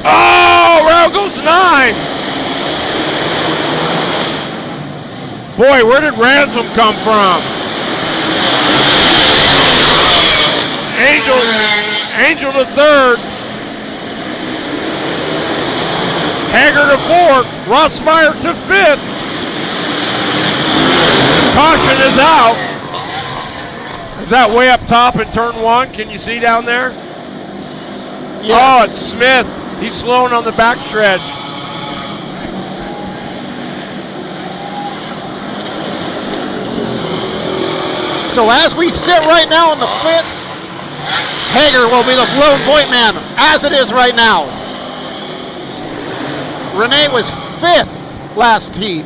Oh, round goes 9. Boy, where did Ransom come from? Angel to third. Hager to fourth. Rossmeyer to fifth. Caution is out. Is that way up top in turn 1? Can you see down there? yes. Oh, it's Smith. He's slowing on the back stretch. So as we sit right now on the fifth, Hager will be the lone point man, as it is right now. Renee was 5th last heat.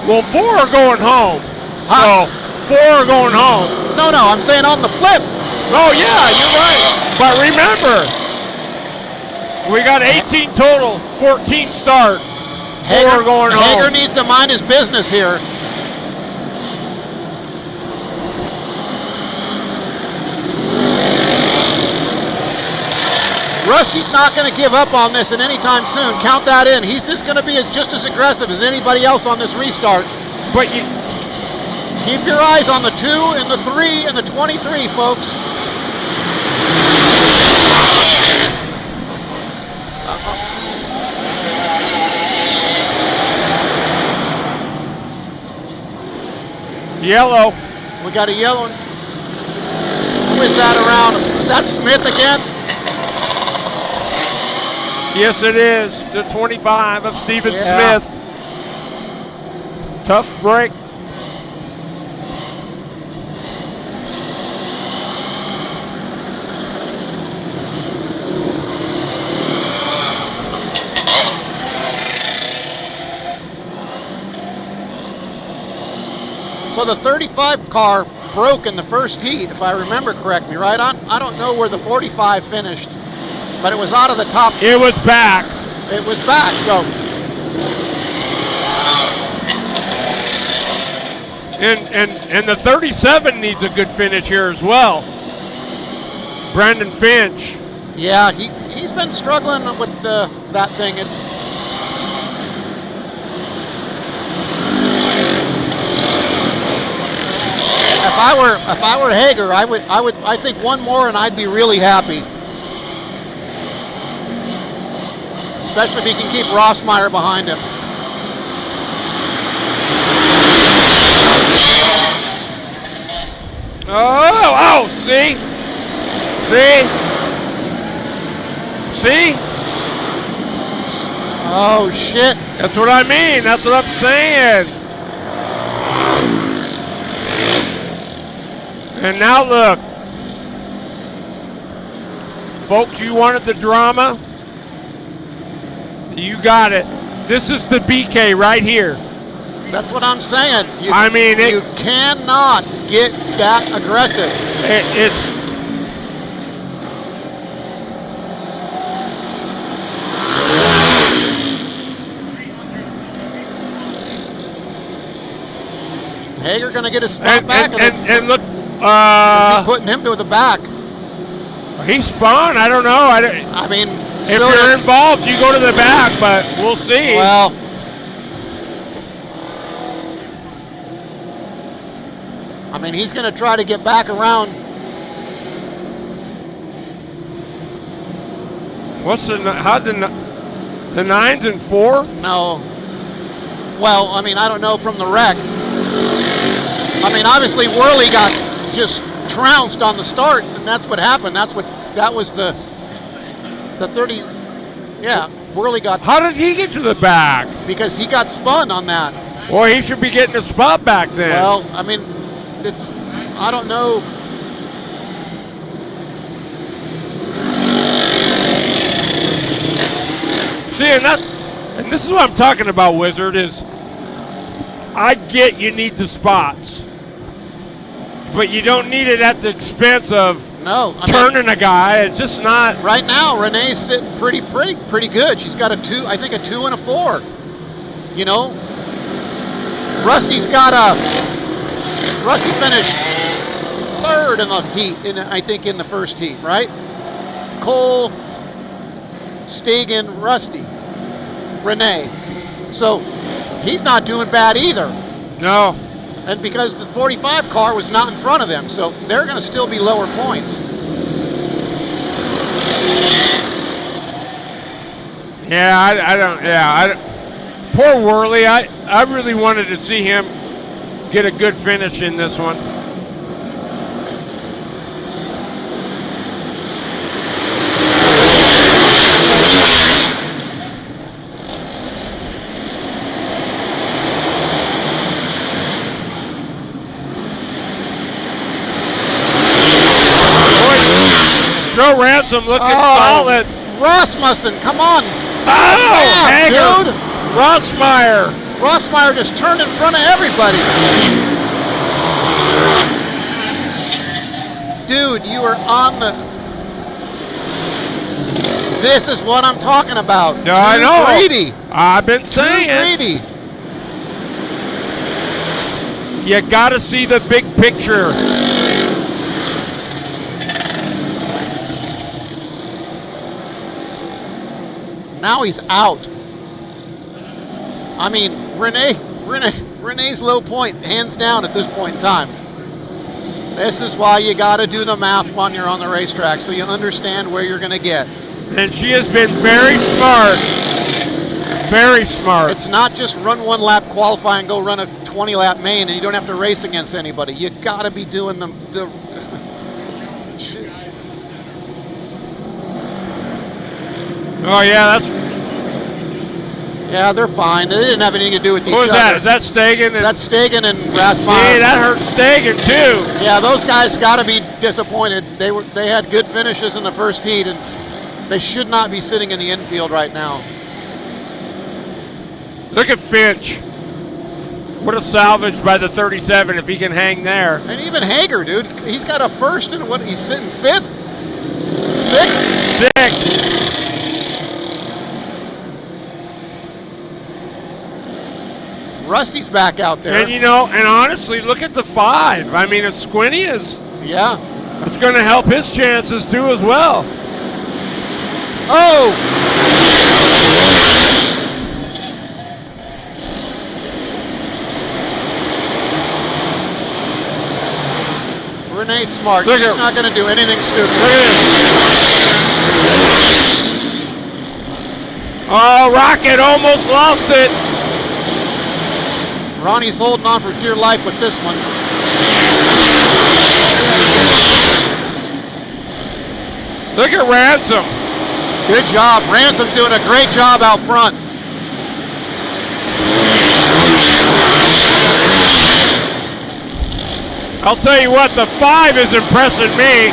Well, 4 are going home. Huh? So 4 are going home. No, I'm saying on the flip. Oh, yeah, you're right. But remember, we got 18 total, 14 start. 4 are going home. Hager needs to mind his business here. Rusty's not going to give up on this anytime soon. Count that in. He's just going to be just as aggressive as anybody else on this restart. But you keep your eyes on the 2 and the 3 and the 23, folks. Yellow. We got a yellow. Who is that around? Is that Smith again? Yes, it is. The 25 of Stephen Yeah. Smith. Tough break. So the 35 car broke in the first heat, if I remember correctly, right? I don't know where the 45 finished. but it was out of the top. It was back. It was back, so. And the 37 needs a good finish here as well. Brandon Finch. Yeah, he's been struggling with that thing. If I were Hager, I think one more and I'd be really happy. Especially if he can keep Rossmeyer behind him. Oh, see? Oh, shit. That's what I mean. That's what I'm saying. And now look. Folks, you wanted the drama? You got it. This is the BK right here. That's what I'm saying. You cannot get that aggressive. It's Hager going to get his spot back. And look, putting him to the back. He spun. I don't know. I mean, if you're involved, you go to the back, but we'll see. Well, I mean, he's going to try to get back around. What's the 9's and 4? No. Well, I mean, I don't know from the wreck. I mean, obviously Worley got just trounced on the start, and that's what happened. That was the 30. Yeah, Worley got. How did he get to the back? Because he got spun on that. Well, he should be getting a spot back then. Well, I mean, I don't know. See, and this is what I'm talking about, Wizard, is I get you need the spots, but you don't need it at the expense of turning a guy. It's just not. Right now, Renee's sitting pretty good. She's got a 2 and a 4. You know, Rusty finished third in the heat, I think in the first heat, right? Cole, Stegan, Rusty, Renee. So he's not doing bad either. No. And because the 45 car was not in front of them, so they're going to still be lower points. Yeah, I don't. Poor Worley. I really wanted to see him get a good finish in this one. Joe Ransom looking solid. Rasmussen, come on. Oh, Hager. Dude. Rossmeyer just turned in front of everybody. Dude, you are on the. This is what I'm talking about. No, I know. Greedy. I've been saying it. Greedy. You got to see the big picture. Now he's out. I mean, Renee's low point, hands down at this point in time. This is why you got to do the math when you're on the racetrack, so you understand where you're going to get. And she has been very smart. Very smart. It's not just run one lap, qualify, and go run a 20-lap main, and you don't have to race against anybody. You got to be doing the Oh, yeah, yeah, they're fine. They didn't have anything to do with each other. Who is that? Is that Stegan? That's Stegan and Rasmussen. Yeah, that hurt Stegan, too. Yeah, those guys got to be disappointed. They had good finishes in the first heat, and they should not be sitting in the infield right now. Look at Finch. What a salvage by the 37 if he can hang there. And even Hager, dude, he's got a first and he's sitting 5th? 6th? Rusty's back out there. And you know, and honestly, look at the 5. I mean, if Squinty is, yeah, it's going to help his chances too as well. Oh! Renee's smart. Look He's at- not going to do anything stupid. Look at this. Oh, Rocket almost lost it. Ronnie's holding on for dear life with this one. Look at Ransom. Good job. Ransom's doing a great job out front. I'll tell you what, the 5 is impressing me.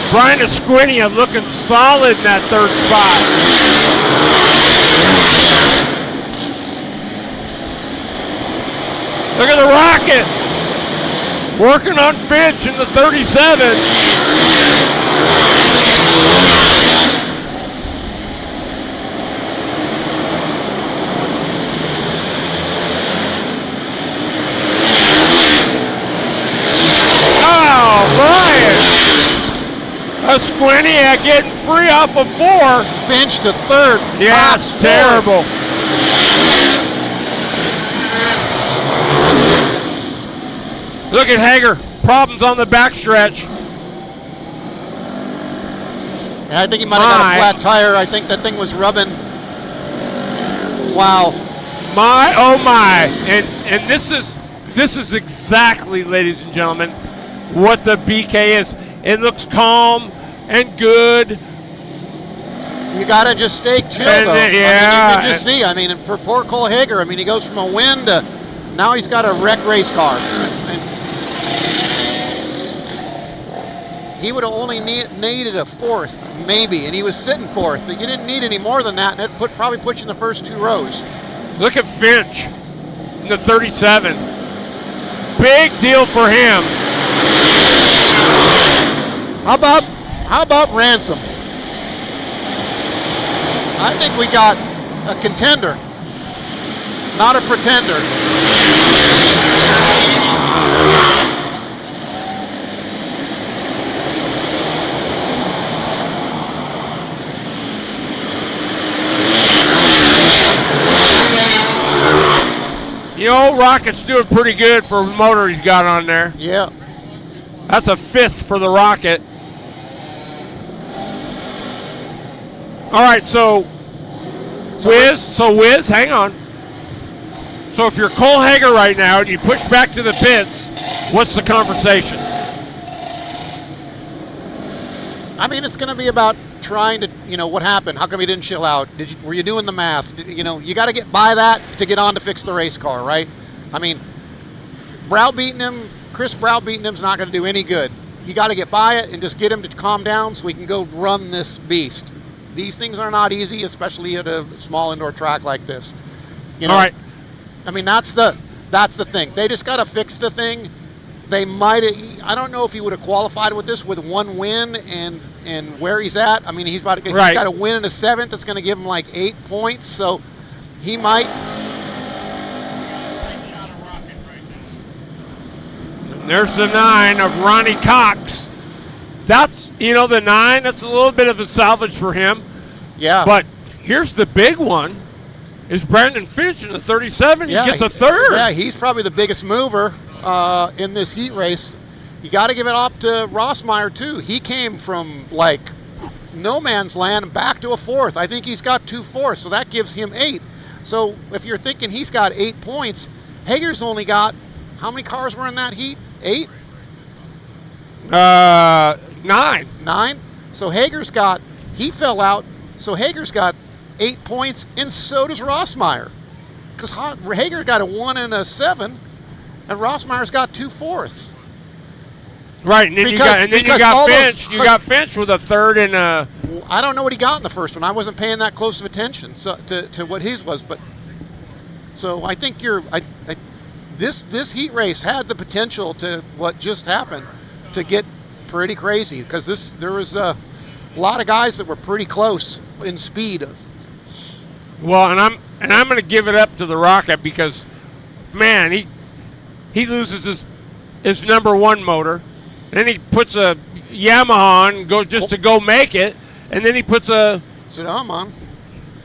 Brian Esquinia looking solid in that third spot. Look at the Rocket. Working on Finch in the 37. Esquinia getting free off of 4. Finch to third. Yeah, Tops it's terrible. Look at Hager. Problems on the backstretch. And I think he might have got a flat tire. I think that thing was rubbing. Wow. My, oh my. And this is exactly, ladies and gentlemen, what the BK is. It looks calm and good. You got to just stay chill, And, though. yeah. I mean, you can just see. I mean, for poor Cole Hager, I mean, he goes from a win to now he's got a wreck race car. And he would have only needed a 4th, maybe, and he was sitting 4th. You didn't need any more than that, and it probably put you in the first 2 rows. Look at Finch in the 37. Big deal for him. How about Ransom? I think we got a contender, not a pretender. You know, Rocket's doing pretty good for the motor he's got on there. Yeah. That's a 5th for the Rocket. All right, so Wiz, hang on. So if you're Cole Hager right now and you push back to the pits, what's the conversation? I mean, it's going to be about trying to, what happened? How come you didn't chill out? Were you doing the math? You got to get by that to get on to fix the race car, right? I mean, Chris browbeating him's not going to do any good. You got to get by it and just get him to calm down so we can go run this beast. These things are not easy, especially at a small indoor track like this. All right. I mean, that's the thing. They just got to fix the thing. They might. I don't know if he would have qualified with this with 1 win and where he's at. I mean, he's got a win in a 7th. That's going to give him like 8 points. So he might. There's the 9 of Ronnie Cox. That's, the 9, that's a little bit of a salvage for him. Yeah. But here's the big one, is Brandon Finch in the 37. Yeah, he gets a 3rd. Yeah, he's probably the biggest mover in this heat race. You got to give it up to Rossmeyer, too. He came from, no man's land and back to a 4th. I think he's got 2 4ths, so that gives him 8. So if you're thinking he's got 8 points, Hager's only got, how many cars were in that heat? 8? 9. 9? So he fell out, so Hager's got 8 points, and so does Rossmeyer. Because Hager got a 1 and a 7, and Rossmeyer's got 2 4ths. Right, and then you got Finch. You got Finch with a 3rd and a. I don't know what he got in the first one. I wasn't paying that close of attention to what his was, but so I think this heat race had the potential to what just happened to get pretty crazy because there was a lot of guys that were pretty close in speed. Well, and I'm going to give it up to the Rocket because, man, he loses his number one motor, and then he puts a Yamaha on to go make it, and then he puts a Tsunami on.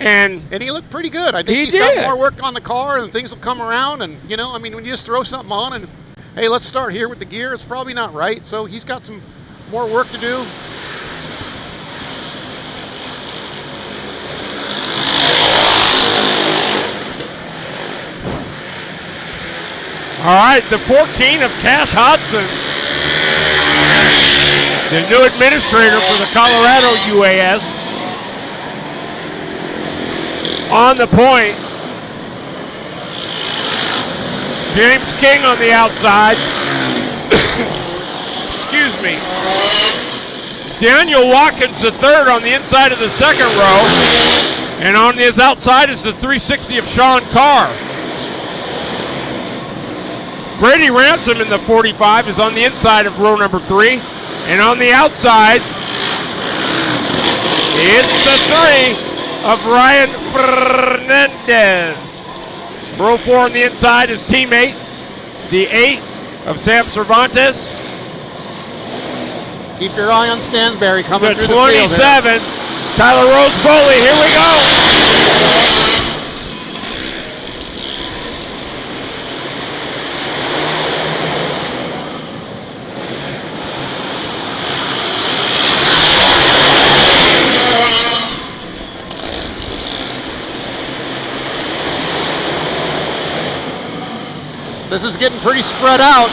And he looked pretty good. I think he's got more work on the car, and things will come around. And I mean, when you just throw something on and hey, let's start here with the gear, it's probably not right. So he's got some more work to do. All right, the 14 of Cash Hodson, the new administrator for the Colorado UAS. On the point. James King on the outside. Excuse me. Daniel Watkins the third on the inside of the second row. And on his outside is the 360 of Sean Carr. Brady Ransom in the 45 is on the inside of row number 3. And on the outside, it's the 3 of Ryan Fernandez. Row 4 on the inside is teammate, the 8 of Sam Cervantes. Keep your eye on Stansberry coming through the 27, Tyler Rose Foley. Here we go. This is getting pretty spread out.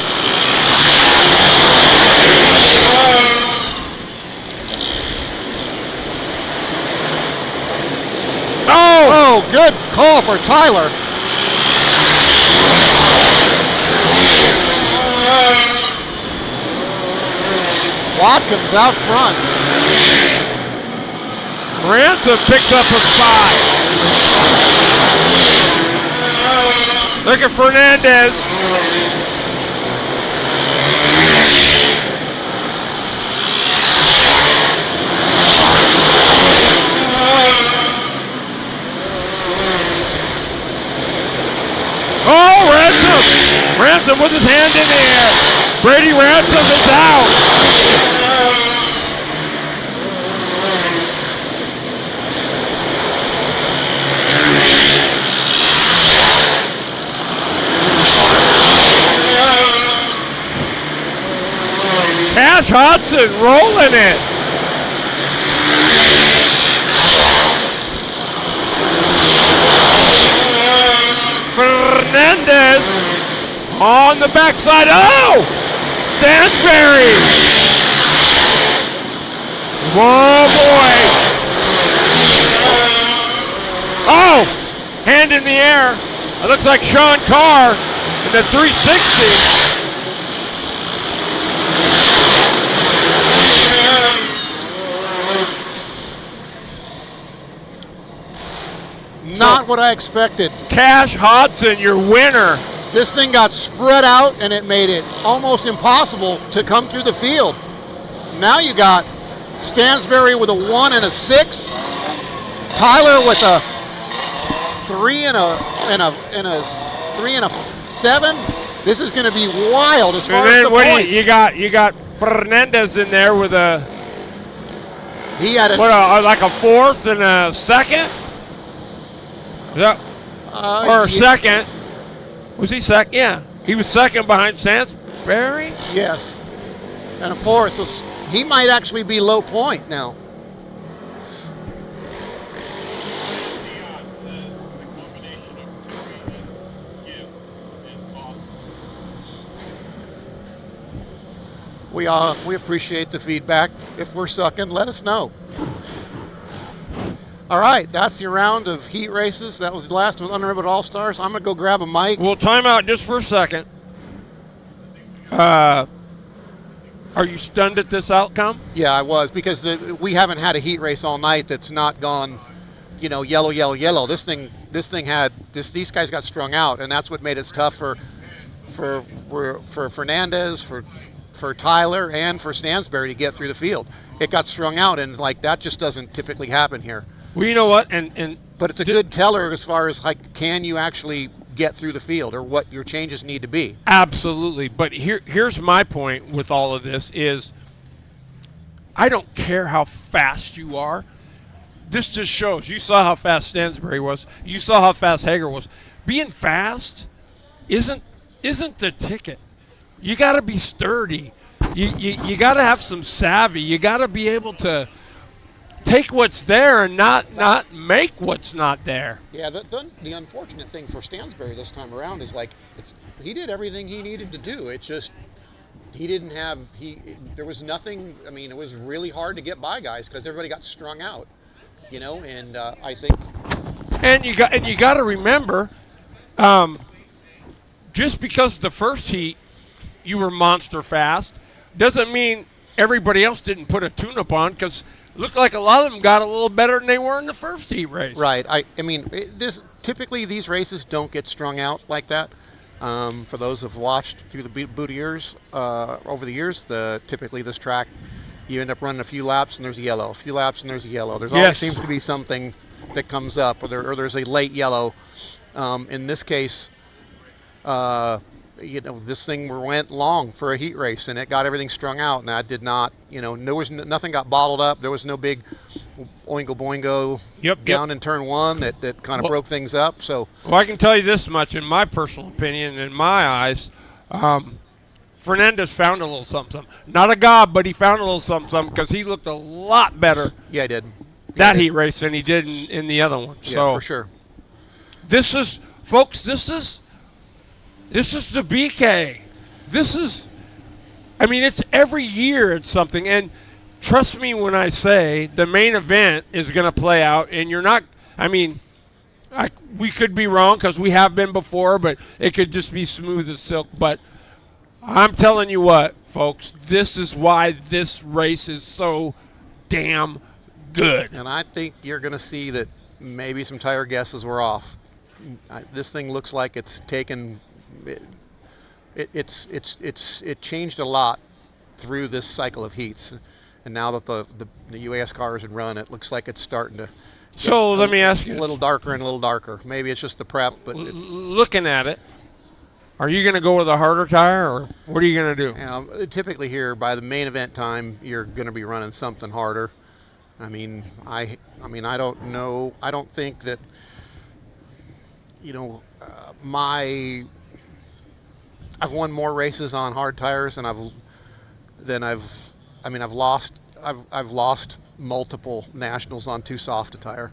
Oh, good call for Tyler. Watkins out front. Ransom picks up a 5. Look at Fernandez. Oh, Ransom! Ransom with his hand in the air. Brady Ransom is out. Cash Hodson rolling it. Fernandez on the backside. Oh! Stansberry. Oh boy. Oh! Hand in the air. It looks like Sean Carr in the 360. Not what I expected. Cash Hodson, your winner. This thing got spread out and it made it almost impossible to come through the field. Now you got Stansberry with a 1 and a 6. Tyler with a 3 and a 3 and a 7. This is going to be wild as far as the points. You got Fernandez in there with a like a 4th and a 2nd. Yeah. Or second. Was he second? Yeah. He was second behind Stansberry? Yes. And a 4th. So he might actually be low point now. We appreciate the feedback. If we're sucking, let us know. All right, that's your round of heat races. That was the last one, Unriveted All-Stars. I'm going to go grab a mic. We'll time out just for a second. Are you stunned at this outcome? Yeah, I was, because we haven't had a heat race all night that's not gone, yellow, yellow, yellow. These guys got strung out, and that's what made it tough for Fernandez, for for Tyler and for Stansberry to get through the field. It got strung out, and like that just doesn't typically happen here. Well, you know what? And But it's a good teller as far as like, can you actually get through the field, or what your changes need to be? Absolutely. But here's my point with all of this is, I don't care how fast you are. This just shows. You saw how fast Stansberry was. You saw how fast Hager was. Being fast isn't the ticket. You got to be sturdy. You got to have some savvy. You got to be able to take what's there and not make what's not there. Yeah, the unfortunate thing for Stansberry this time around is like he did everything he needed to do. It just there was nothing. I mean, it was really hard to get by guys because everybody got strung out, you know. And I think, and you got to remember, just because the first heat you were monster fast doesn't mean everybody else didn't put a tune-up on, because it looked like a lot of them got a little better than they were in the first heat race. Right. I mean, typically these races don't get strung out like that. For those who've watched through the boot years, over the years, typically this track, you end up running a few laps and there's a yellow, a few laps and there's a yellow. There's always seems to be something that comes up, or there's a late yellow. In this case, you know, this thing went long for a heat race, and it got everything strung out, and that did not, you know, there was nothing got bottled up. There was no big oingo boingo down in turn one that kind of broke things up. So, well, I can tell you this much, in my personal opinion, in my eyes, Fernandez found a little something. Not a gob, but he found a little something, because he looked a lot better. Yeah, he did. That heat race than he did in the other one. Yeah, so for sure. This is, folks, this is the BK. I mean, it's every year it's something. And trust me when I say the main event is going to play out, and you're not, I mean, we could be wrong because we have been before, but it could just be smooth as silk. But I'm telling you what, folks, this is why this race is so damn good. And I think you're going to see that maybe some tire guesses were off. This thing looks like it's taken. It changed a lot through this cycle of heats, and now that the UAS car is in run, it looks like it's starting to. So let me ask you, a little darker and a little darker. Maybe it's just the prep, but looking at it, are you going to go with a harder tire, or what are you going to do? You know, typically here by the main event time, you're going to be running something harder. I mean, I don't know. I don't think that. You know, I've won more races on hard tires than I've lost multiple nationals on too soft a tire,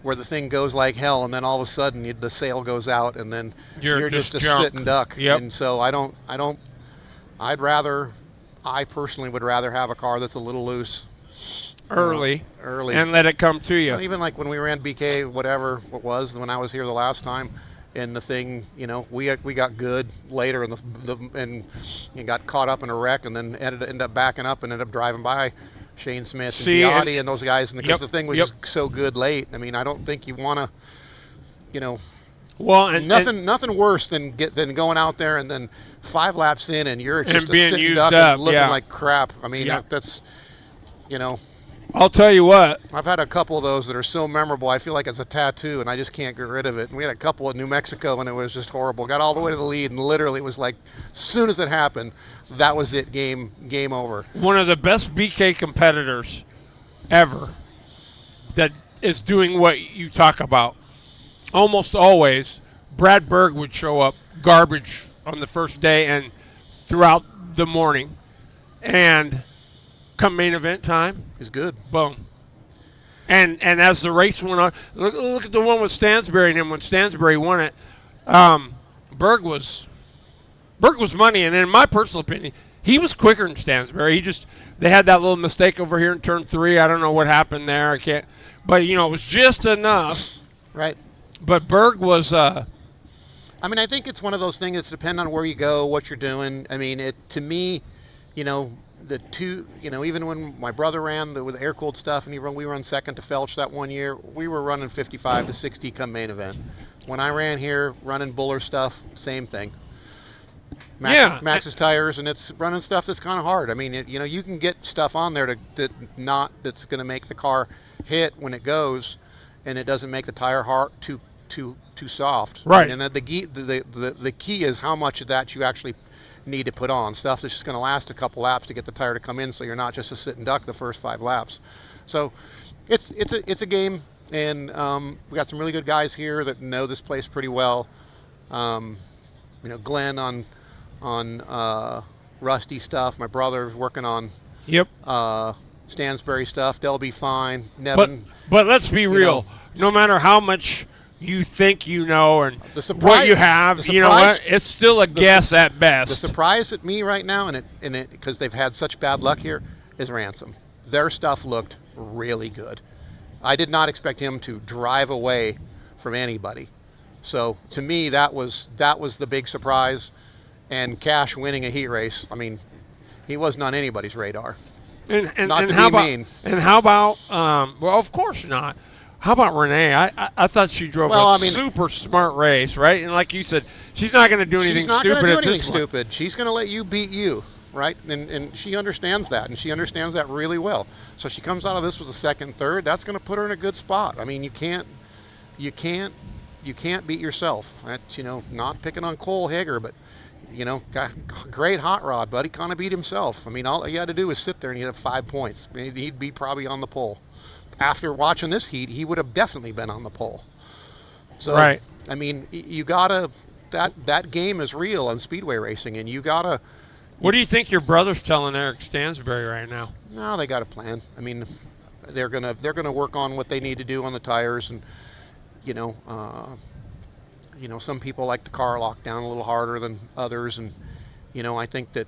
where the thing goes like hell, and then all of a sudden the sail goes out, and then you're just a sitting duck. Yep. And so I personally would rather have a car that's a little loose early, and let it come to you. Well, even like when we ran BK, whatever it was, when I was here the last time, and the thing, you know, we got good later, and you got caught up in a wreck, and then ended up backing up and ended up driving by Shane Smith and Biotti and those guys, and because the thing was just so good late. I mean, I don't think you want to, you know. Well, and nothing worse than going out there and then 5 laps in and you're just being sitting used up up, and looking like crap. I mean, that's, you know. I'll tell you what. I've had a couple of those that are so memorable. I feel like it's a tattoo, and I just can't get rid of it. And we had a couple in New Mexico, and it was just horrible. Got all the way to the lead, and literally it was like, as soon as it happened, that was it. Game over. One of the best BK competitors ever that is doing what you talk about. Almost always, Brad Berg would show up garbage on the first day and throughout the morning, and come main event time, he's good. Boom. And as the race went on, look at the one with Stansberry and him. When Stansberry won it, Berg was money. And in my personal opinion, he was quicker than Stansberry. They had that little mistake over here in turn 3. I don't know what happened there. I can't. But you know, it was just enough. Right. But Berg was. I mean, I think it's one of those things that's depend on where you go, what you're doing. I mean, to me, you know. Even when my brother ran with the air-cooled stuff, and we run second to Felch that one year, we were running 55 to 60 come main event. When I ran here, running Buller stuff, same thing. Max's tires, and it's running stuff that's kind of hard. I mean, you can get stuff on there that's going to make the car hit when it goes, and it doesn't make the tire hard too soft. Right. And then the key is how much of that you actually need to put on. Stuff that's just going to last a couple laps to get the tire to come in, so you're not just a sit and duck the first 5 laps. So it's a game, and we got some really good guys here that know this place pretty well. Glenn on Rusty stuff. My brother's working on Stansbury stuff. They'll be fine. Nevin. But let's be real. No matter how much you think you know and what you have, you know what? It's still a guess at best. The surprise at me right now, and because they've had such bad luck here, is Ransom. Their stuff looked really good. I did not expect him to drive away from anybody. So to me, that was the big surprise. And Cash winning a heat race, I mean, he wasn't on anybody's radar. And not to how be about, mean. And how about, well, of course not. How about Renee? I thought she drove super smart race, right? And like you said, she's not going to do anything stupid. She's not going to do anything stupid. She's going to let you beat you, right? And she understands that, and she understands that really well. So she comes out of this with a second, third. That's going to put her in a good spot. I mean, you can't beat yourself. That's, not picking on Cole Hager, but got great hot rod, buddy. Kind of beat himself. I mean, all he had to do was sit there and he'd have 5 points. He'd be probably on the pole. After watching this heat, he would have definitely been on the pole. So, right. I mean, you gotta that game is real on speedway racing, and you gotta. What do you think your brother's telling Eric Stansbury right now? No, they got a plan. I mean, they're gonna work on what they need to do on the tires, and some people like the car locked down a little harder than others, and I think that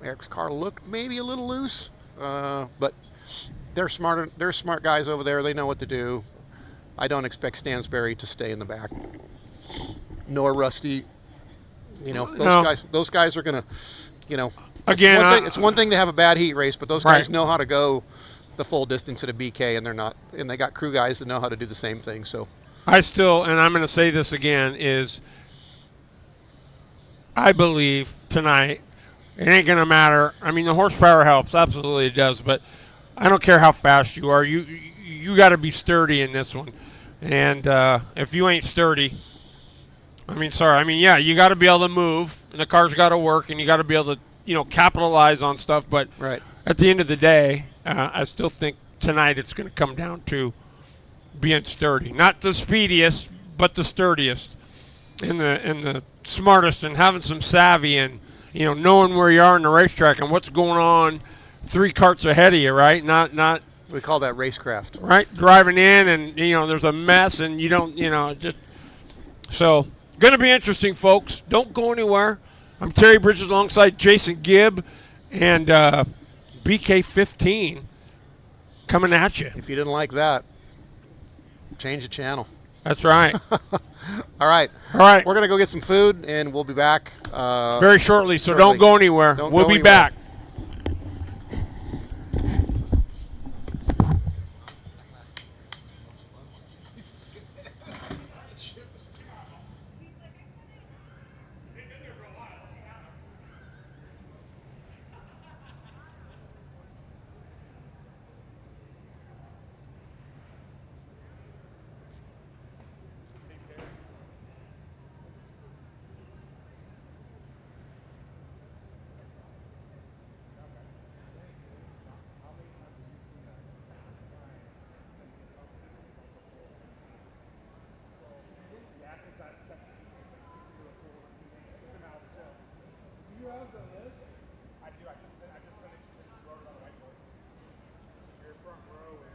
Eric's car looked maybe a little loose, but they're smarter. They're smart guys over there. They know what to do. I don't expect Stansbury to stay in the back, nor Rusty. Those guys are gonna, Again, it's one thing to have a bad heat race, but those guys know how to go the full distance at a BK, and they got crew guys that know how to do the same thing. So and I'm going to say this again, is I believe tonight it ain't going to matter. I mean, the horsepower helps, absolutely it does, but I don't care how fast you are. You got to be sturdy in this one, and if you ain't sturdy, you got to be able to move, and the car's got to work, and you got to be able to capitalize on stuff. But at the end of the day, I still think tonight it's going to come down to being sturdy, not the speediest, but the sturdiest, and the smartest, and having some savvy, and knowing where you are in the racetrack and what's going on 3 carts ahead of you, right? Not we call that racecraft, right? Driving in, and there's a mess, and you don't, just so going to be interesting, folks. Don't go anywhere. I'm Terry Bridges alongside Jason Gibb and BK15 coming at you. If you didn't like that, change the channel. That's right. All right. We're going to go get some food, and we'll be back very shortly, so don't go anywhere. We'll be back. I do. I just finished wrote it on the whiteboard. Your front row is